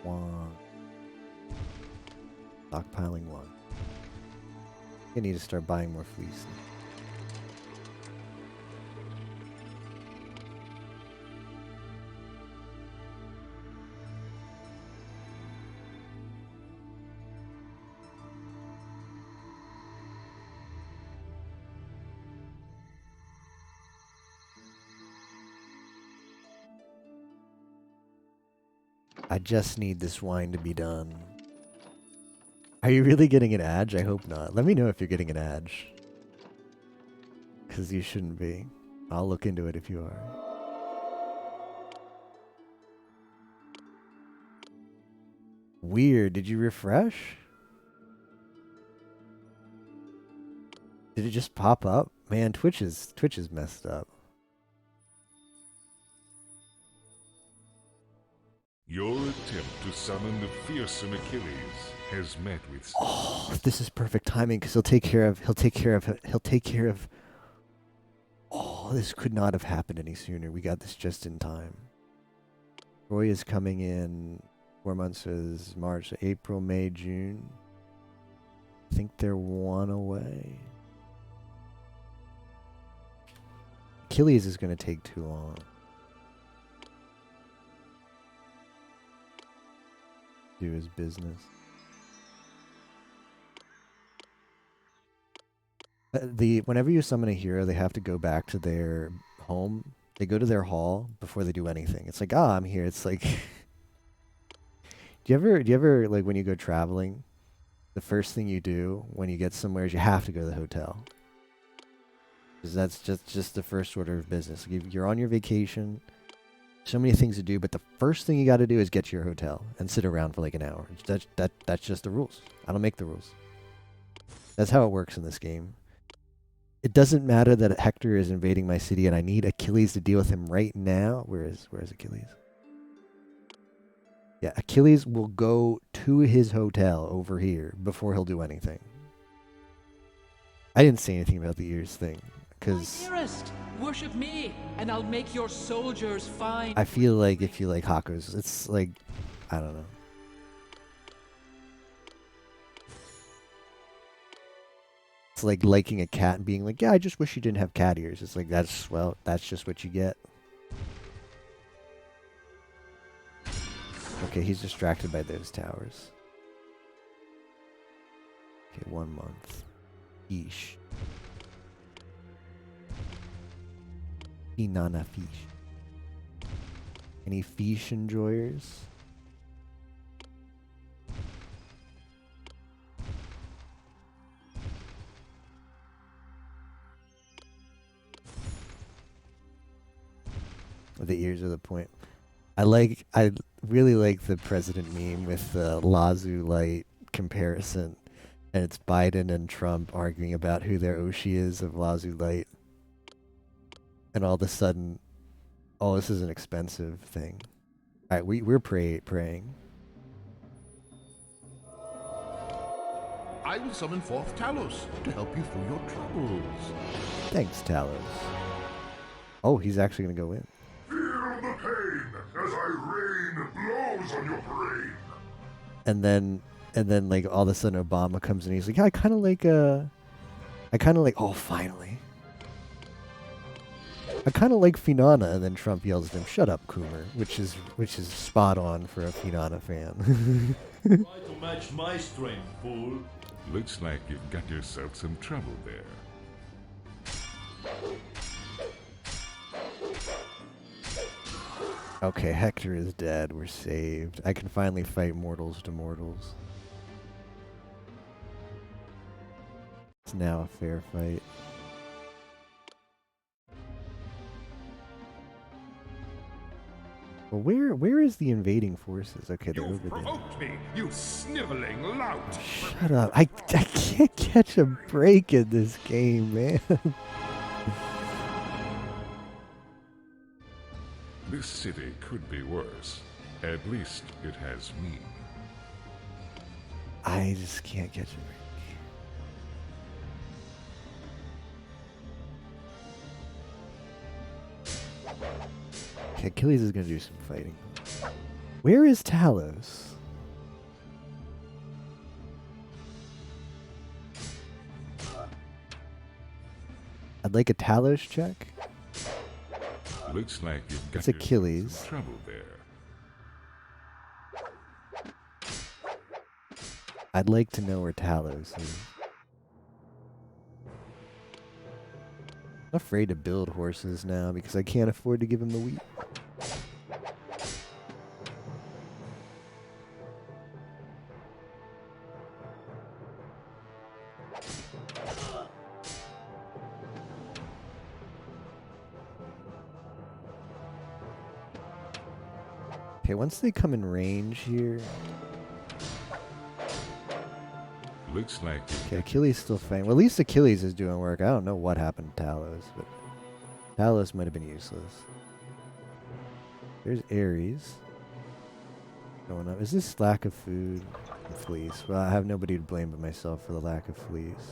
One. Stockpiling one. I need to start buying more fleece. I just need this wine to be done. Are you really getting an edge? I hope not. Let me know if you're getting an edge. Because you shouldn't be. I'll look into it if you are. Weird. Did you refresh? Did it just pop up? Man, Twitch is messed up. Your attempt to summon the fearsome Achilles has met with... Oh, this is perfect timing because he'll take care of. Oh, this could not have happened any sooner. We got this just in time. Troy is coming in 4 months is March, April, May, June. I think they're 1 away. Achilles is going to take too long. Do his business. Whenever you summon a hero, they have to go back to their home. They go to their hall before they do anything. It's like, I'm here. It's like, do you ever like when you go traveling, the first thing you do when you get somewhere is you have to go to the hotel. Because that's just the first order of business. Like you're on your vacation. So many things to do, but the first thing you got to do is get to your hotel and sit around for like an hour. That's just the rules. I don't make the rules. That's how it works in this game. It doesn't matter that Hector is invading my city and I need Achilles to deal with him right now. Where is Achilles? Yeah, Achilles will go to his hotel over here before he'll do anything. I didn't say anything about the ears thing because Dearest, worship me, and I'll make your soldiers fine. I feel like if you like Hakos, it's like, I don't know. It's like liking a cat and being like, yeah, I just wish you didn't have cat ears. It's like, that's just what you get. Okay, he's distracted by those towers. Okay, 1 month. Yeesh. Inana fish. Any fish enjoyers? The ears are the point. I really like the president meme with the Lazu light comparison, and it's Biden and Trump arguing about who their Oshi is of Lazu light. And all of a sudden, oh, this is an expensive thing. All right, we're praying. I will summon forth Talos to help you through your troubles. Thanks, Talos. Oh, he's actually gonna go in. Feel the pain as I rain blows on your brain. And then like all of a sudden Obama comes in. He's like, yeah, I kind of like. Oh, finally. I kind of like Finana, and then Trump yells at him, "Shut up, Coomer," which is spot on for a Finana fan. Try to match my strength, fool. Looks like you've got yourself some trouble there. Okay, Hector is dead. We're saved. I can finally fight mortals to mortals. It's now a fair fight. Well, where is the invading forces? Okay, they're You've over there. provoked me, you sniveling lout! Shut up. I can't catch a break in this game, man. This city could be worse. At least it has me. I just can't catch a break. Okay, Achilles is gonna do some fighting. Where is Talos? I'd like a Talos check. Looks like you've got It's yourself Achilles. some trouble there. I'd like to know where Talos is. I'm afraid to build horses now because I can't afford to give him the wheat. Okay, once they come in range here. Looks like you've Okay, Achilles still fighting. Well, at least Achilles is doing work. I don't know what happened to Talos, but Talos might have been useless. There's Ares. Going up. Is this lack of food and fleece? Well, I have nobody to blame but myself for the lack of fleece.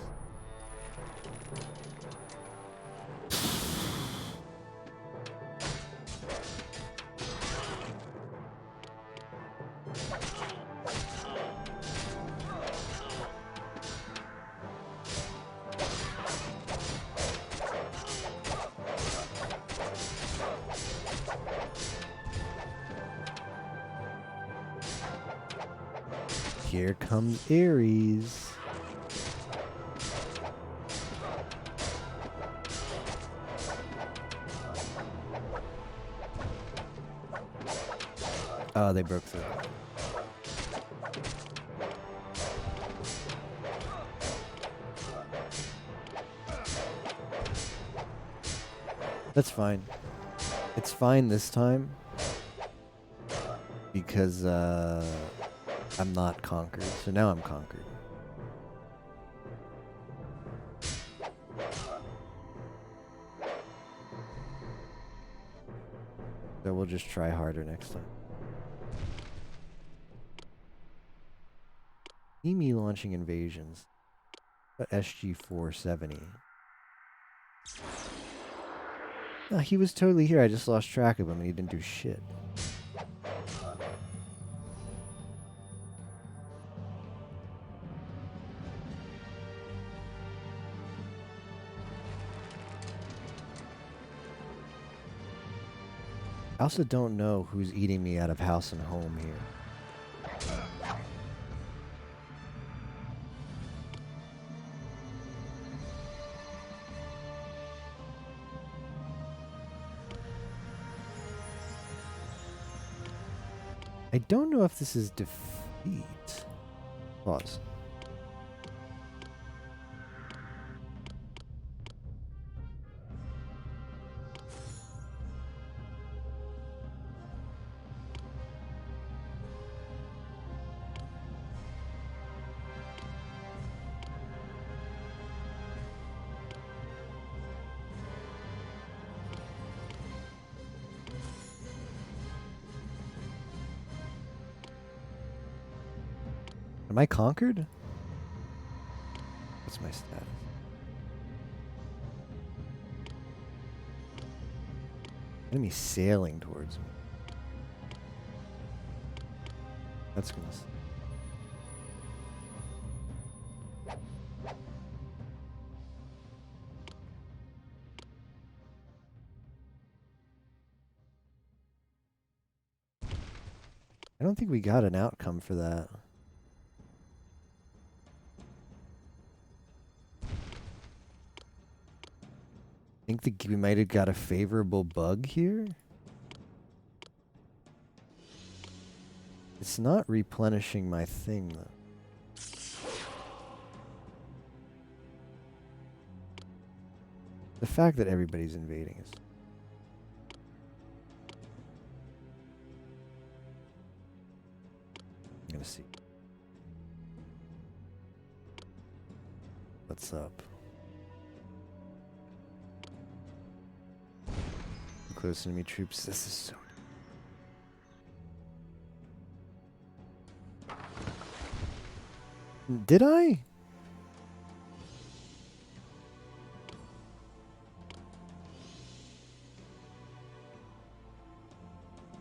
Here comes Ares. Oh, they broke through. That's fine. It's fine this time. Because, I'm not conquered, so now I'm conquered. So we'll just try harder next time. See me launching invasions. SG-470. No, he was totally here. I just lost track of him and he didn't do shit. I also don't know who's eating me out of house and home here. I don't know if this is defeat. Pause. Am I conquered? What's my status? Enemy sailing towards me. That's gonna. I don't think we got an outcome for that. I think we might have got a favorable bug here. It's not replenishing my thing, though. The fact that everybody's invading is... I'm gonna see. What's up? Close enemy troops. This is so... Did I?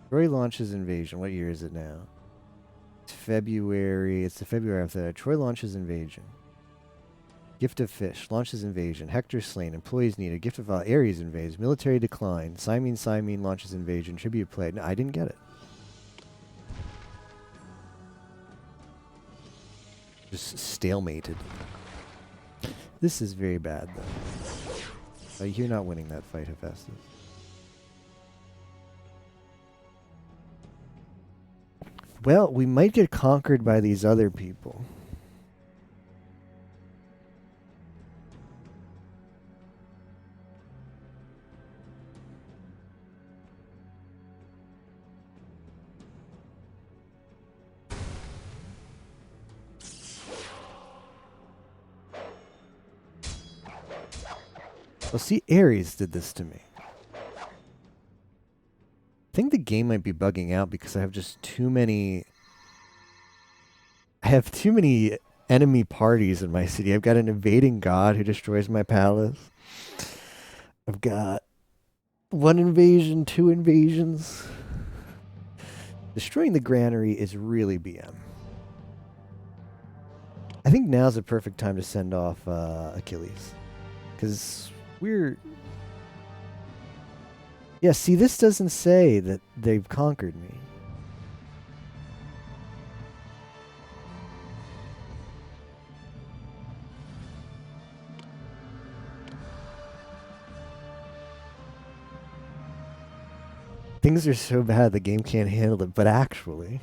Troy launches invasion. What year is it now? It's February. It's the February after that. Troy launches invasion. Gift of fish. Launches invasion. Hector slain. Employees needed. Gift of Ares invades. Military decline. Simene launches invasion. Tribute played. No, I didn't get it. Just stalemated. This is very bad, though. You're not winning that fight, Hephaestus. Well, we might get conquered by these other people. Well, see, Ares did this to me. I think the game might be bugging out because I have just too many... I have too many enemy parties in my city. I've got an invading god who destroys my palace. I've got 1 invasion, 2 invasions. Destroying the granary is really BM. I think now's the perfect time to send off Achilles. Because... Yeah, see, this doesn't say that they've conquered me. Things are so bad the game can't handle it, but actually...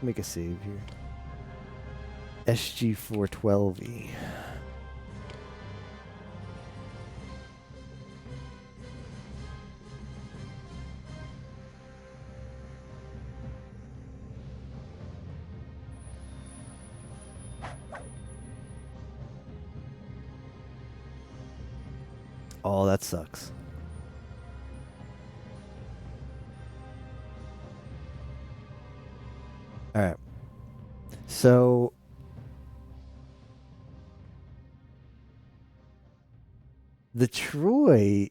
Make a save here. SG412E. Oh, that sucks. All right. So the Troy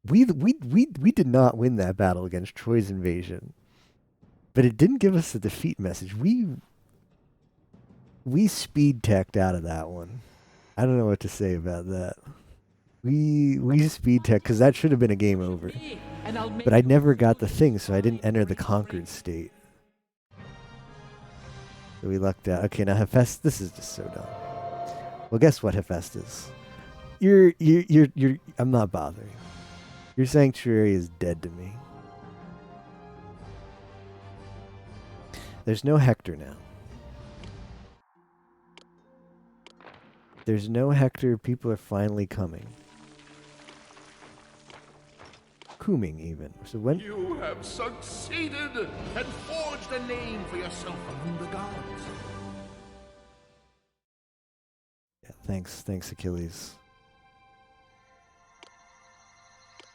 we did not win that battle against Troy's invasion. But it didn't give us a defeat message. We speed teched out of that one. I don't know what to say about that. We speed tech because that should have been a game over. But I never got the thing, so I didn't enter the conquered state. So we lucked out. Okay, now Hephaestus, this is just so dumb. Well, guess what, Hephaestus? I'm not bothering. Your sanctuary is dead to me. There's no Hector now. There's no Hector. People are finally coming. Cooming even. So when You have succeeded and forged a name for yourself among the gods. Yeah, thanks Achilles.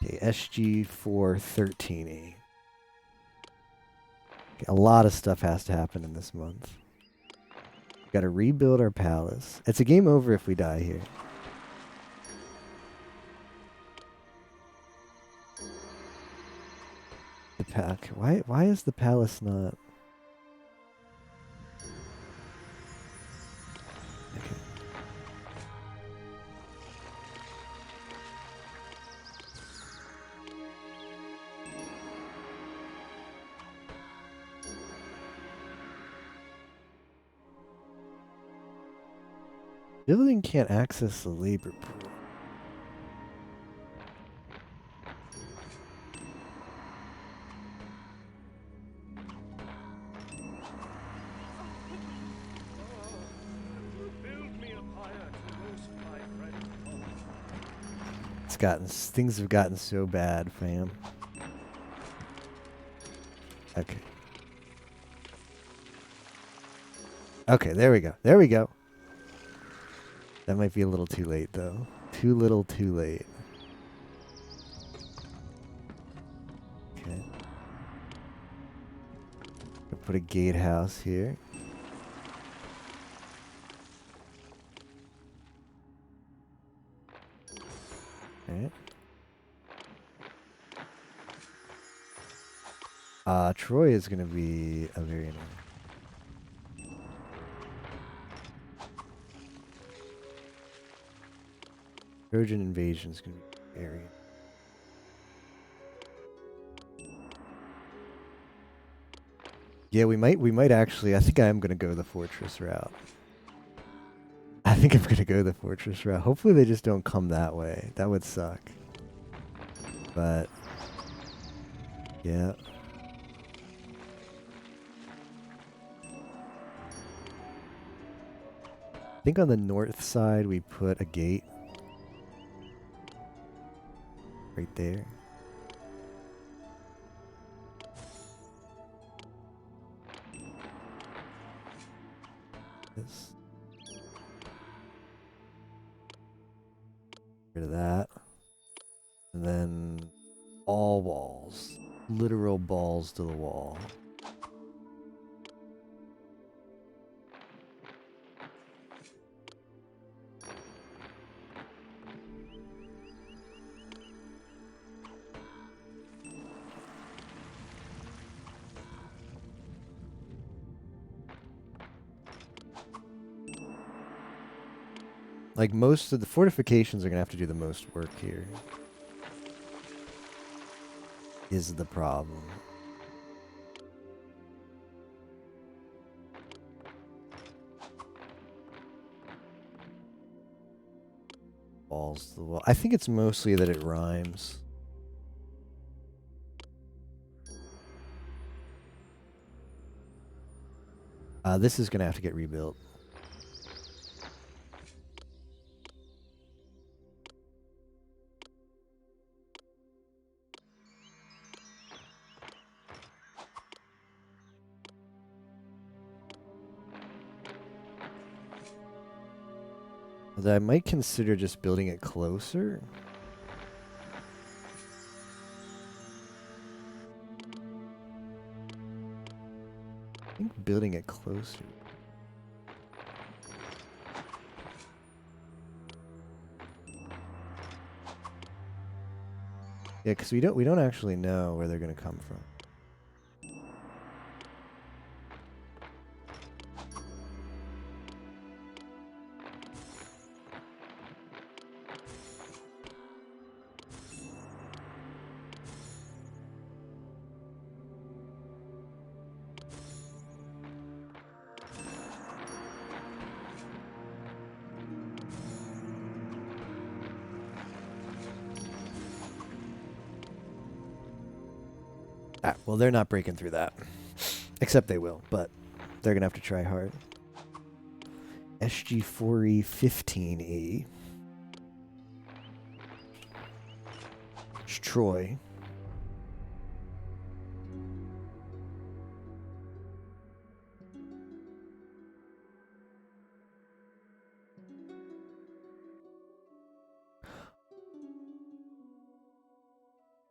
Okay, SG413E. Okay, a lot of stuff has to happen in this month. Got to rebuild our palace. It's a game over if we die here. pack. Why is the palace not? Okay. Building can't access the labor pool. Things have gotten so bad, fam. Okay. Okay, there we go. There we go. That might be a little too late, though. Too little, too late. Okay. I'll put a gatehouse here. Alright. Troy is going to be a very annoying. Trojan invasion is going to be area. Yeah, we might actually. I think I am going to go the fortress route. I think I'm going to go the fortress route. Hopefully they just don't come that way. That would suck. But yeah. I think on the north side we put a gate. Right there. This. Rid of that. And then all walls. Literal balls to the wall. Like most of the fortifications are gonna have to do the most work here. Is the problem. Balls to the wall. I think it's mostly that it rhymes. This is gonna have to get rebuilt. I might consider just building it closer. I think building it closer. Yeah, because we don't actually know where they're gonna come from. Ah, well, they're not breaking through that. Except they will, but they're going to have to try hard. SG4E 15E. It's Troy.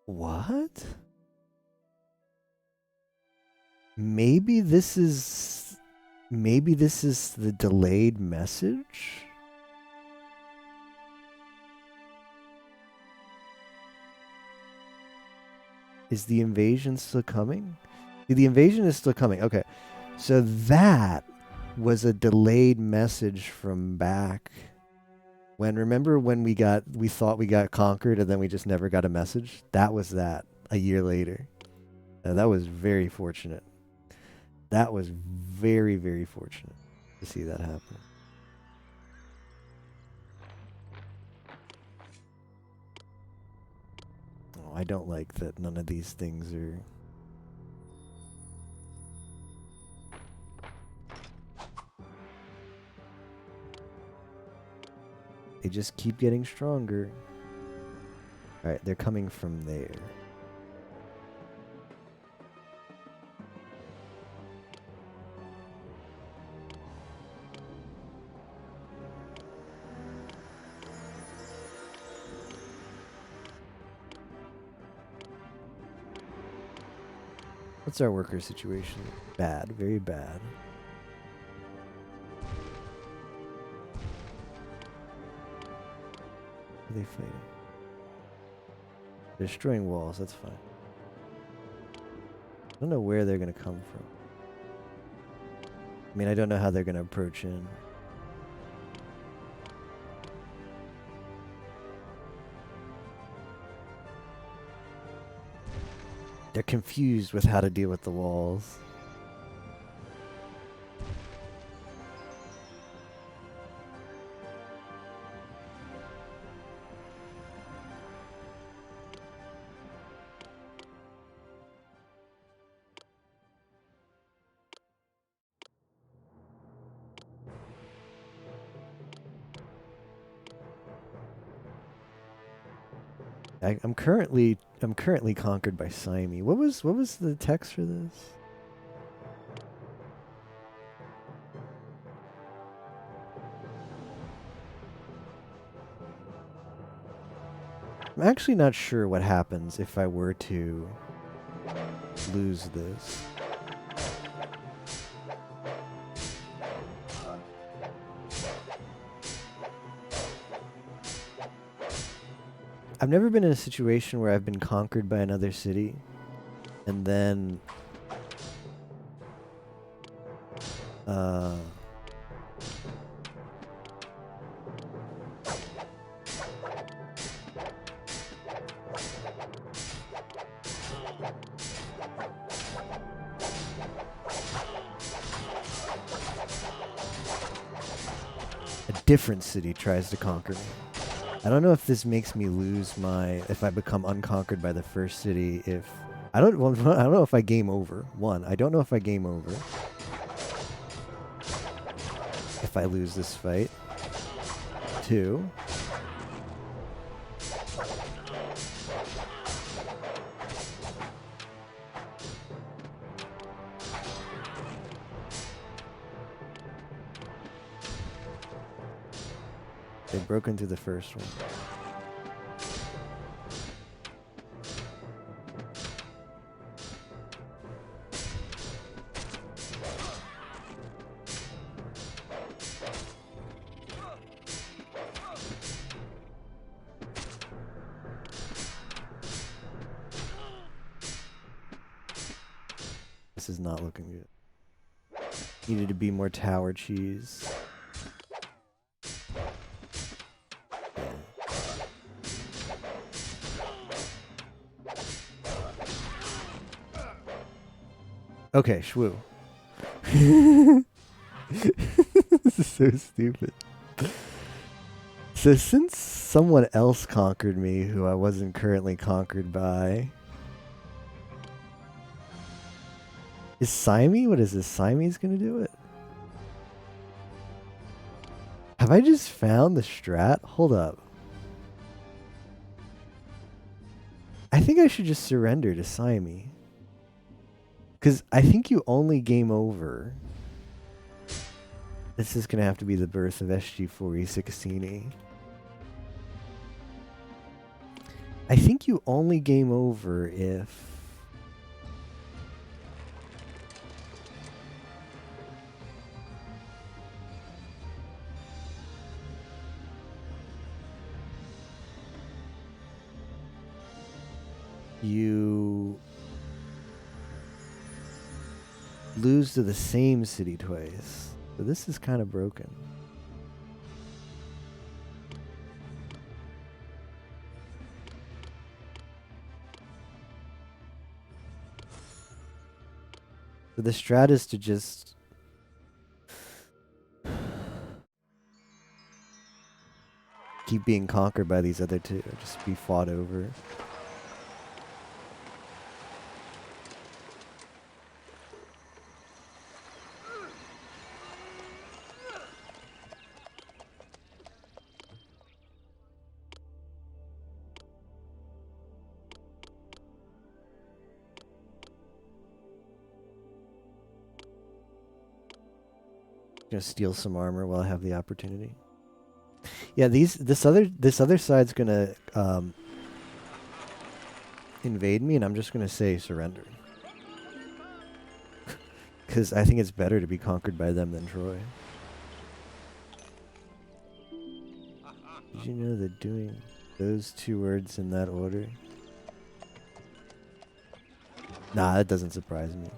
What? Maybe this is the delayed message? Is the invasion still coming? The invasion is still coming. Okay. So that was a delayed message from back when, remember when we thought we got conquered and then we just never got a message? That was that a year later. That was very fortunate. That was very, very fortunate to see that happen. Oh, I don't like that none of these things are... They just keep getting stronger. Alright, they're coming from there. What's our worker situation? Bad, very bad. What are they fighting? They're destroying walls, that's fine. I don't know where they're gonna come from. I mean, I don't know how they're gonna approach in. They're confused with how to deal with the walls. I'm currently conquered by Siamese. What was the text for this? I'm actually not sure what happens if I were to lose this. I've never been in a situation where I've been conquered by another city and then a different city tries to conquer me. I don't know if this makes me lose if I become unconquered by the first city. I don't know if I game over. I don't know if I game over if I lose this fight. 2, they broke into the first one. This is not looking good. Needed to be more tower cheese. Okay, shwoo. This is so stupid. So since someone else conquered me who I wasn't currently conquered by... Is Siamese? What is this? Siamese gonna do it? Have I just found the strat? Hold up. I think I should just surrender to Siamese. Because I think you only game over. This is going to have to be the birth of SG4E Sixtini. I think you only game over if... you lose to the same city twice. So this is kind of broken. So the strat is to just keep being conquered by these other two, or just be fought over. Gonna steal some armor while I have the opportunity. Yeah, this other side's gonna invade me, and I'm just gonna say surrender. Because I think it's better to be conquered by them than Troy. Did you know that doing those two words in that order? Nah, that doesn't surprise me.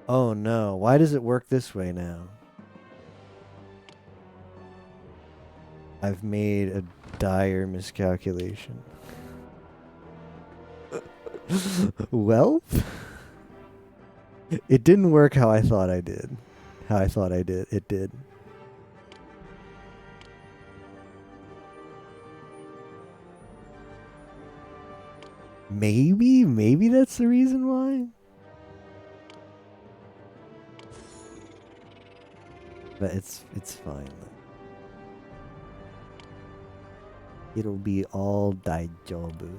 Oh no, why does it work this way now? I've made a dire miscalculation. Well, it didn't work how I thought I did. It did. Maybe that's the reason why. But it's fine. It'll be all daijobu.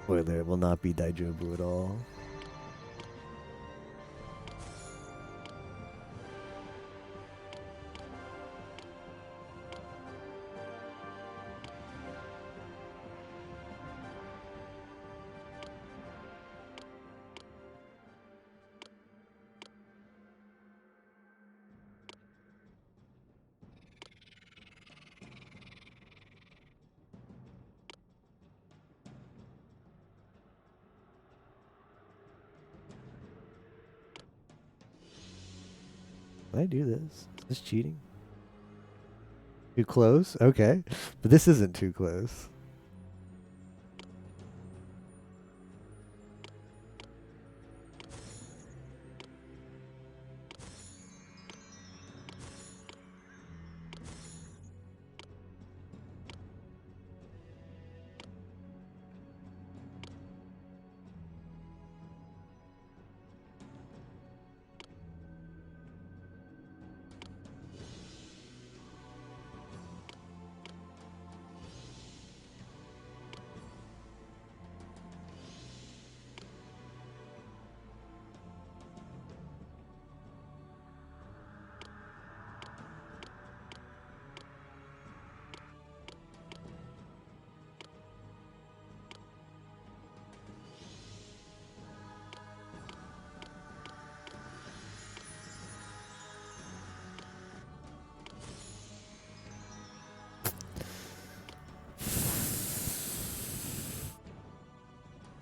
Spoiler, it will not be daijobu at all. Did I do this? Is this cheating? Too close? Okay. But this isn't too close.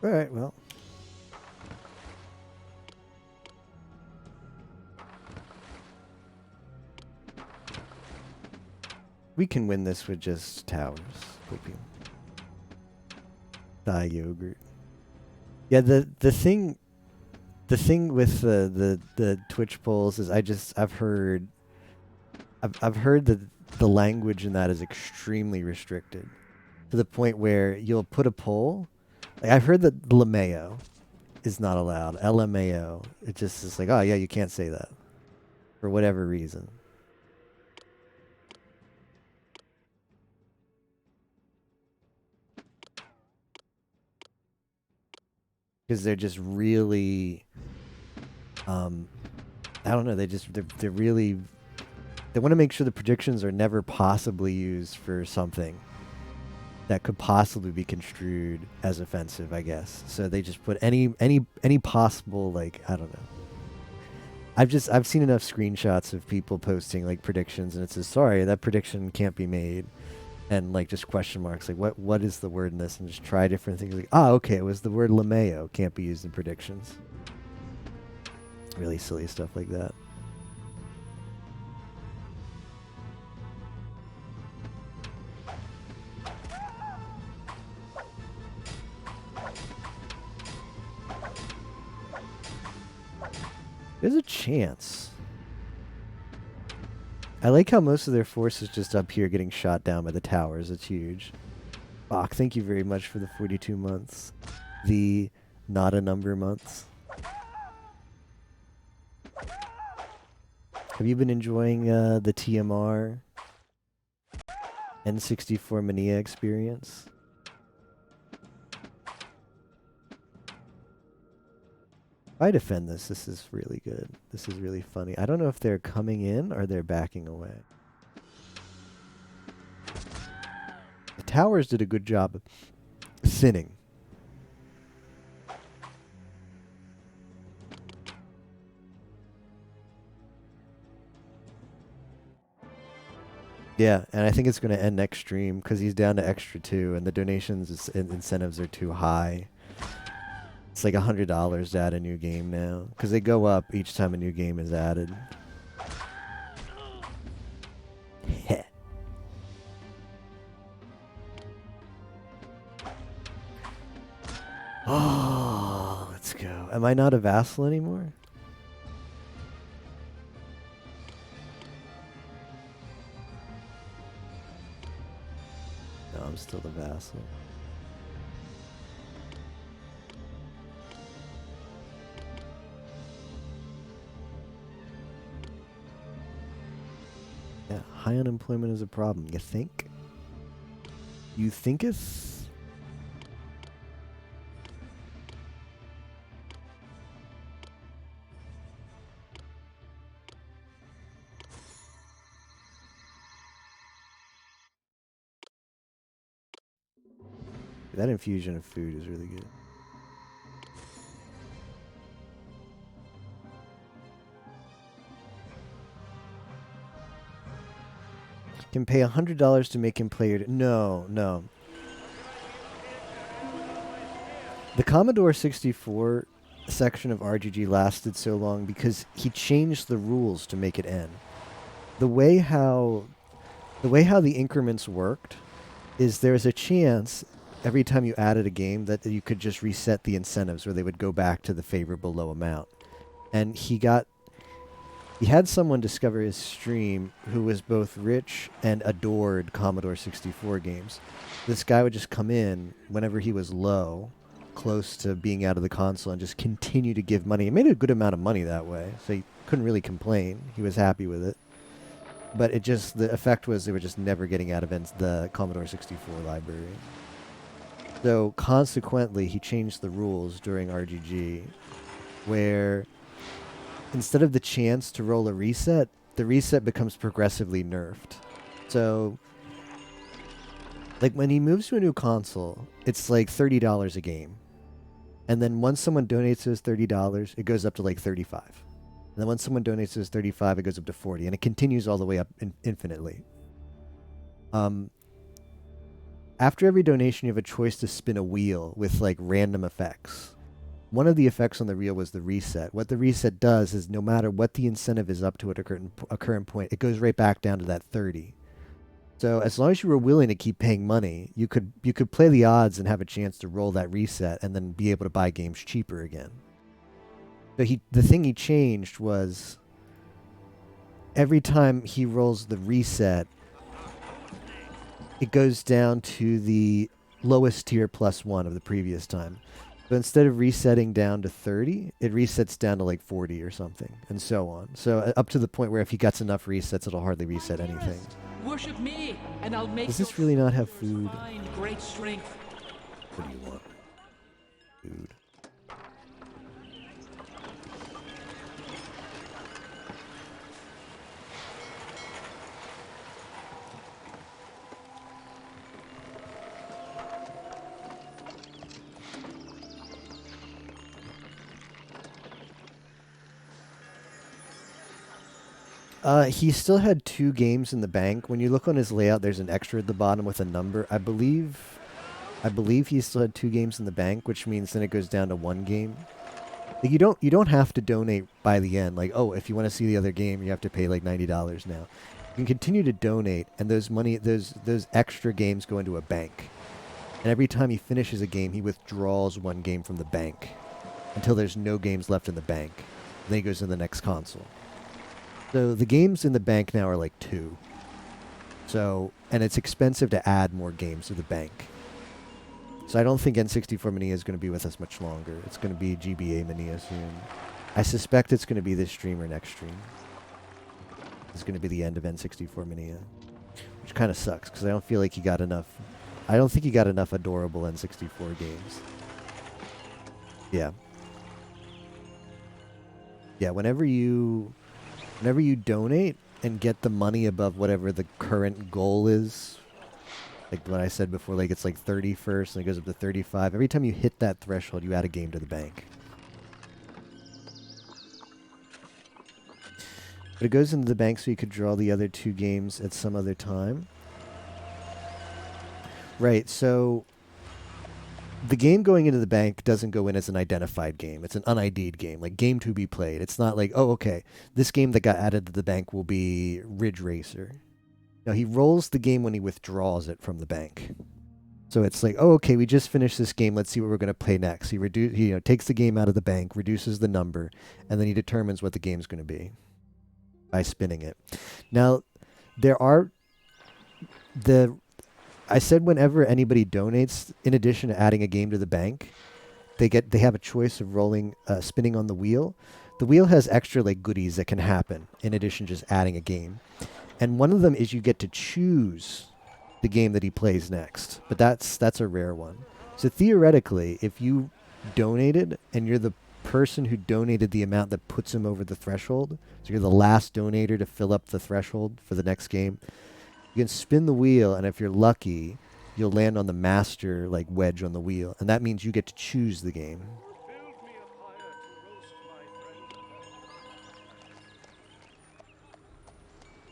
All right, well. We can win this with just towers. Opium. Die yogurt. Yeah, the thing with the Twitch polls is I've heard that the language in that is extremely restricted to the point where you'll put a poll. Like I've heard that LMAO is not allowed. LMAO. It just is like, oh yeah, you can't say that for whatever reason. Because they're just really, I don't know. They're really, they want to make sure the predictions are never possibly used for something that could possibly be construed as offensive, I guess. So they just put any possible, like, I don't know. I've seen enough screenshots of people posting like predictions and it says, sorry, that prediction can't be made. and like just question marks, like what is the word in this, and just try different things. Like, okay, it was the word LMAO, can't be used in predictions. Really silly stuff like that. There's a chance. I like how most of their force is just up here getting shot down by the towers. It's huge. Bach, thank you very much for the 42 months. The not a number months. Have you been enjoying the TMR N64 Mania experience? If I defend this, this is really good. This is really funny. I don't know if they're coming in or they're backing away. The towers did a good job of thinning. Yeah, and I think it's going to end next stream because he's down to extra 2 and the donations incentives are too high. It's like $100 to add a new game now because they go up each time a new game is added. Oh, let's go. Am I not a vassal anymore? No, I'm still the vassal. Yeah, high unemployment is a problem. You think? You thinketh? That infusion of food is really good. Can pay $100 to make him play your... No, no. The Commodore 64 section of RGG lasted so long because he changed the rules to make it end. The way how the increments worked is there's a chance every time you added a game that you could just reset the incentives where they would go back to the favorable low amount. And he had someone discover his stream who was both rich and adored Commodore 64 games. This guy would just come in whenever he was low, close to being out of the console, and just continue to give money. He made a good amount of money that way, so he couldn't really complain. He was happy with it. But it just, the effect was they were just never getting out of the Commodore 64 library. So consequently, he changed the rules during RGG, where instead of the chance to roll a reset, the reset becomes progressively nerfed. So, like when he moves to a new console, it's like $30 a game. And then once someone donates those $30, it goes up to like $35. And then once someone donates those $35, it goes up to $40. And it continues all the way up infinitely. After every donation, you have a choice to spin a wheel with like random effects. One of the effects on the reel was the reset. What the reset does is no matter what the incentive is up to at a current point, it goes right back down to that 30. So as long as you were willing to keep paying money, you could play the odds and have a chance to roll that reset and then be able to buy games cheaper again. So the thing he changed was every time he rolls the reset, it goes down to the lowest tier +1 of the previous time. So instead of resetting down to 30, it resets down to like 40 or something, and so on. So up to the point where if he gets enough resets, it'll hardly reset anything. Worship me, and I'll make Does this really not have food? great strength. What do you want? Food. He still had 2 games in the bank. When you look on his layout, there's an extra at the bottom with a number. I believe he still had 2 games in the bank, which means then it goes down to 1 game. Like you don't have to donate by the end. Like, oh, if you want to see the other game, you have to pay like $90 now. You can continue to donate, and those extra games go into a bank. And every time he finishes a game, he withdraws 1 game from the bank until there's no games left in the bank. And then he goes to the next console. So the games in the bank now are like 2. So, and it's expensive to add more games to the bank. So I don't think N64 Mania is going to be with us much longer. It's going to be GBA Mania soon. I suspect it's going to be this stream or next stream. It's going to be the end of N64 Mania, which kind of sucks because I don't feel like he got enough. I don't think he got enough adorable N64 games. Yeah. Yeah, whenever you donate and get the money above whatever the current goal is, like what I said before, like it's like 30 first and it goes up to 35. Every time you hit that threshold, you add a game to the bank. But it goes into the bank so you could draw the other 2 games at some other time. Right, so the game going into the bank doesn't go in as an identified game. It's an un-ID'd game, like game to be played. It's not like, oh, okay, this game that got added to the bank will be Ridge Racer. No, he rolls the game when he withdraws it from the bank. So it's like, oh, okay, we just finished this game. Let's see what we're going to play next. He takes the game out of the bank, reduces the number, and then he determines what the game's going to be by spinning it. Now, I said whenever anybody donates, in addition to adding a game to the bank, they have a choice of spinning on the wheel. The wheel has extra like goodies that can happen in addition to just adding a game. And one of them is you get to choose the game that he plays next. But that's a rare one. So theoretically, if you donated and you're the person who donated the amount that puts him over the threshold, so you're the last donator to fill up the threshold for the next game, you can spin the wheel, and if you're lucky, you'll land on the master like wedge on the wheel, and that means you get to choose the game.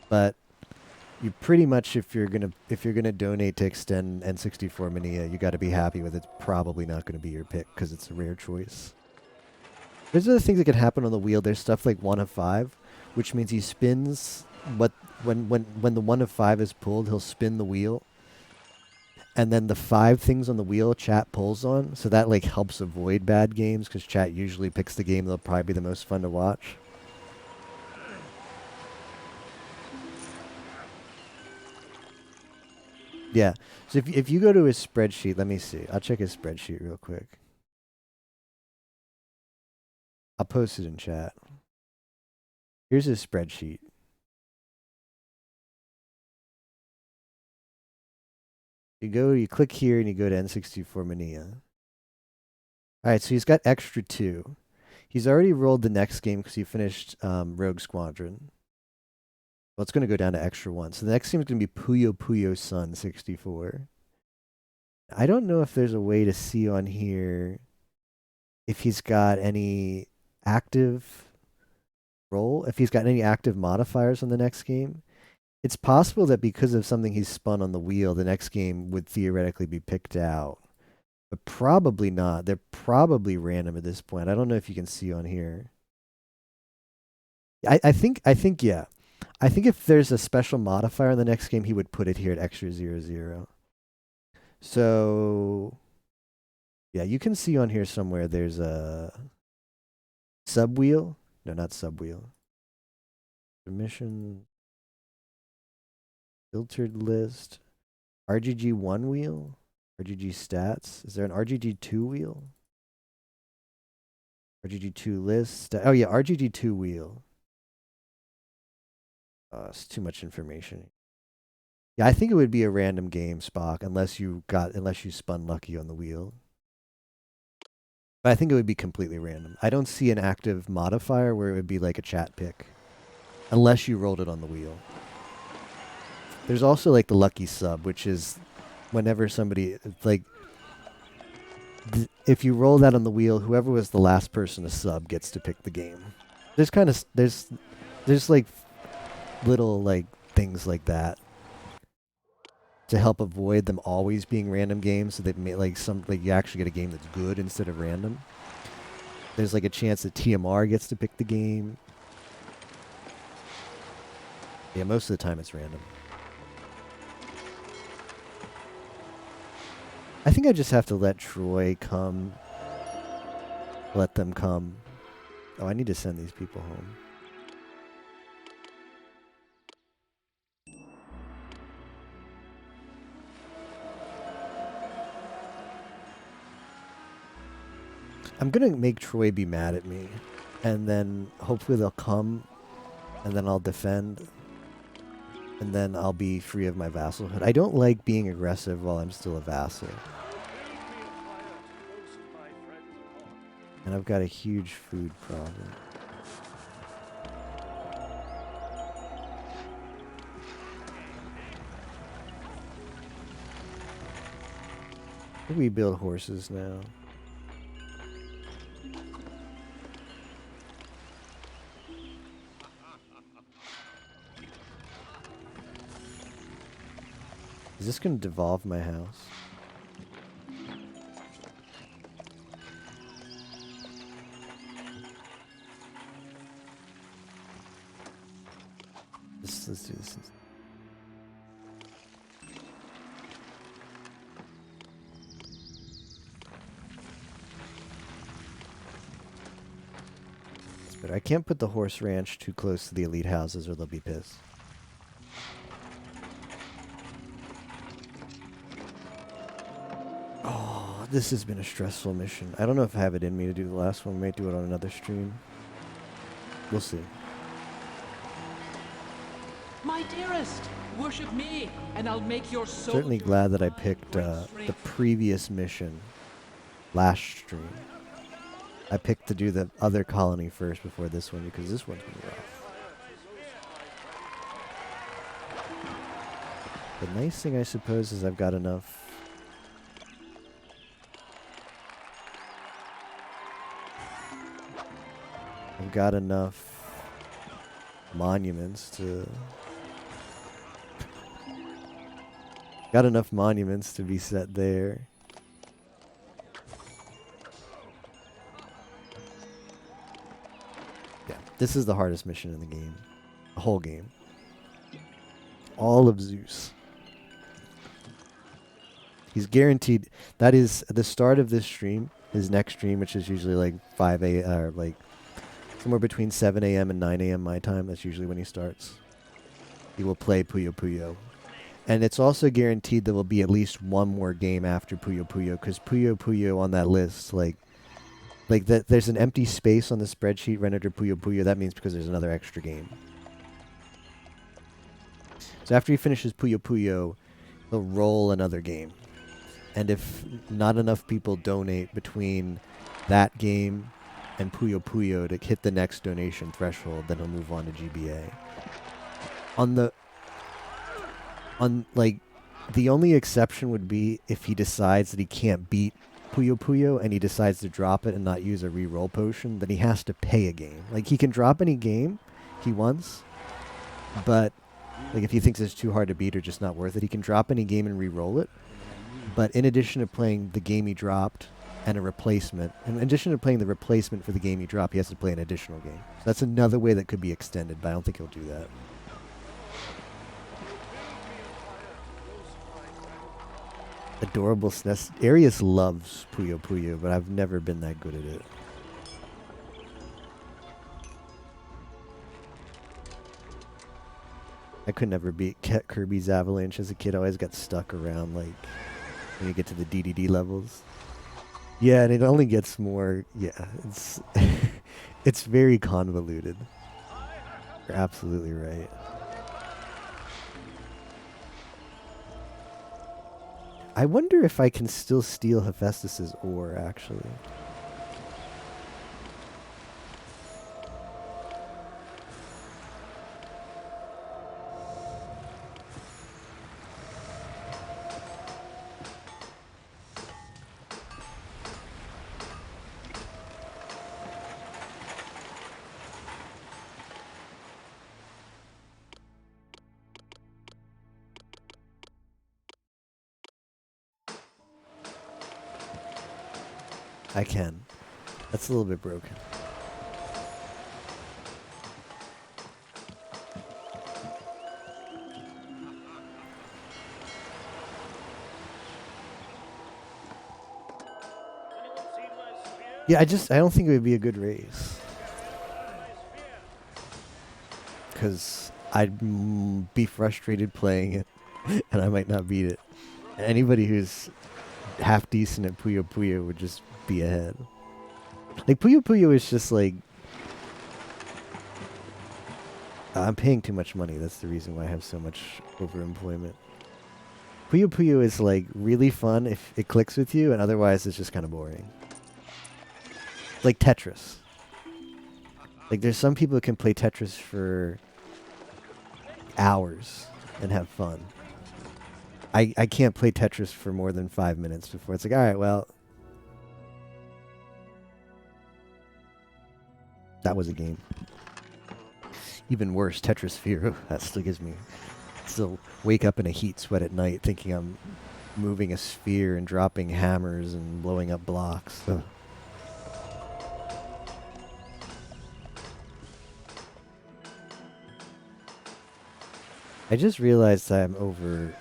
But you pretty much, if you're gonna donate to extend N64 Mania, you got to be happy with it. It's probably not going to be your pick because it's a rare choice. There's other things that can happen on the wheel. There's stuff like 1 of 5, which means he spins when the 1 of 5 is pulled, he'll spin the wheel, and then the 5 things on the wheel chat pulls on, so that like helps avoid bad games because chat usually picks the game that'll probably be the most fun to watch. Yeah, so if you go to his spreadsheet, let me see. I'll check his spreadsheet real quick. I'll post it in chat. Here's his spreadsheet. You click here and you go to N64 Mania. Alright, so he's got extra 2. He's already rolled the next game because he finished Rogue Squadron. Well, it's going to go down to extra 1. So the next game is going to be Puyo Puyo Sun 64. I don't know if there's a way to see on here if he's got any active roll, if he's got any active modifiers on the next game. It's possible that because of something he's spun on the wheel, the next game would theoretically be picked out. But probably not. They're probably random at this point. I don't know if you can see on here. I think yeah. I think if there's a special modifier in the next game, he would put it here at extra 00. So yeah, you can see on here somewhere there's a sub wheel. No, not sub wheel. Permission. Filtered list. RGG1 wheel? RGG stats? Is there an RGG2 wheel? RGG2 list? Oh yeah, RGG2 wheel. It's too much information. Yeah, I think it would be a random game, Spock, unless you spun lucky on the wheel. But I think it would be completely random. I don't see an active modifier where it would be like a chat pick. Unless you rolled it on the wheel. There's also like the lucky sub, which is whenever somebody like if you roll that on the wheel, whoever was the last person to sub gets to pick the game. There's like little like things like that to help avoid them always being random games, so that like you actually get a game that's good instead of random. There's like a chance that TMR gets to pick the game. Yeah, most of the time it's random. I think I just have to let Troy come. Let them come. Oh, I need to send these people home. I'm gonna make Troy be mad at me, and then hopefully they'll come, and then I'll defend, and then I'll be free of my vassalhood. I don't like being aggressive while I'm still a vassal. And I've got a huge food problem. We build horses now. Is this going to devolve my house? Let's do this. But I can't put the horse ranch too close to the elite houses or they'll be pissed. Oh, this has been a stressful mission. I don't know if I have it in me to do the last one. I might do it on another stream. We'll see. My dearest, worship me, and I'll make your soul. Certainly glad that I picked the previous mission last stream. I picked to do the other colony first before this one because this one's gonna be rough. The nice thing, I suppose, is I've got enough. I've got enough monuments to. Got enough monuments to be set there. Yeah, this is the hardest mission in the game. The whole game. All of Zeus. He's guaranteed. That is the start of this stream. His next stream, which is usually like 5 a.m. or like somewhere between 7 a.m. and 9 a.m. my time. That's usually when he starts. He will play Puyo Puyo. And it's also guaranteed there will be at least one more game after Puyo Puyo, because Puyo Puyo on that list, like that, there's an empty space on the spreadsheet rendered to Puyo Puyo. That means because there's another extra game. So after he finishes Puyo Puyo, he'll roll another game. And if not enough people donate between that game and Puyo Puyo to hit the next donation threshold, then he'll move on to GBA. The only exception would be if he decides that he can't beat Puyo Puyo and he decides to drop it and not use a re-roll potion, then he has to pay a game. Like, he can drop any game he wants, but like if he thinks it's too hard to beat or just not worth it, he can drop any game and re-roll it. But in addition to playing the game he dropped and a replacement, in addition to playing the replacement for the game he dropped, he has to play an additional game. So that's another way that could be extended, but I don't think he'll do that. Adorable SNES. Arius loves Puyo Puyo, but I've never been that good at it. I could never beat Kirby's Avalanche as a kid. I always got stuck around, like, when you get to the DDD levels. Yeah, and it only gets more, yeah, it's, it's very convoluted. You're absolutely right. I wonder if I can still steal Hephaestus's ore, actually. I can. That's a little bit broken. Yeah, I don't think it would be a good race. Because I'd be frustrated playing it, and I might not beat it. And anybody who's half decent at Puyo Puyo would just be ahead. Like, Puyo Puyo is just like... I'm paying too much money. That's the reason why I have so much overemployment. Puyo Puyo is like really fun if it clicks with you, and otherwise it's just kind of boring. Like Tetris. Like, there's some people who can play Tetris for hours and have fun. I can't play Tetris for more than 5 minutes before it's like, all right, well, that was a game. Even worse, Tetris Sphere. That still gives me... Still wake up in a heat sweat at night thinking I'm moving a sphere and dropping hammers and blowing up blocks. Ugh. I just realized I'm over...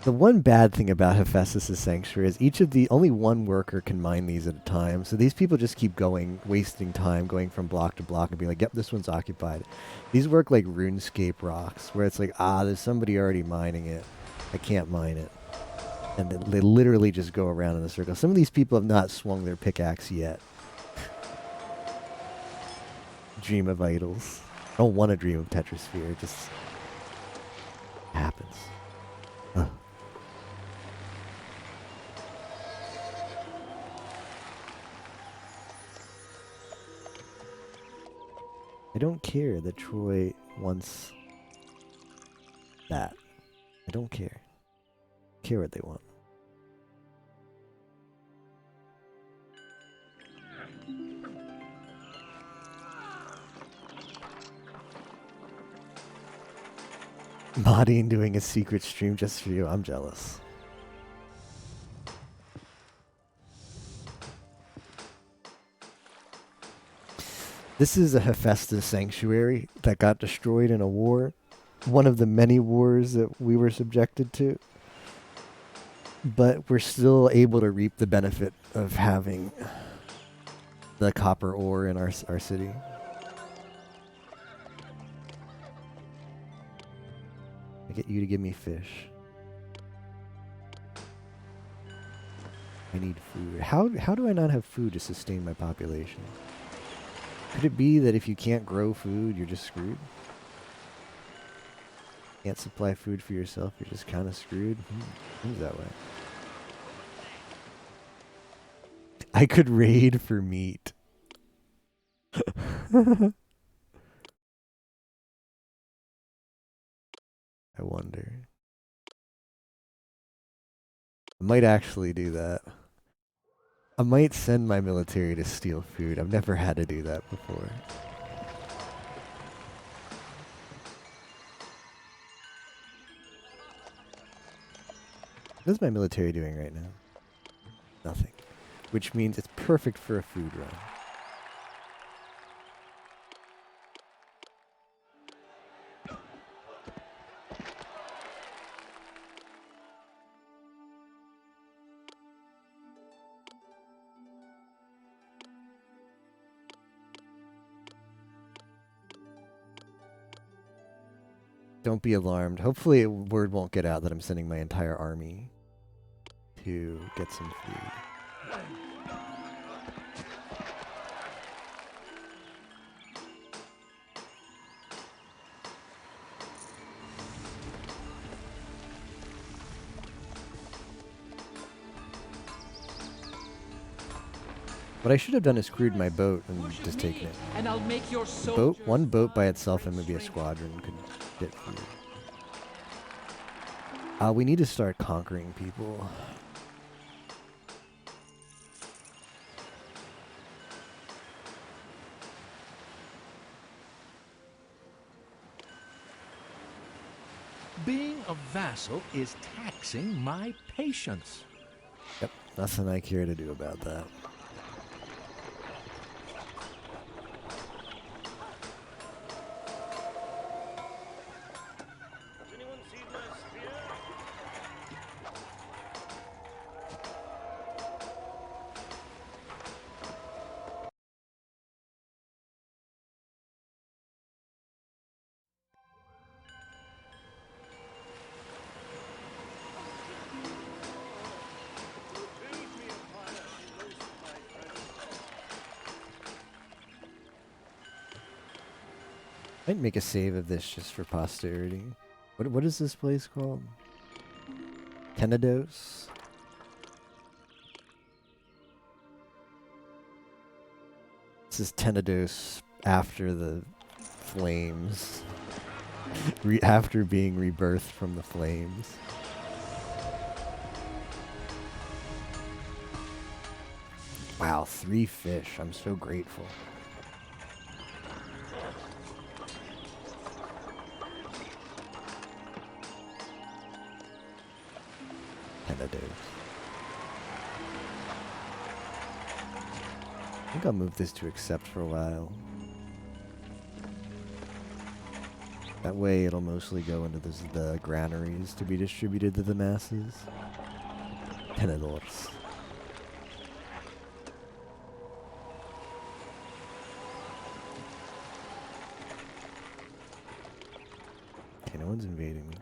The one bad thing about Hephaestus' Sanctuary is only one worker can mine these at a time. So these people just keep going, wasting time, going from block to block and being like, yep, this one's occupied. These work like RuneScape rocks, where it's like, there's somebody already mining it. I can't mine it. And they literally just go around in a circle. Some of these people have not swung their pickaxe yet. Dream of idols. I don't want to dream of Tetrasphere. It just happens. Ugh. I don't care that Troy wants that. I don't care. I care what they want. Modding doing a secret stream just for you. I'm jealous. This is a Hephaestus sanctuary that got destroyed in a war. One of the many wars that we were subjected to. But we're still able to reap the benefit of having the copper ore in our city. I get you to give me fish. I need food. How do I not have food to sustain my population? Could it be that if you can't grow food, you're just screwed? Can't supply food for yourself, you're just kind of screwed? Seems that way. I could raid for meat. I wonder. I might actually do that. I might send my military to steal food. I've never had to do that before. What is my military doing right now? Nothing. Which means it's perfect for a food run. Don't be alarmed. Hopefully word won't get out that I'm sending my entire army to get some food. What I should have done is crewed my boat and just taken it. And I'll make your One boat by itself and maybe a squadron could get food. We need to start conquering people. Being a vassal is taxing my patience. Yep. Nothing I care to do about that. Might make a save of this just for posterity. What is this place called? Tenedos? This is Tenedos after the flames. After being rebirthed from the flames. Wow, 3 fish. I'm so grateful. I think I'll move this to accept for a while. That way it'll mostly go into the granaries to be distributed to the masses. Tenedors. Okay, no one's invading me.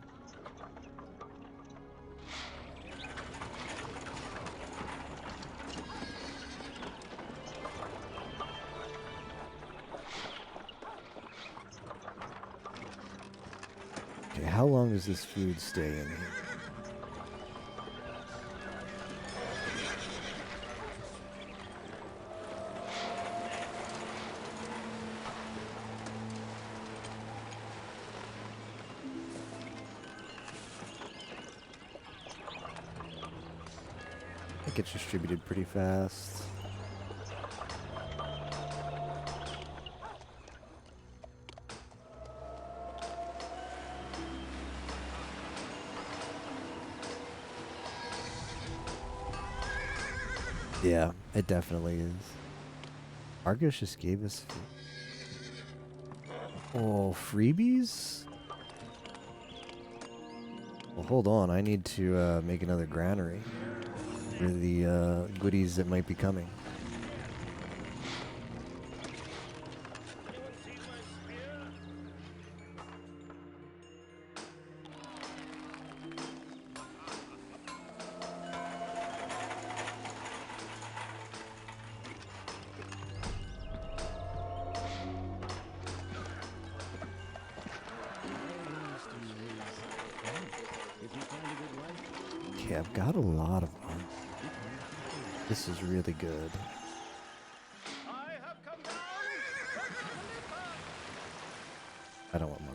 How long does this food stay in here? It gets distributed pretty fast. Yeah, it definitely is. Argos just gave us... Oh, freebies? Well, hold on. I need to make another granary for the goodies that might be coming. Okay, I've got a lot of them. This is really good. I don't want more.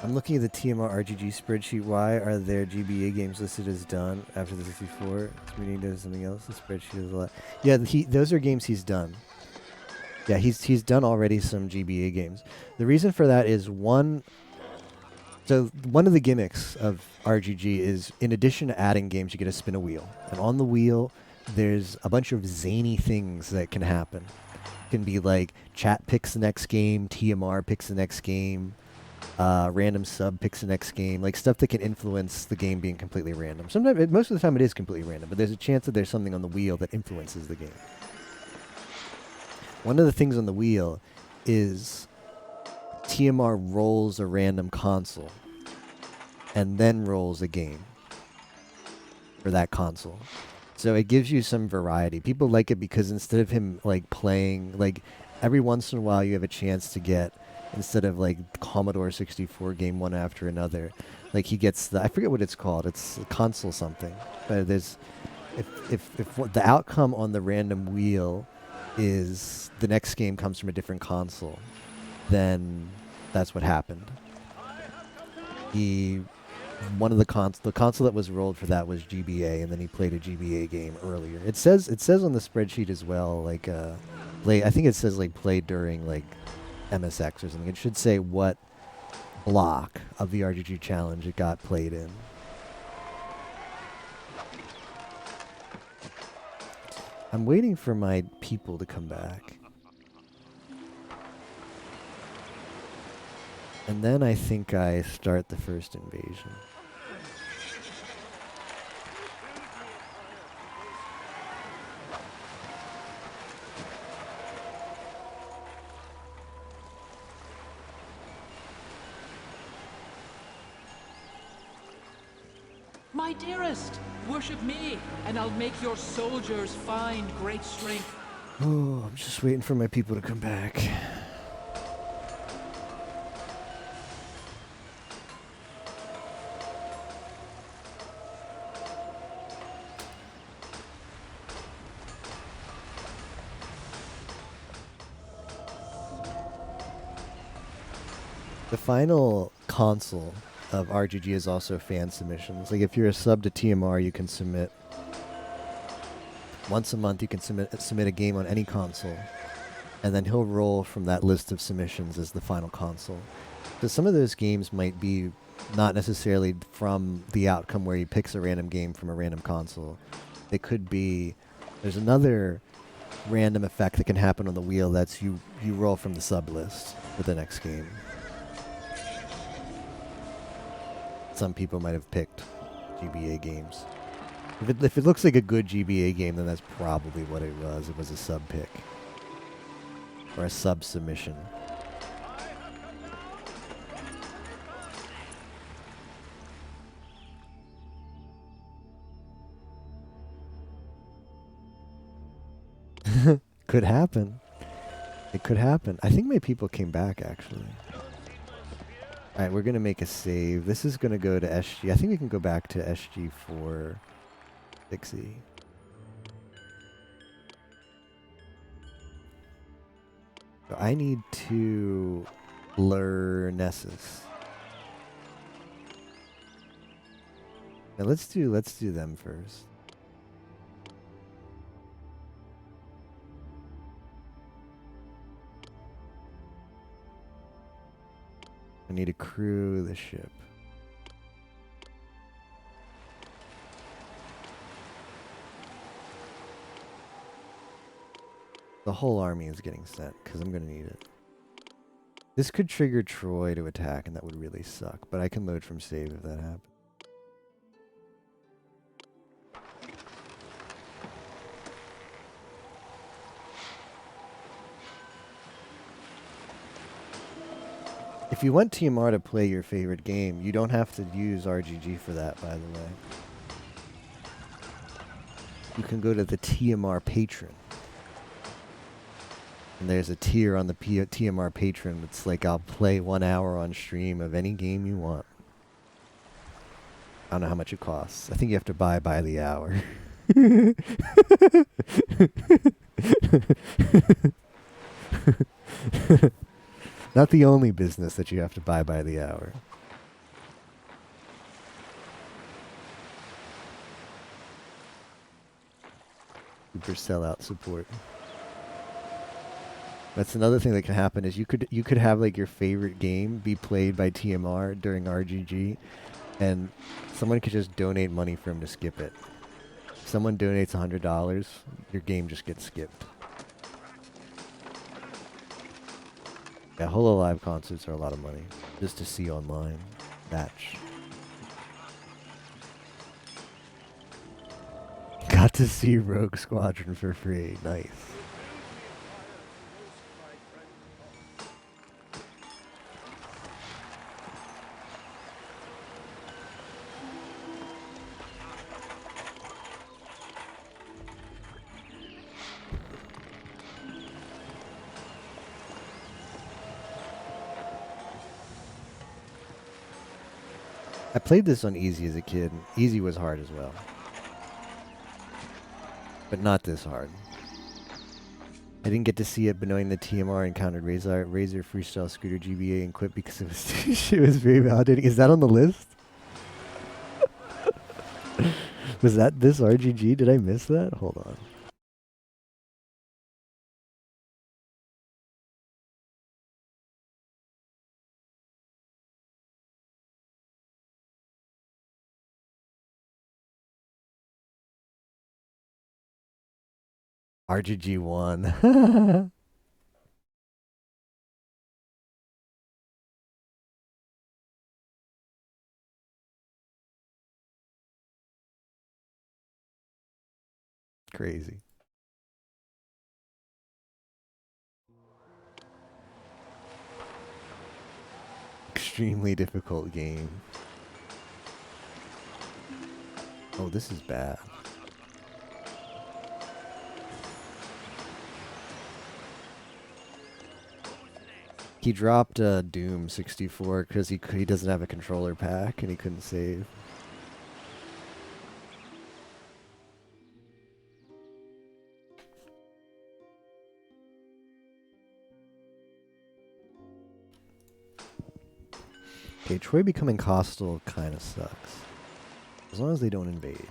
I'm looking at the TMR RGG spreadsheet. Why are there GBA games listed as done after the 64? It's meaning there's something else. The spreadsheet is a lot. Yeah, those are games he's done. Yeah, he's done already some GBA games. The reason for that is one of the gimmicks of RGG is, in addition to adding games, you get to spin a wheel. And on the wheel, there's a bunch of zany things that can happen. It can be like chat picks the next game, TMR picks the next game, random sub picks the next game, like stuff that can influence the game being completely random. Sometimes, most of the time it is completely random, but there's a chance that there's something on the wheel that influences the game. One of the things on the wheel is TMR rolls a random console and then rolls a game for that console. So it gives you some variety. People like it because instead of him like playing, like every once in a while you have a chance to get, instead of like Commodore 64 game one after another, like he gets the, I forget what it's called, it's console something, but there's, if what the outcome on the random wheel is the next game comes from a different console, then that's what happened. The console that was rolled for that was GBA, and then he played a GBA game earlier. It says on the spreadsheet as well, like play. I think it says like play during like MSX or something. It should say what block of the RGG challenge it got played in. I'm waiting for my people to come back. And then I think I start the first invasion. My dearest, worship me, and I'll make your soldiers find great strength. Oh, I'm just waiting for my people to come back. The final console of RGG is also fan submissions. Like if you're a sub to TMR, you can submit once a month. You can submit a game on any console, and then he'll roll from that list of submissions as the final console. So some of those games might be not necessarily from the outcome where he picks a random game from a random console. It could be there's another random effect that can happen on the wheel that's you roll from the sub list for the next game. Some people might have picked GBA games. If it looks like a good GBA game, then that's probably what it was. It was a sub pick. Or a sub submission. Could happen. It could happen. I think my people came back, actually. Alright, we're going to make a save. This is going to go to SG. I think we can go back to SG for Dixie. So I need to blur Nessus. Now let's do them first. I need to crew the ship. The whole army is getting sent, because I'm going to need it. This could trigger Troy to attack, and that would really suck, but I can load from save if that happens. If you want TMR to play your favorite game, you don't have to use RGG for that, by the way. You can go to the TMR patron. And there's a tier on the TMR patron that's like, I'll play 1 hour on stream of any game you want. I don't know how much it costs. I think you have to buy by the hour. Not the only business that you have to buy by the hour. Super sellout support. That's another thing that can happen is you could have like your favorite game be played by TMR during RGG, and someone could just donate money for him to skip it. If someone donates $100, your game just gets skipped. Yeah, HoloLive concerts are a lot of money just to see online. Match. Got to see Rogue Squadron for free. Nice. I played this on easy as a kid. Easy was hard as well. But not this hard. I didn't get to see it, but knowing the TMR encountered Razor Freestyle Scooter GBA and quit because it was it was very validating. Is that on the list? Was that this RGG? Did I miss that? Hold on. RGG won. Crazy. Extremely difficult game. Oh, this is bad. He dropped Doom 64 because he doesn't have a controller pack and he couldn't save. Okay, Troy becoming hostile kind of sucks. As long as they don't invade.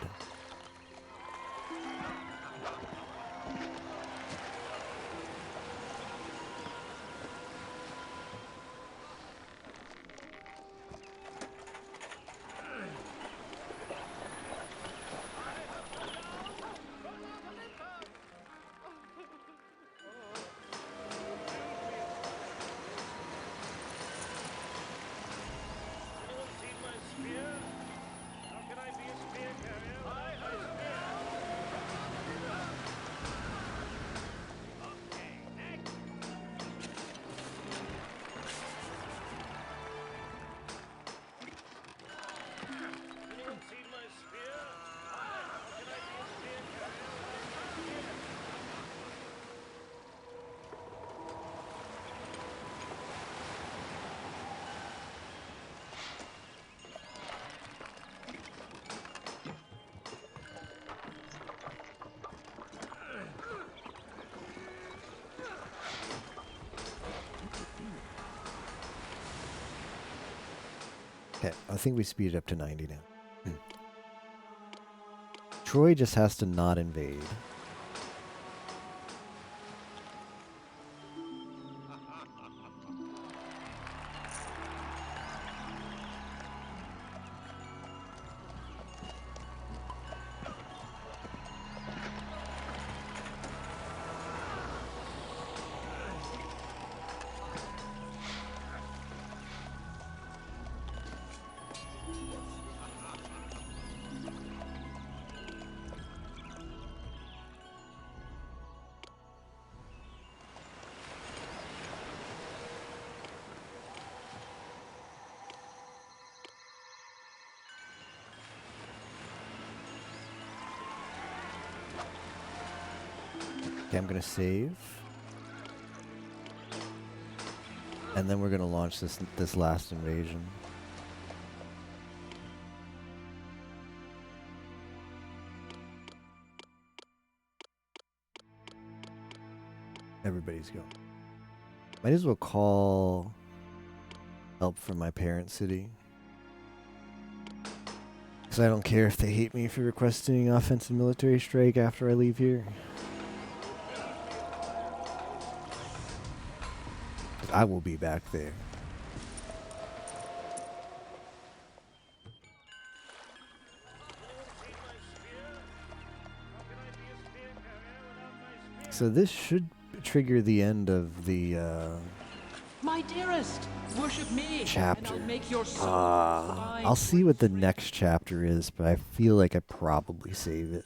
Okay, I think we speed it up to 90 now. Troy just has to not invade. Okay, I'm gonna save. And then we're gonna launch this last invasion. Everybody's going. Might as well call help from my parent city. Because I don't care if they hate me for requesting offensive military strike after I leave here. I will be back there. So this should trigger the end of the My dearest, worship me, chapter. and I'll make your soul fly. I'll see what the next chapter is, but I feel like I probably save it.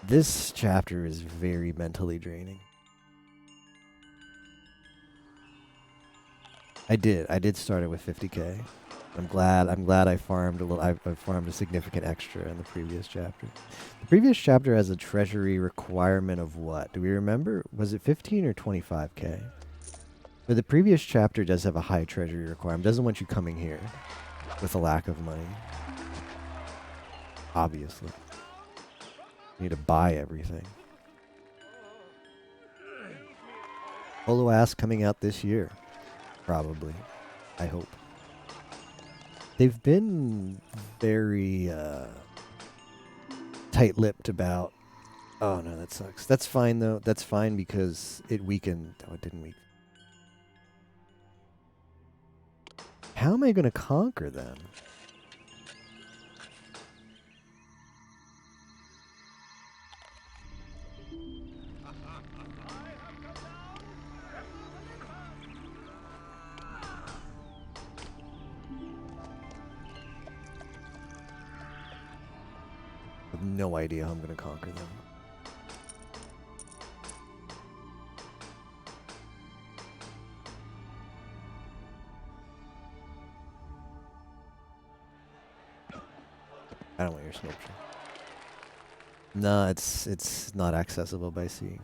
This chapter is very mentally draining. I did start it with 50k. I'm glad I farmed a little. I farmed a significant extra in the previous chapter. The previous chapter has a treasury requirement of what? Do we remember? Was it 15 or 25k? But the previous chapter does have a high treasury requirement. Doesn't want you coming here with a lack of money. Obviously, you need to buy everything. Polo Ass coming out this year. Probably. I hope. They've been very tight-lipped about... Oh, no, that sucks. That's fine, though. That's fine because it weakened... Oh, it didn't weaken. How am I going to conquer them? have no idea how I'm gonna conquer them. I don't want your sculpture. No, it's not accessible by sea.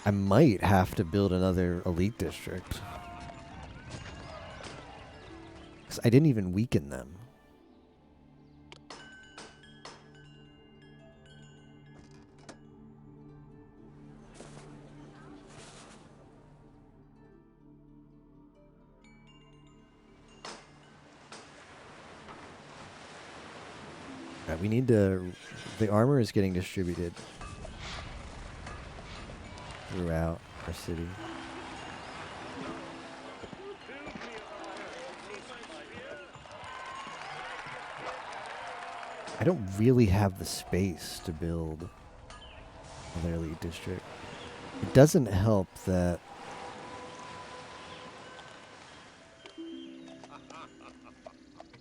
I might have to build another elite district. 'Cause I didn't even weaken them. Right, we need to... The armor is getting distributed throughout our city. I don't really have the space to build another elite district. It doesn't help that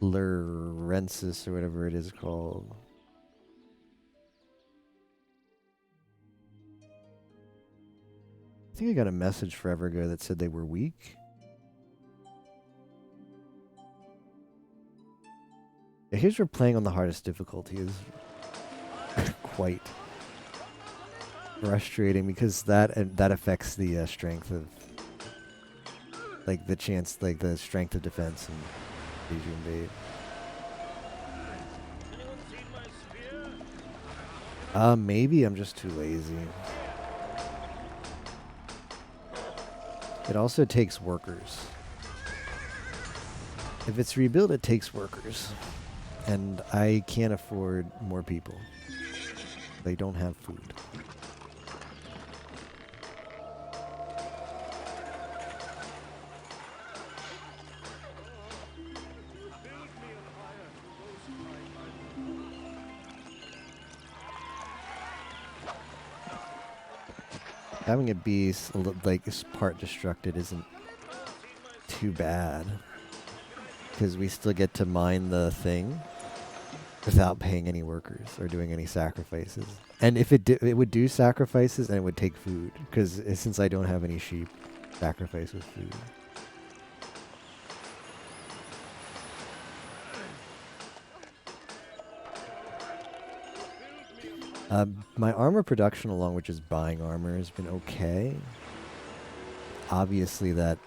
Lorensis or whatever it is called. I think I got a message forever ago that said they were weak. Yeah, here's where playing on the hardest difficulty is quite frustrating because that affects the strength of, like the chance, like the strength of defense and easy invade. Maybe I'm just too lazy. It also takes workers. If it's rebuilt, it takes workers. And I can't afford more people. They don't have food. Having it be like part destructed isn't too bad. Because we still get to mine the thing without paying any workers or doing any sacrifices. And if it would do sacrifices and it would take food. Because since I don't have any sheep, sacrifice with food. My armor production, along with just buying armor, has been okay. Obviously, that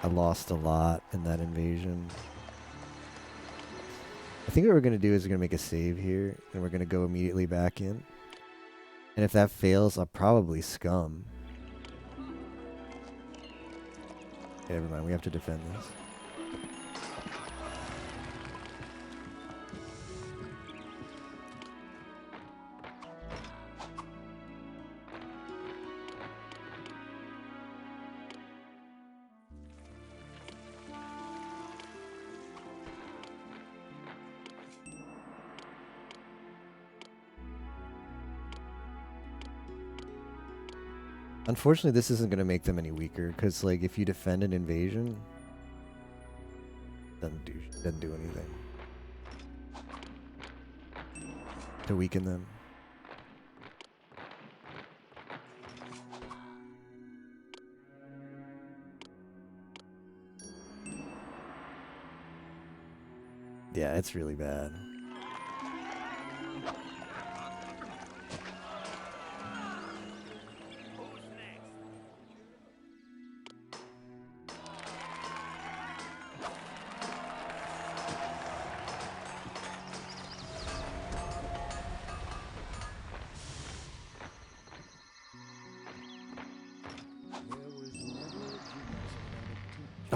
I lost a lot in that invasion. I think what we're going to do is we're going to make a save here, and we're going to go immediately back in. And if that fails, I'll probably scum. Okay, never mind, we have to defend this. Unfortunately, this isn't going to make them any weaker, because, like, if you defend an invasion, doesn't do anything to weaken them. Yeah, it's really bad.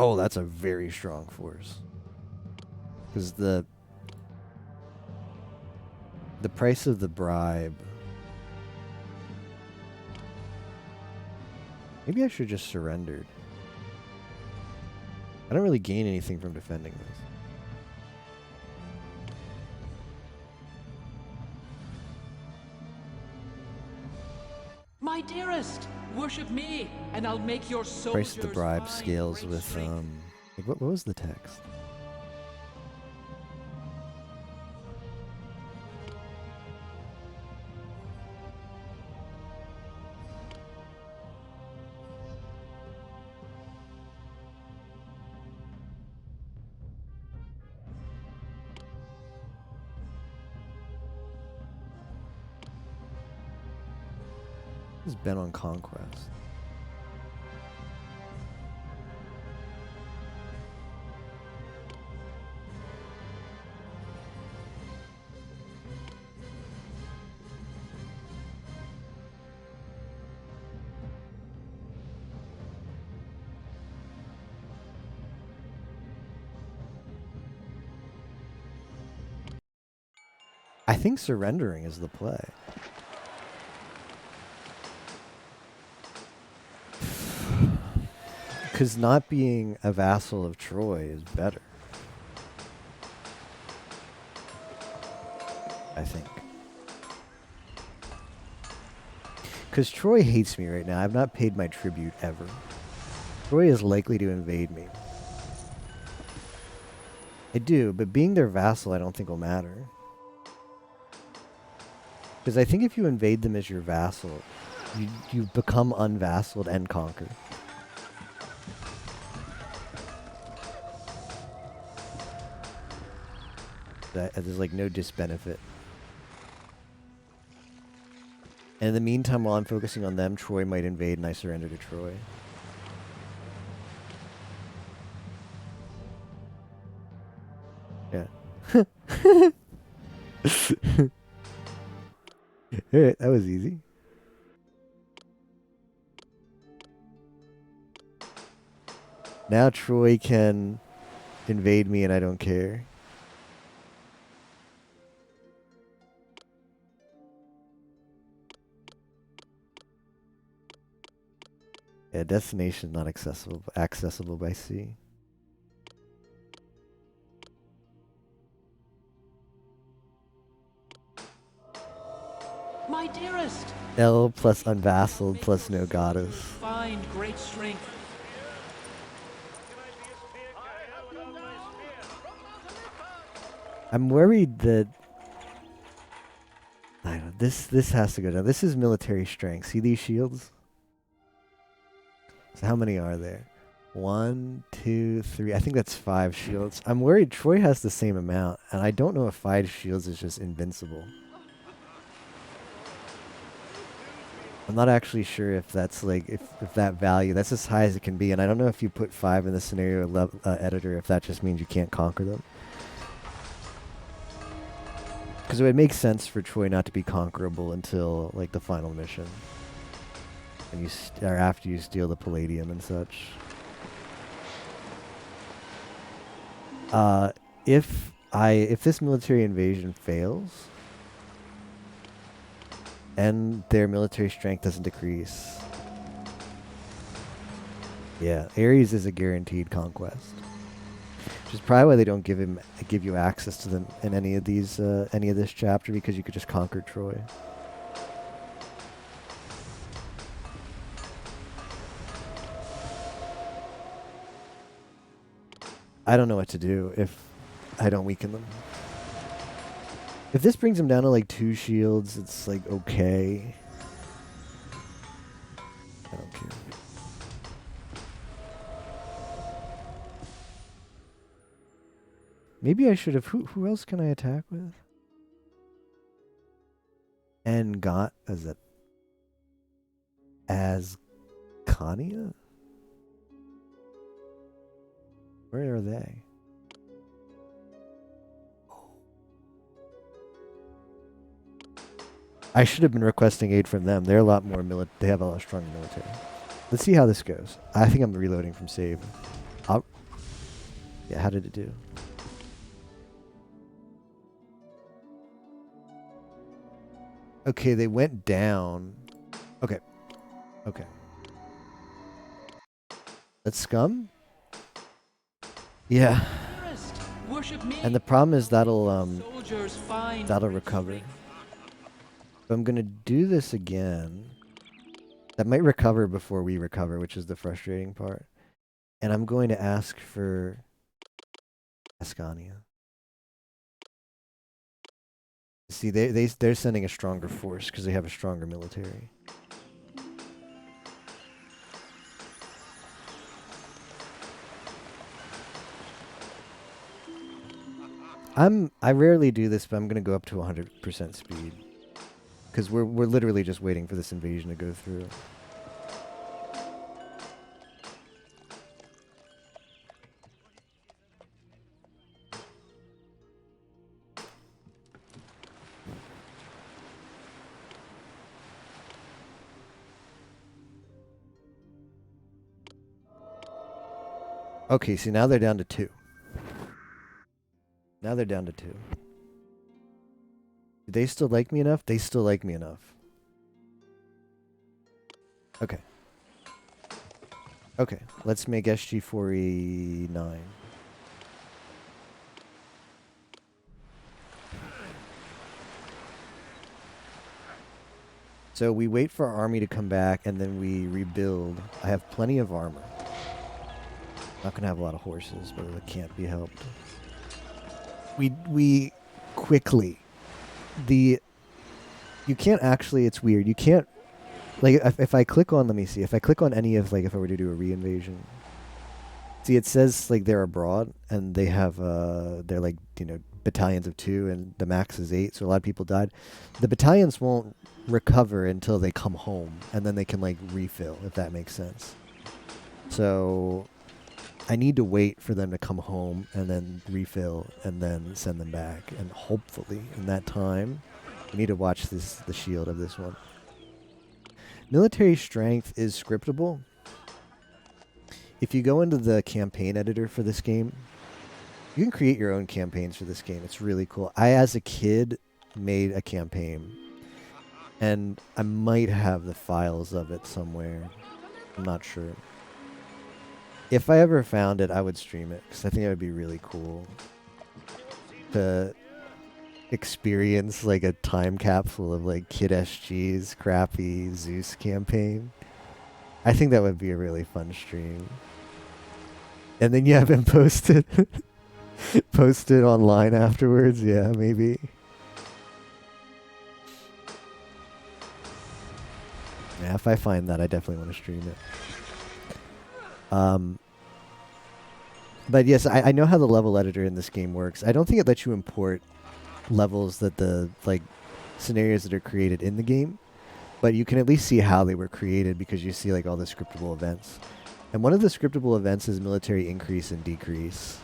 Oh, that's a very strong force. Because the price of the bribe... Maybe I should have just surrendered. I don't really gain anything from defending this. My dearest, worship me, and I'll make your soldiers Price of the bribe find scales great with strength. like what was the text? He's been on conquest. I think surrendering is the play. Because not being a vassal of Troy is better. I think. Because Troy hates me right now. I've not paid my tribute ever. Troy is likely to invade me. I do, but being their vassal I don't think will matter. Because I think if you invade them as your vassal, you become unvassaled and conquer. There's like no disbenefit. And in the meantime, while I'm focusing on them, Troy might invade and I surrender to Troy. Yeah. Alright, that was easy. Now Troy can invade me and I don't care. Yeah, destination not accessible by sea. My dearest. L plus unvassaled plus no goddess. Find great strength. I'm worried that I don't know, this has to go down. This is military strength. See these shields? So how many are there? 1, 2, 3. I think that's 5 shields. I'm worried Troy has the same amount, and I don't know if 5 shields is just invincible. I'm not actually sure if that's like if that value that's as high as it can be, and I don't know if you put 5 in the scenario editor if that just means you can't conquer them. Because it would make sense for Troy not to be conquerable until like the final mission, and you or after you steal the Palladium and such. If this military invasion fails and their military strength doesn't decrease, yeah, Ares is a guaranteed conquest. Which is probably why they don't give you access to them in any of these any of this chapter, because you could just conquer Troy. I don't know what to do if I don't weaken them. If this brings them down to like 2 shields, it's like okay. I don't care. Maybe I should have. Who else can I attack with? And got as it as Kania? Where are they? I should have been requesting aid from them. They're a lot more they have a lot stronger military. Let's see how this goes. I think I'm reloading from save. Yeah, how did it do? Okay, they went down. Okay. Okay. That's scum? Yeah. Worship me. And the problem is that'll Find recover. So I'm gonna do this again. That might recover before we recover, which is the frustrating part. And I'm going to ask for Ascania. See, they're sending a stronger force because they have a stronger military. I rarely do this, but I'm gonna go up to 100% speed because we're literally just waiting for this invasion to go through. Okay, see, now they're down to 2. Now they're down to 2. Do they still like me enough? They still like me enough. Okay. Okay, let's make SG-49. So we wait for our army to come back, and then we rebuild. I have plenty of armor. Not gonna have a lot of horses, but it can't be helped. We quickly you can't actually. It's weird. You can't like if I click on. Let me see. If I click on any of like if I were to do a reinvasion. See, it says like they're abroad and they have they're like battalions of 2 and the max is 8. So a lot of people died. The battalions won't recover until they come home and then they can like refill if that makes sense. So I need to wait for them to come home and then refill and then send them back. And hopefully in that time, we need to watch the shield of this one. Military strength is scriptable. If you go into the campaign editor for this game, you can create your own campaigns for this game. It's really cool. I, as a kid, made a campaign. And I might have the files of it somewhere. I'm not sure. If I ever found it, I would stream it, because I think it would be really cool to experience like a time capsule of like Kid SG's crappy Zeus campaign. I think that would be a really fun stream. And then you have him posted posted online afterwards. Yeah, maybe. Yeah, if I find that, I definitely want to stream it. But yes, I know how the level editor in this game works. I don't think it lets you import levels that the like scenarios that are created in the game, but you can at least see how they were created because you see like all the scriptable events. And one of the scriptable events is military increase and decrease.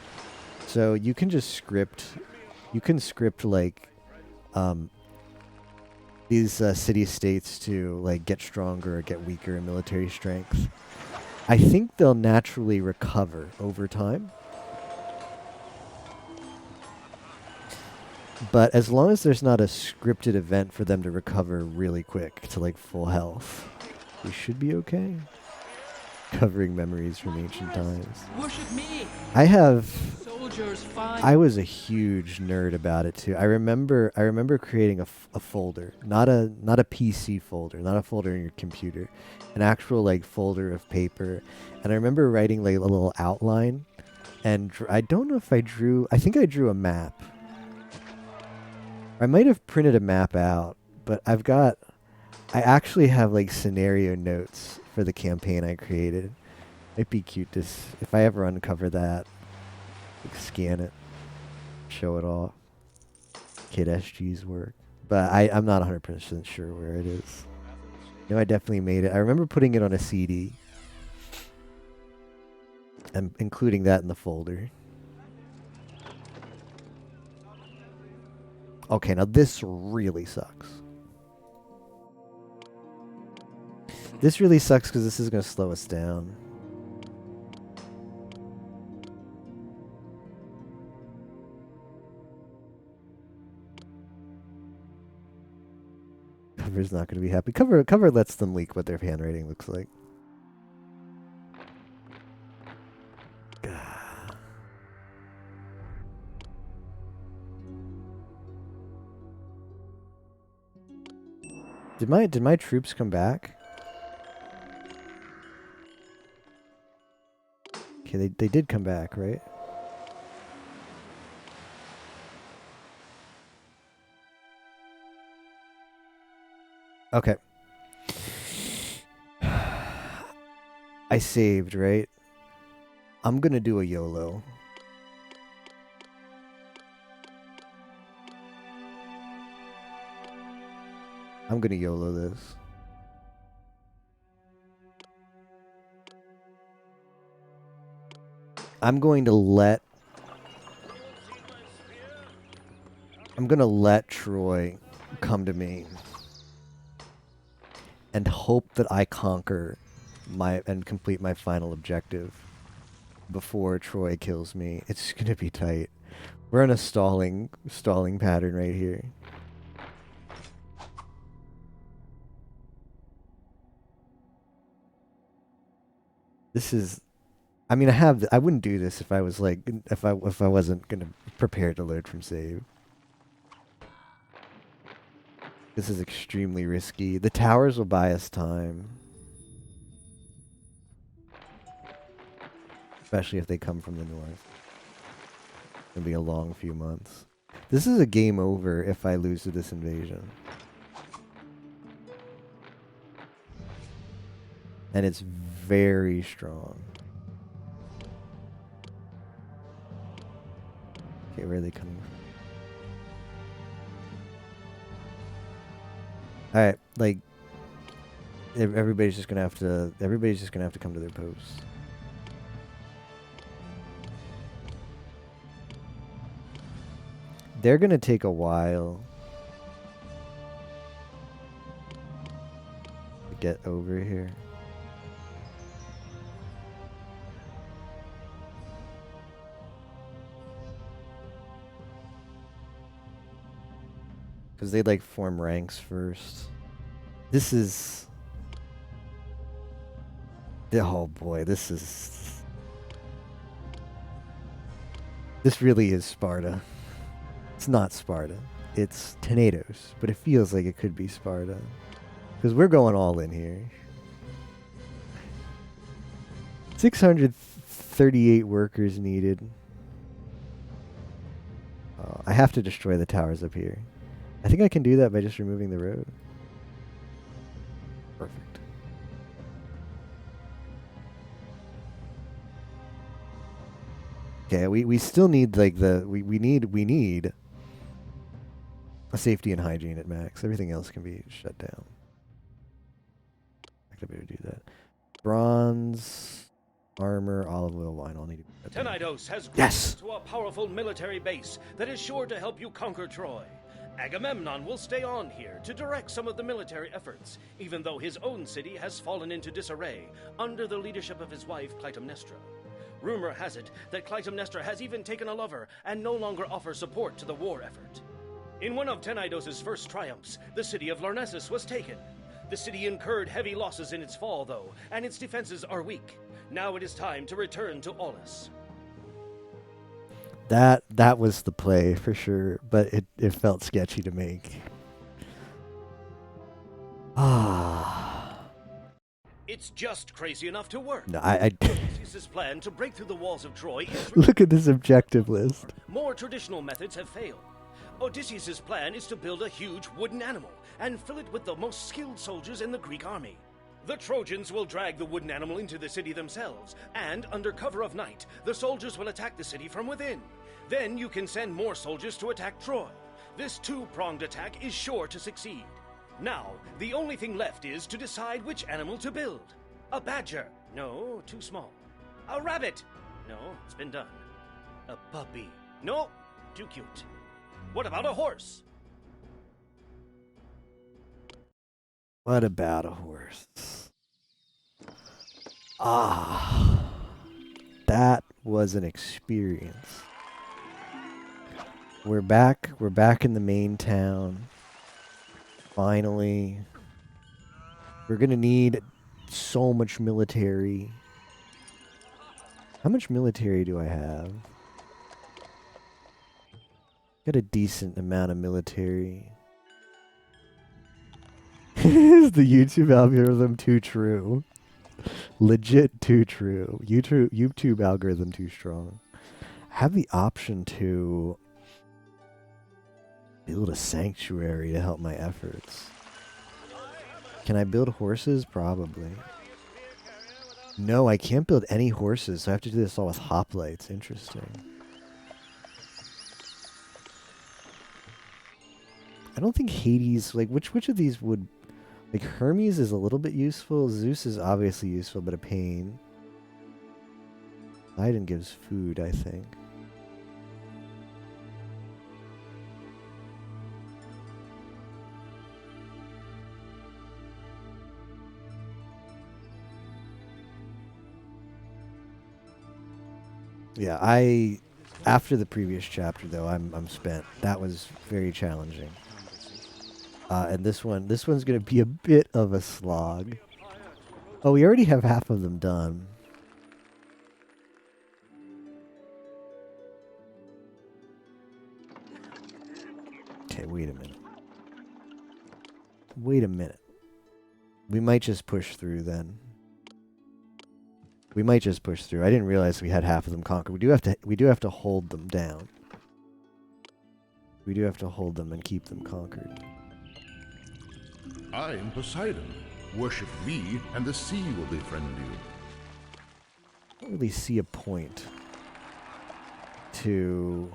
So you can just script like these city-states to like get stronger or get weaker in military strength. I think they'll naturally recover over time. But as long as there's not a scripted event for them to recover really quick to like full health, we should be okay. Covering memories from ancient times. Worship me. I was a huge nerd about it too. I remember creating a folder, not a PC folder, not a folder in your computer, an actual like folder of paper. And I remember writing like a little outline, and I don't know if I think I drew a map. I might have printed a map out, but I actually have like scenario notes for the campaign I created. It'd be cute to, if I ever uncover that, like scan it, show it off. Kid SG's work. But I'm not 100% sure where it is. No, I definitely made it. I remember putting it on a CD and including that in the folder. Okay, now this really sucks. This really sucks because this is going to slow us down. Cover's not going to be happy. Cover lets them leak what their handwriting looks like. Did my troops come back? Okay, they did come back, right? Okay. I saved, right? I'm gonna do a YOLO. I'm gonna YOLO this. I'm going to let Troy come to me and hope that I conquer and complete my final objective before Troy kills me. It's gonna be tight. We're in a stalling pattern right here. This is, I mean, I wouldn't do this if I was like, if I wasn't gonna prepare to load from save. This is extremely risky. The towers will buy us time. Especially if they come from the north. It'll be a long few months. This is a game over if I lose to this invasion. And it's very strong. Okay, where are they coming from? Alright, like everybody's just gonna have to come to their posts. They're gonna take a while to get over here. Because they like form ranks first. This is... Oh boy, this really is Sparta. It's not Sparta. It's Tenedos, but it feels like it could be Sparta. Because we're going all in here. 638 workers needed. I have to destroy the towers up here. I think I can do that by just removing the road. Perfect. Okay, we still need like we need a safety and hygiene at max. Everything else can be shut down. I could better do that. Bronze, armor, olive oil, wine. I'll need to. Tenedos has grown into a powerful military base that is sure to help you conquer Troy. Agamemnon will stay on here to direct some of the military efforts, even though his own city has fallen into disarray under the leadership of his wife Clytemnestra. Rumor has it that Clytemnestra has even taken a lover and no longer offers support to the war effort. In one of Tenedos' first triumphs, the city of Lyrnessus was taken. The city incurred heavy losses in its fall, though, and its defenses are weak. Now it is time to return to Aulis. That was the play for sure, but it felt sketchy to make. It's just crazy enough to work. No, Odysseus' plan to break through the walls of Troy is Look at this objective list. More traditional methods have failed. Odysseus' plan is to build a huge wooden animal and fill it with the most skilled soldiers in the Greek army. The Trojans will drag the wooden animal into the city themselves, and under cover of night, the soldiers will attack the city from within. Then you can send more soldiers to attack Troy. This two-pronged attack is sure to succeed. Now, the only thing left is to decide which animal to build. A badger. No, too small. A rabbit. No, it's been done. A puppy. No, too cute. What about a horse? What about a horse? That was an experience. We're back in the main town. Finally. We're gonna need so much military. How much military do I have? Got a decent amount of military. Is the YouTube algorithm too true? Legit too true. YouTube algorithm too strong. I have the option to build a sanctuary to help my efforts. Can I build horses? Probably. No, I can't build any horses, so I have to do this all with hoplites. Interesting. I don't think Hades, like, which of these would, like, Hermes is a little bit useful. Zeus is obviously useful, but a pain. Poseidon gives food, I think. Yeah, after the previous chapter though, I'm spent. That was very challenging. And this one's gonna be a bit of a slog. Oh, we already have half of them done. Okay, wait a minute. Wait a minute. We might just push through then. We might just push through. I didn't realize we had half of them conquered. We do have to hold them down. We do have to hold them and keep them conquered. I am Poseidon. Worship me, and the sea will befriend you. I don't really see a point to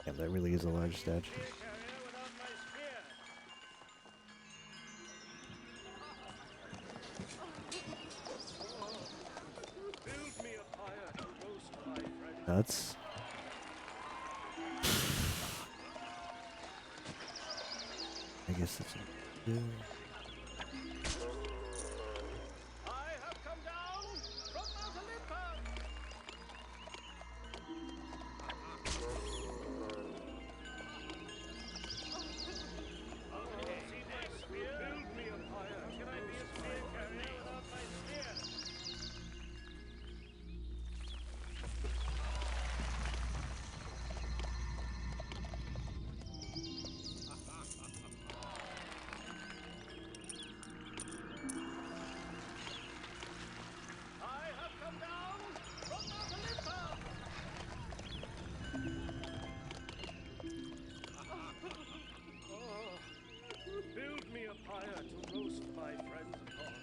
yeah, that really is a large statue. Nuts. I guess that's it. I have come down from Mount Olympus. See my spear? Build me a fire. How can I be a spear carrier without my spear? I have come down from Mount Olympus. Build me a fire to roast my friends upon.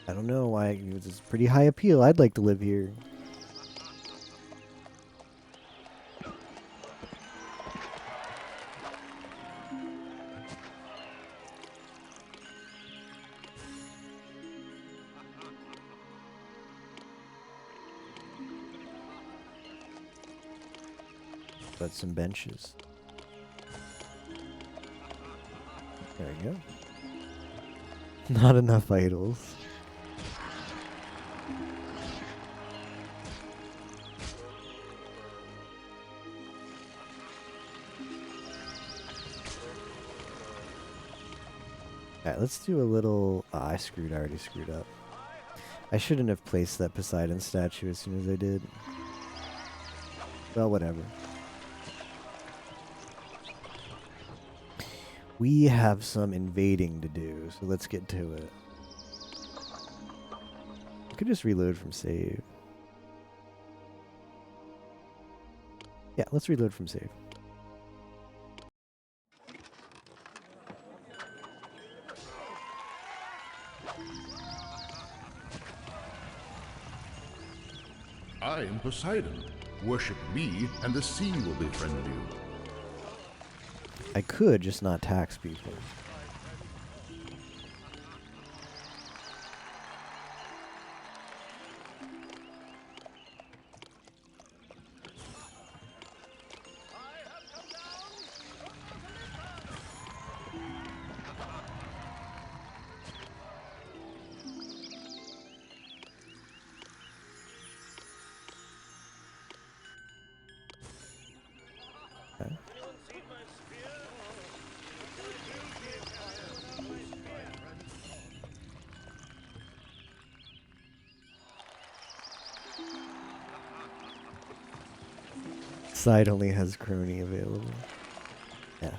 I don't know why it's pretty high appeal. I'd like to live here. But some benches. There we go. Not enough idols. Alright, let's do a little... Oh, I already screwed up. I shouldn't have placed that Poseidon statue as soon as I did. Well, whatever. We have some invading to do, so let's get to it. I could just reload from save. Yeah, let's reload from save. I am Poseidon. Worship me, and the sea will befriend you. I could just not tax people. Side only has crony available. Yeah.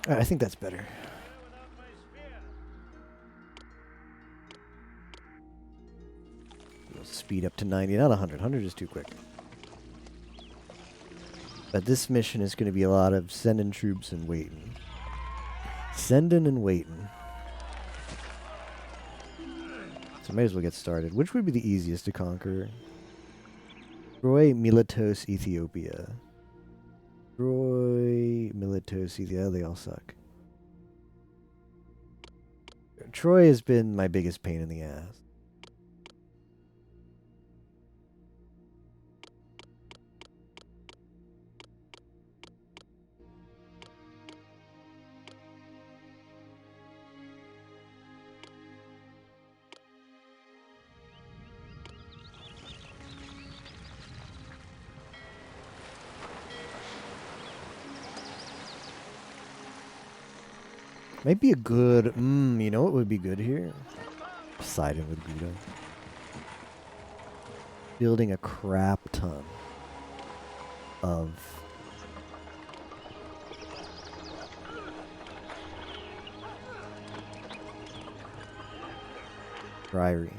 Alright, I think that's better. We'll speed up to 90, not 100. 100 is too quick. But this mission is going to be a lot of sending troops and waiting. Sending and waiting. So may as well get started. Which would be the easiest to conquer? Troy, Miletos, Ethiopia. Troy, Miletos, Ethiopia. They all suck. Troy has been my biggest pain in the ass. Might be a good, you know what would be good here? Poseidon with Guido. Building a crap ton of triremes.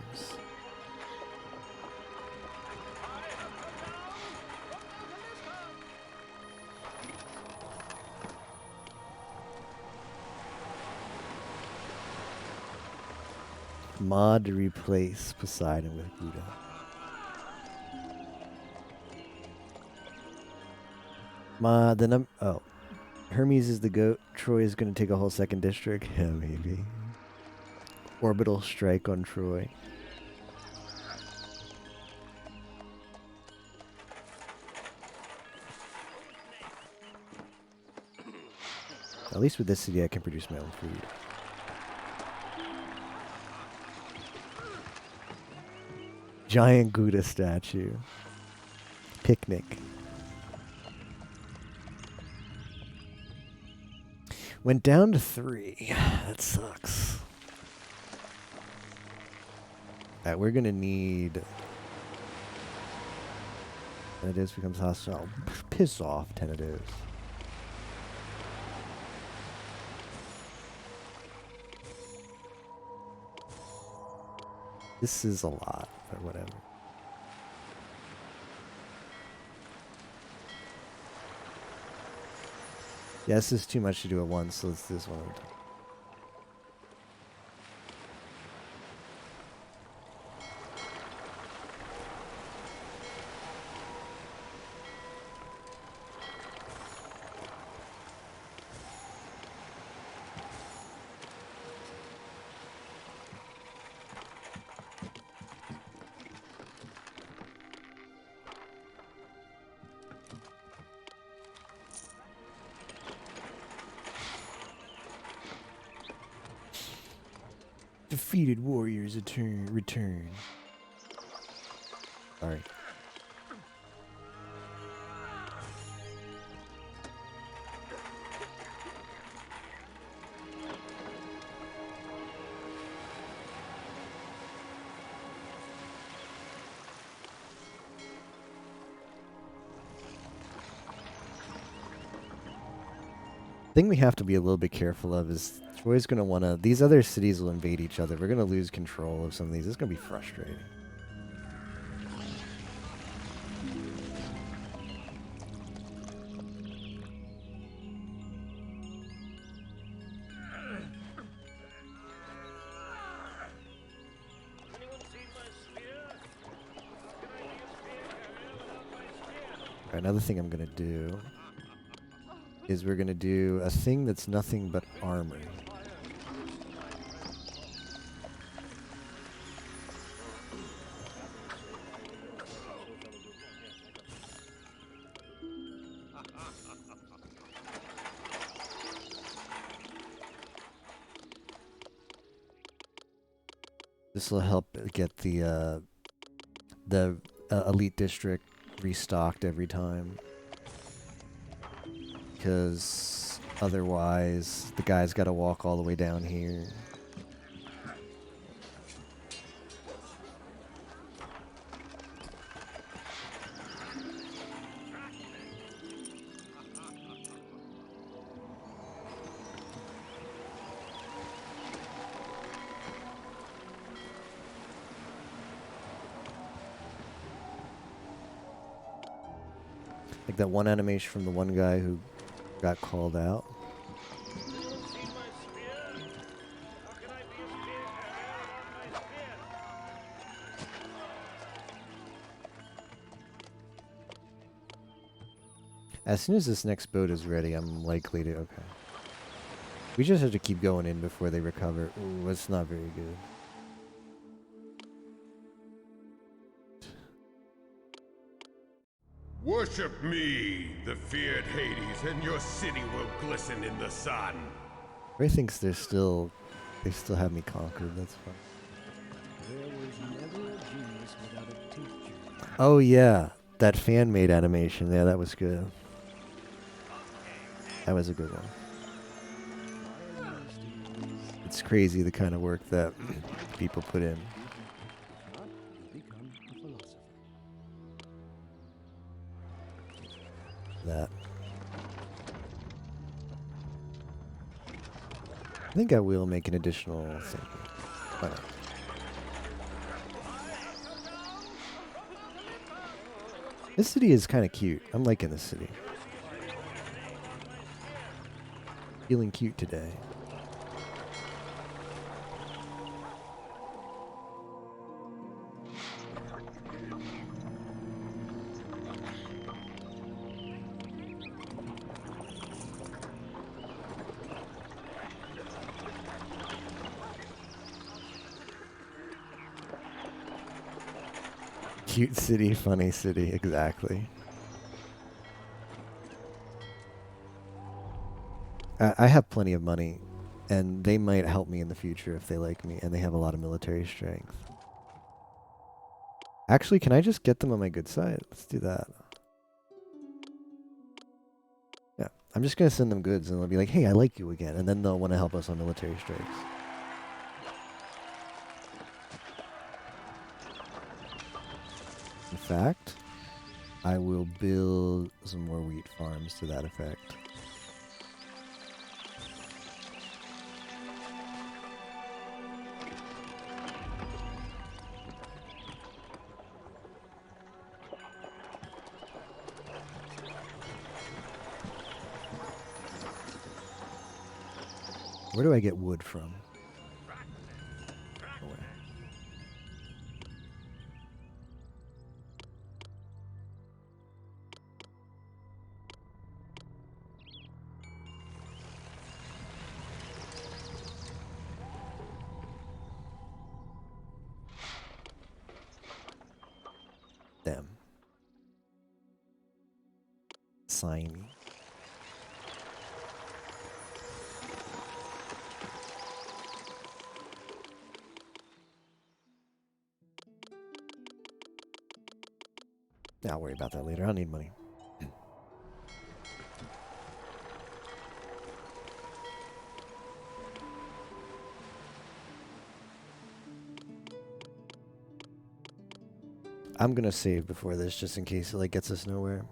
Mod to replace Poseidon with Buddha. Mod, then oh. Hermes is the goat. Troy is going to take a whole second district. Yeah, maybe. Orbital strike on Troy. At least with this city I can produce my own food. Giant Gouda statue. Picnic. Went down to 3. That sucks. Alright, we're gonna need... Tenedos becomes hostile. Piss off, Tenedos. This is a lot, but whatever. Yeah, this is too much to do at once, so let's do this one. Defeated warriors return. Sorry. Thing we have to be a little bit careful of is Troy's going to want to... These other cities will invade each other. We're going to lose control of some of these. It's going to be frustrating. Alright, another thing I'm going to do is we're going to do a thing that's nothing but armor. This will help get the the elite district restocked every time. Because otherwise, the guy's got to walk all the way down here. Like that one animation from the one guy who got called out. As soon as this next boat is ready, I'm likely to... Okay. We just have to keep going in before they recover. Ooh, that's not very good. Worship me, the feared Hades, and your city will glisten in the sun. Ray thinks they still have me conquered. That's fine. There was never a genius without a teacher. Oh yeah, that fan-made animation. Yeah, that was good. That was a good one. It's crazy the kind of work that people put in. That. I think I will make an additional thing. Why not? This city is kind of cute. I'm liking this city. Feeling cute today. Cute city, funny city, exactly. I have plenty of money, and they might help me in the future if they like me, and they have a lot of military strength. Actually, can I just get them on my good side? Let's do that. Yeah, I'm just going to send them goods, and they'll be like, hey, I like you again, and then they'll want to help us on military strikes. In fact, I will build some more wheat farms to that effect. Where do I get wood from? Oh, wait. Them. Sign me. I'll worry about that later. I don't need money. I'm gonna save before this just in case it like gets us nowhere.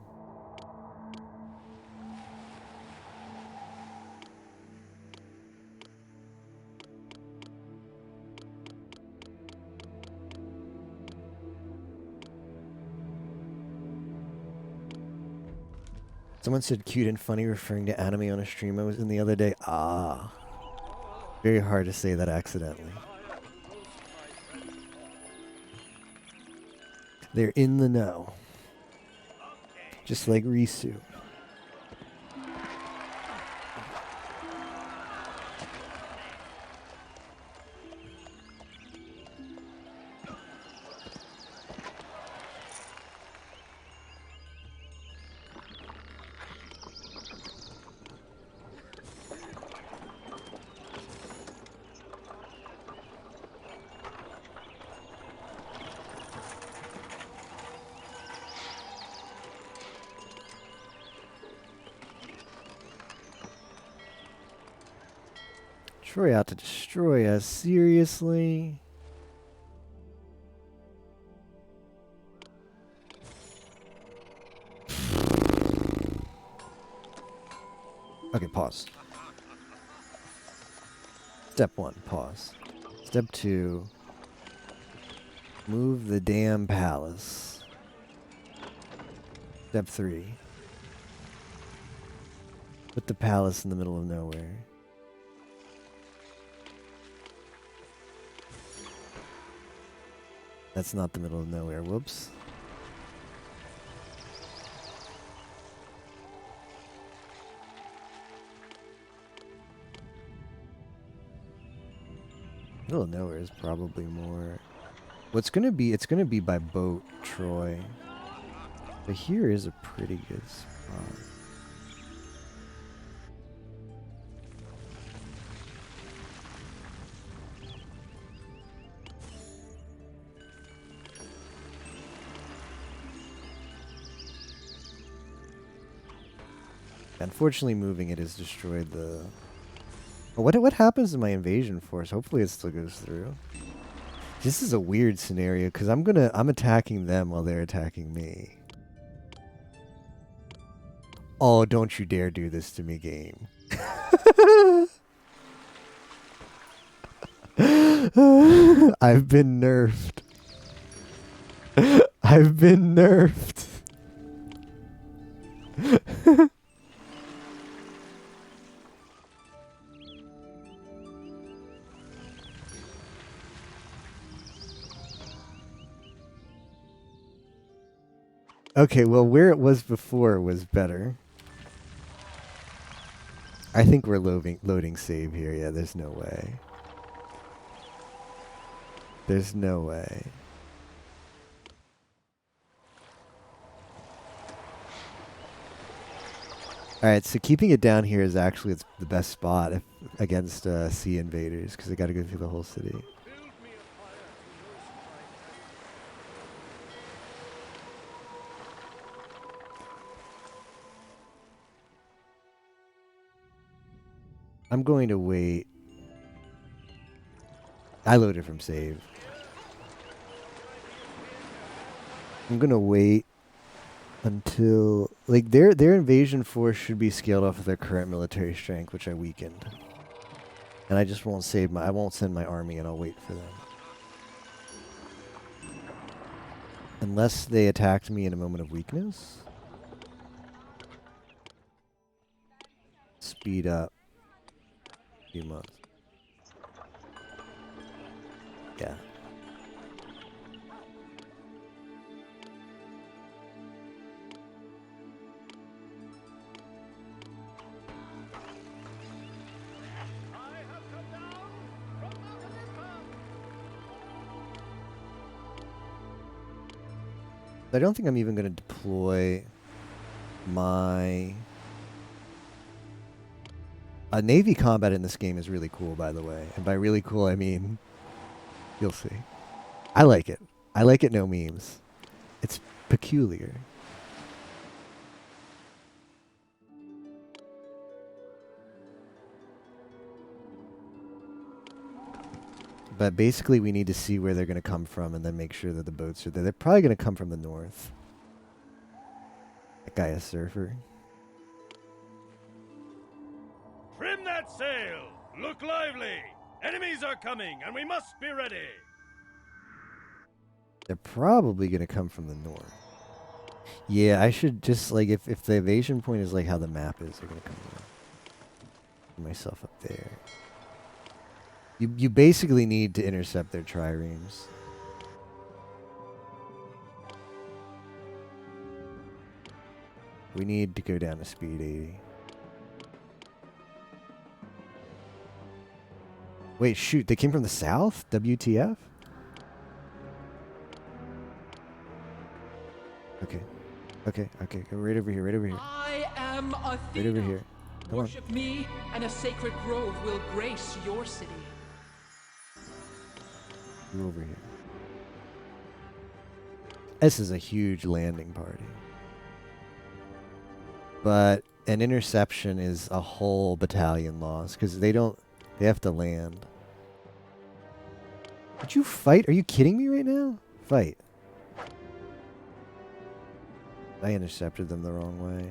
Someone said cute and funny referring to anime on a stream I was in the other day. Ah. Very hard to say that accidentally. They're in the know. Just like Risu. Troy out to destroy us. Seriously? Okay, pause. Step 1, pause. Step 2, move the damn palace. Step 3, put the palace in the middle of nowhere. That's not the middle of nowhere, whoops. Middle of nowhere is probably more. What's gonna be? It's gonna be by boat, Troy. But here is a pretty good spot. Unfortunately, moving it has destroyed the. What happens to my invasion force? Hopefully it still goes through. This is a weird scenario because I'm attacking them while they're attacking me. Oh, don't you dare do this to me, game. I've been nerfed. I've been nerfed. Okay, well, where it was before was better. I think we're loading save here. Yeah, there's no way. There's no way. Alright, so keeping it down here is actually the best spot against sea invaders, because they got to go through the whole city. I'm going to wait. I loaded from save. I'm going to wait until like their invasion force should be scaled off of their current military strength, which I weakened. And I just won't I won't send my army, and I'll wait for them. Unless they attacked me in a moment of weakness. Speed up. Few months. Yeah. I don't think I'm even going to deploy my... Navy combat in this game is really cool, by the way. And by really cool, I mean... You'll see. I like it. I like it, no memes. It's peculiar. But basically, we need to see where they're going to come from and then make sure that the boats are there. They're probably going to come from the north. That guy is surfer. Trim that sail! Look lively! Enemies are coming, and we must be ready! They're probably going to come from the north. Yeah, I should just, like, if the evasion point is like how the map is, they're going to come north. Put myself up there. You basically need to intercept their triremes. We need to go down to speed 80. Wait, shoot, they came from the south? WTF? Okay. Okay, go right over here, right over here. I am Athena. Right over here. Come on. Worship me, and a sacred grove will grace your city. You over here. This is a huge landing party. But an interception is a whole battalion loss, because they don't... They have to land. Did you fight? Are you kidding me right now? Fight. I intercepted them the wrong way.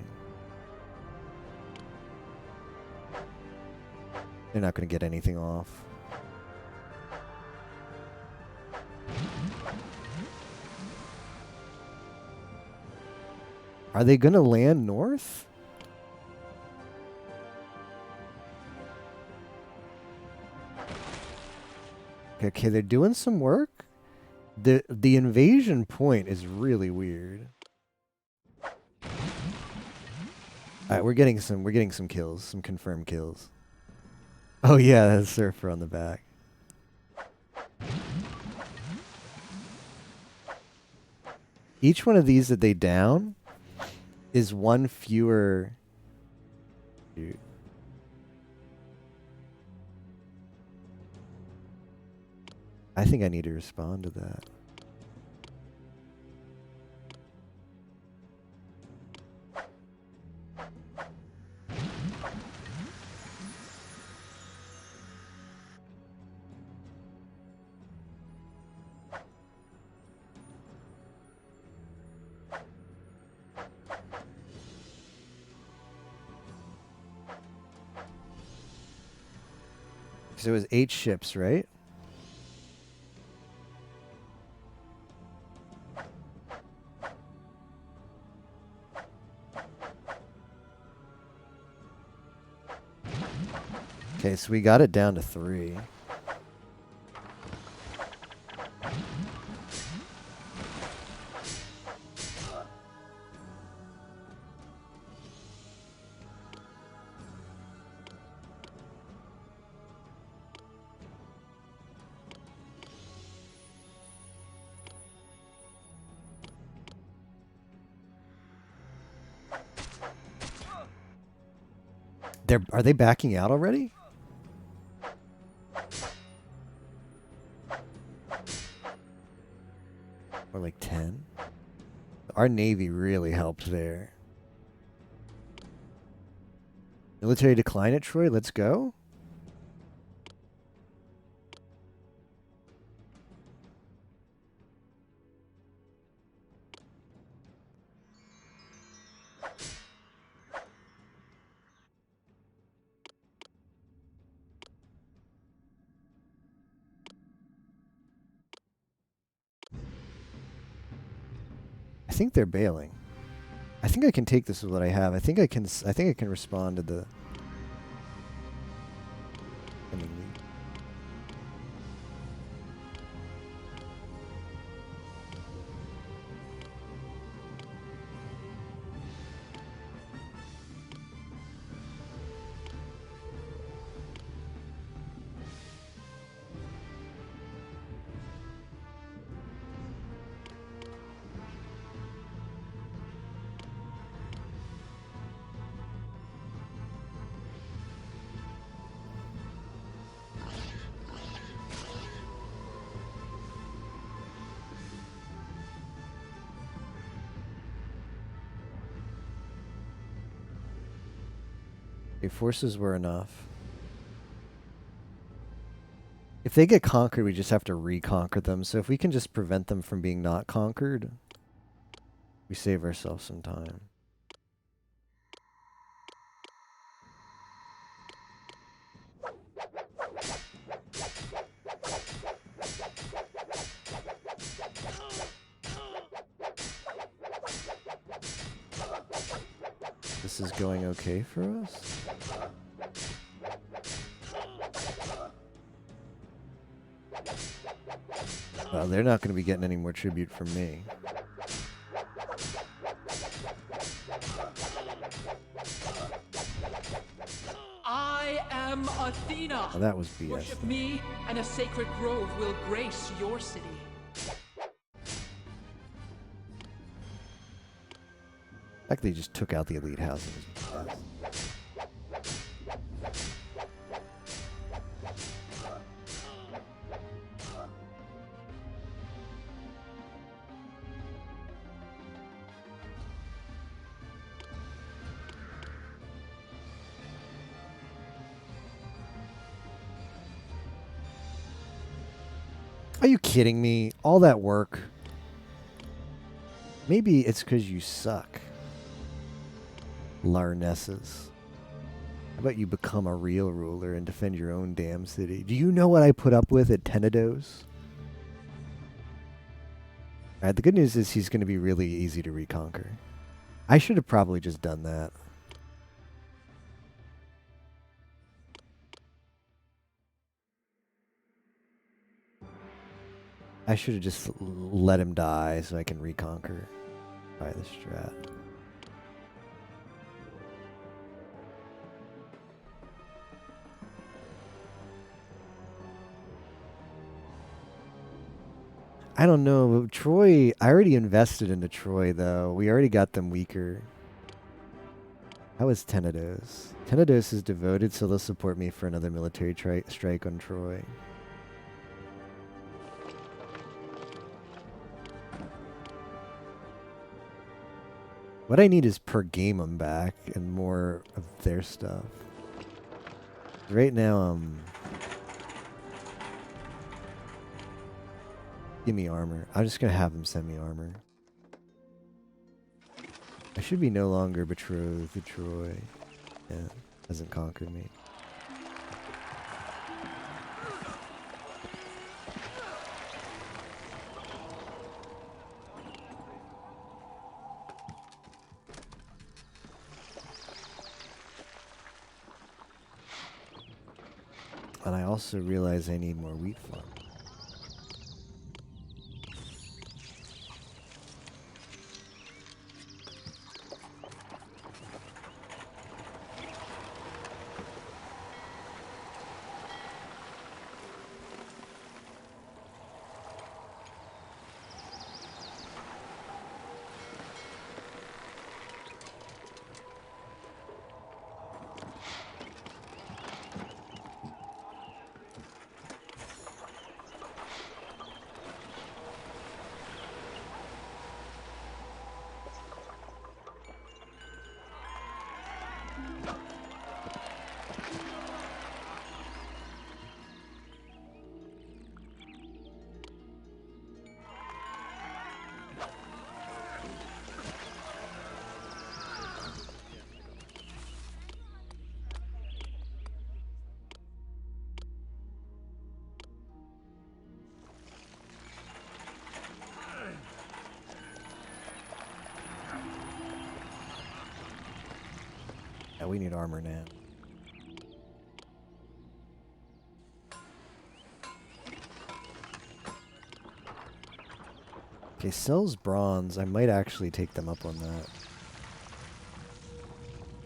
They're not going to get anything off. Are they going to land north? Okay, they're doing some work. The invasion point is really weird. Alright, we're getting some kills, some confirmed kills. Oh yeah, that's Surfer on the back. Each one of these that they down is one fewer. Dude. I think I need to respond to that. So it was 8 ships, right? Okay, so we got it down to 3. Are they backing out already? Or like 10? Our Navy really helped there. Military decline at Troy, let's go. I think they're bailing. I think I can take this with what I have. I think I can respond to the forces were enough. If they get conquered, we just have to reconquer them. So if we can just prevent them from being not conquered, we save ourselves some time. This is going okay for us. Well, they're not going to be getting any more tribute from me. I am Athena. Oh, that was BS. Worship me, and a sacred grove will grace your city. The fact they just took out the elite housing is BS. Are you kidding me? All that work. Maybe it's because you suck. Larnesses. How about you become a real ruler and defend your own damn city? Do you know what I put up with at Tenedos? Alright, the good news is he's going to be really easy to reconquer. I should have probably just done that. I should have just let him die so I can reconquer by the strat. I don't know. Troy, I already invested into Troy, though. We already got them weaker. How is Tenedos? Tenedos is devoted, so they'll support me for another military strike on Troy. What I need is Pergamum back and more of their stuff. Right now, give me armor. I'm just gonna have them send me armor. I should be no longer betrothed to Troy. Yeah, hasn't conquered me. And I also realize I need more wheat farm. Yeah, we need armor now. Okay, sells bronze. I might actually take them up on that.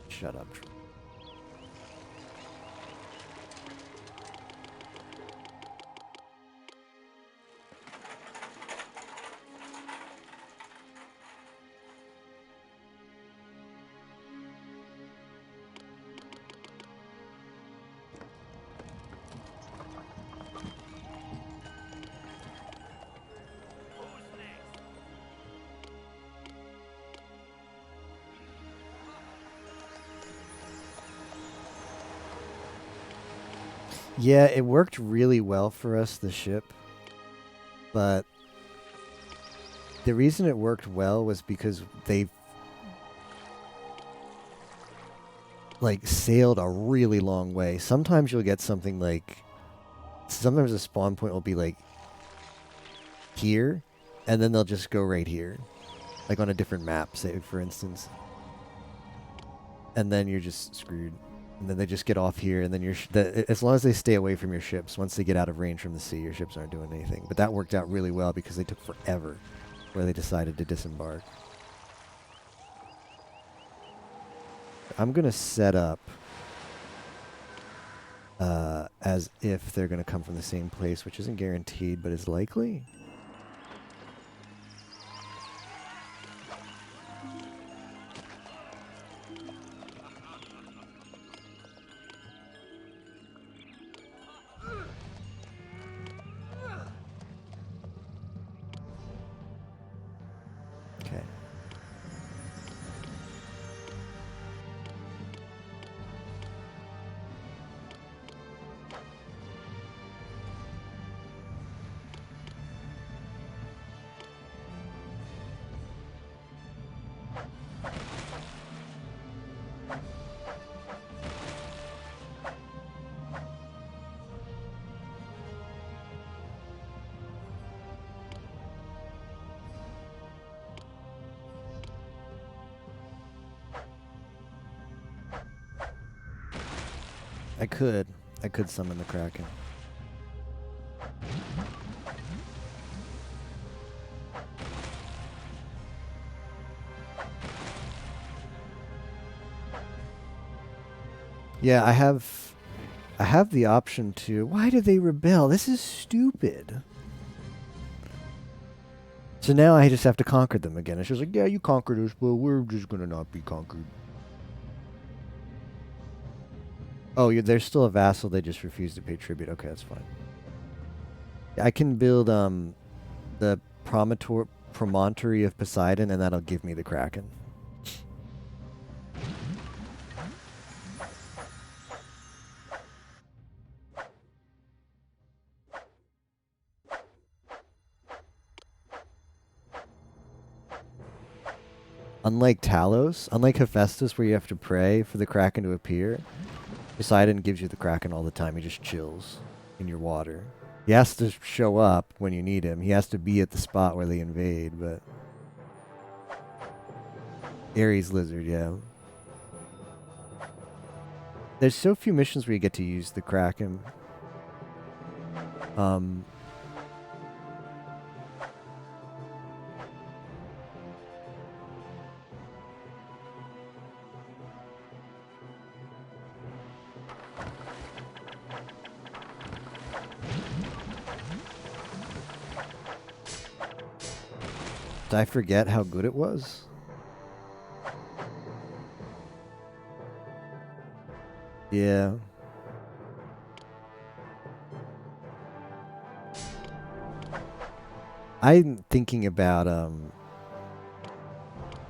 Shut up. Yeah, it worked really well for us, the ship. But the reason it worked well was because they like sailed a really long way. Sometimes you'll get something like, sometimes the spawn point will be like here, and then they'll just go right here. Like on a different map, say, for instance. And then you're just screwed. And then they just get off here, and then as long as they stay away from your ships, once they get out of range from the sea, your ships aren't doing anything. But that worked out really well because they took forever where they decided to disembark. I'm going to set up as if they're going to come from the same place, which isn't guaranteed, but is likely. I could summon the Kraken. Yeah, I have the option to. Why did they rebel? This is stupid. So now I just have to conquer them again. It's just like, yeah, you conquered us, but we're just gonna not be conquered. Oh, they're still a vassal. They just refuse to pay tribute. Okay, that's fine. I can build the promontory of Poseidon, and that'll give me the Kraken. Unlike Talos, unlike Hephaestus where you have to pray for the Kraken to appear, Poseidon gives you the Kraken all the time. He just chills in your water. He has to show up when you need him. He has to be at the spot where they invade, but... Ares Lizard, yeah. There's so few missions where you get to use the Kraken. Did I forget how good it was? Yeah. I'm thinking about,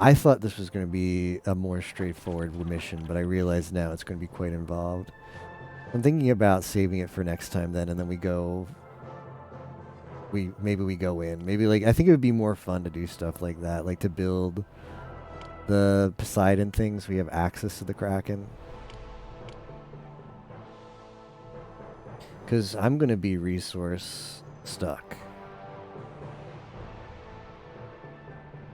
I thought this was going to be a more straightforward mission, but I realize now it's going to be quite involved. I'm thinking about saving it for next time then, and then we go... Maybe we go in. Maybe, like, I think it would be more fun to do stuff like that, like to build the Poseidon things so we have access to the Kraken. Because I'm going to be resource stuck.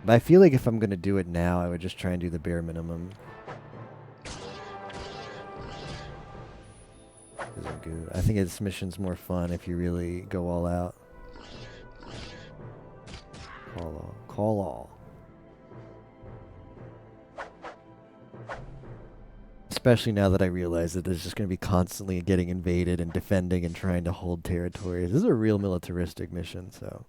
But I feel like if I'm going to do it now, I would just try and do the bare minimum. Isn't good. I think this mission's more fun if you really go all out. Call all. Call all. Especially now that I realize that there's just going to be constantly getting invaded and defending and trying to hold territories. This is a real militaristic mission, so...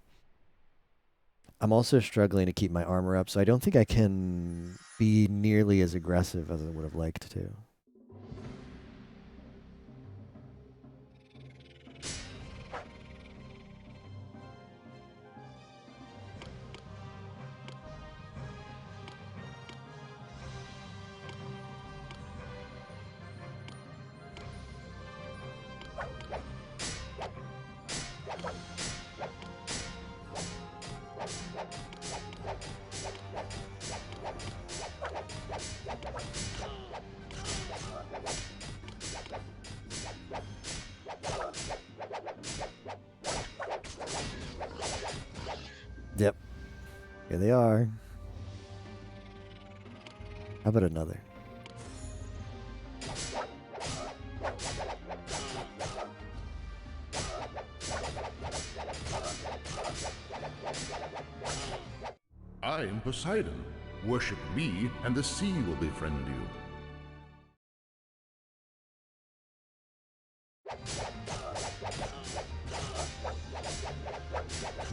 I'm also struggling to keep my armor up, so I don't think I can be nearly as aggressive as I would have liked to. Yep. Here they are. How about another? I am Poseidon. Worship me, and the sea will befriend you.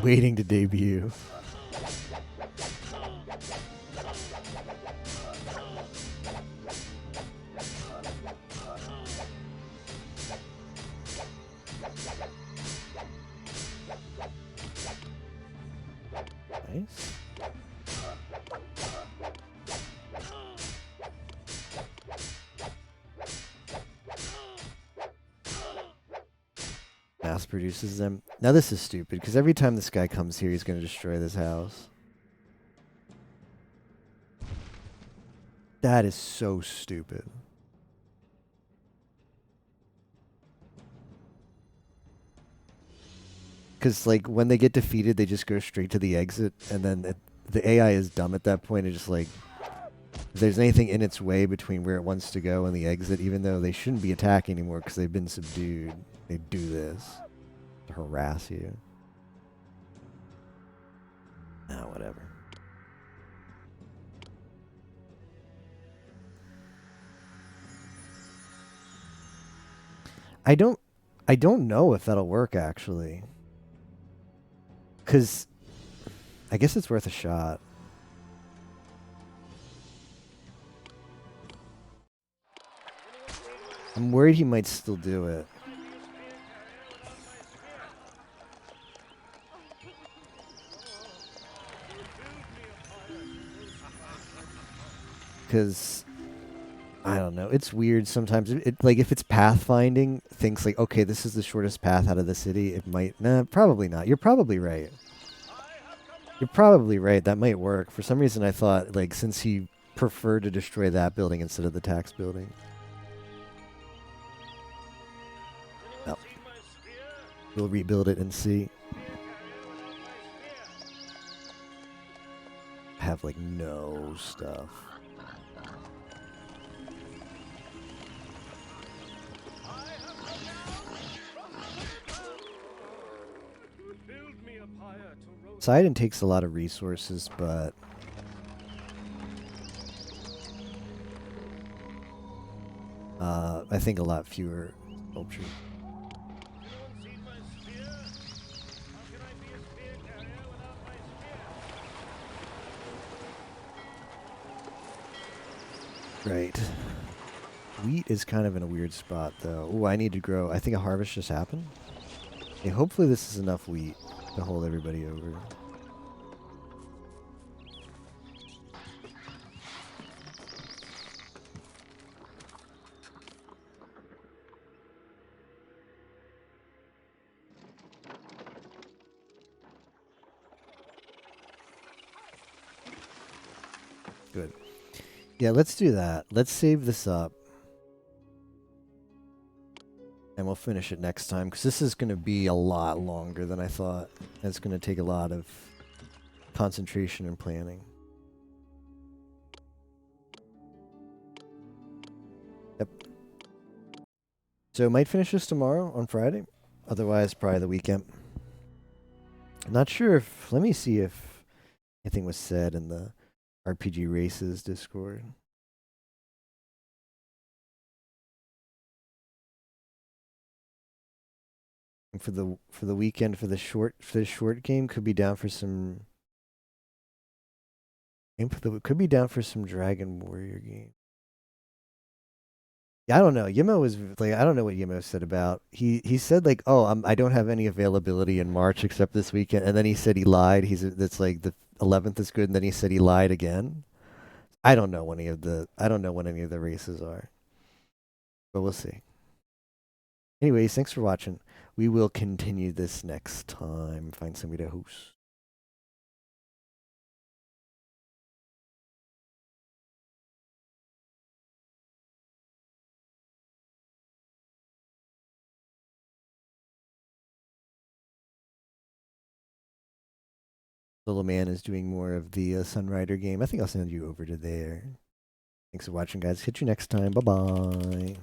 Waiting to debut. Nice. Mass produces them. Now this is stupid, because every time this guy comes here, he's going to destroy this house. That is so stupid. Because, like, when they get defeated, they just go straight to the exit, and then the AI is dumb at that point. It just, like, If there's anything in its way between where it wants to go and the exit, even though they shouldn't be attacking anymore because they've been subdued, they do this to harass you. Ah, whatever. I don't know if that'll work actually. 'Cause I guess it's worth a shot. I'm worried he might still do it. Because I don't know. It's weird sometimes. Like if it's pathfinding, thinks like, okay, this is the shortest path out of the city. It might. Nah, probably not. You're probably right. You're probably right. That might work. For some reason, I thought like since he preferred to destroy that building instead of the tax building. No. We'll rebuild it and see. Have like no stuff. Poseidon takes a lot of resources, but I think a lot fewer sculptures. Right. Wheat is kind of in a weird spot, though. Oh, I need to grow. I think a harvest just happened. Okay, hopefully this is enough wheat to hold everybody over. Good. Yeah, let's do that. Let's save this up. And we'll finish it next time, because this is going to be a lot longer than I thought. And it's going to take a lot of concentration and planning. Yep. So might finish this tomorrow on Friday. Otherwise, probably the weekend. I'm not sure if... Let me see if anything was said in the RPG Races Discord. And for the weekend for the short game could be down for some could be down for some Dragon Warrior game. Yeah, I don't know. Yimo was like, I don't know what Yimo said about. He said like, oh, I don't have any availability in March except this weekend, and then he said he lied. That's like the 11th is good, and then he said he lied again. I don't know when any of the races are, but we'll see. Anyways, thanks for watching. We will continue this next time. Find somebody to host. Little man is doing more of the Sunrider game. I think I'll send you over to there. Thanks for watching, guys. Hit you next time. Bye-bye.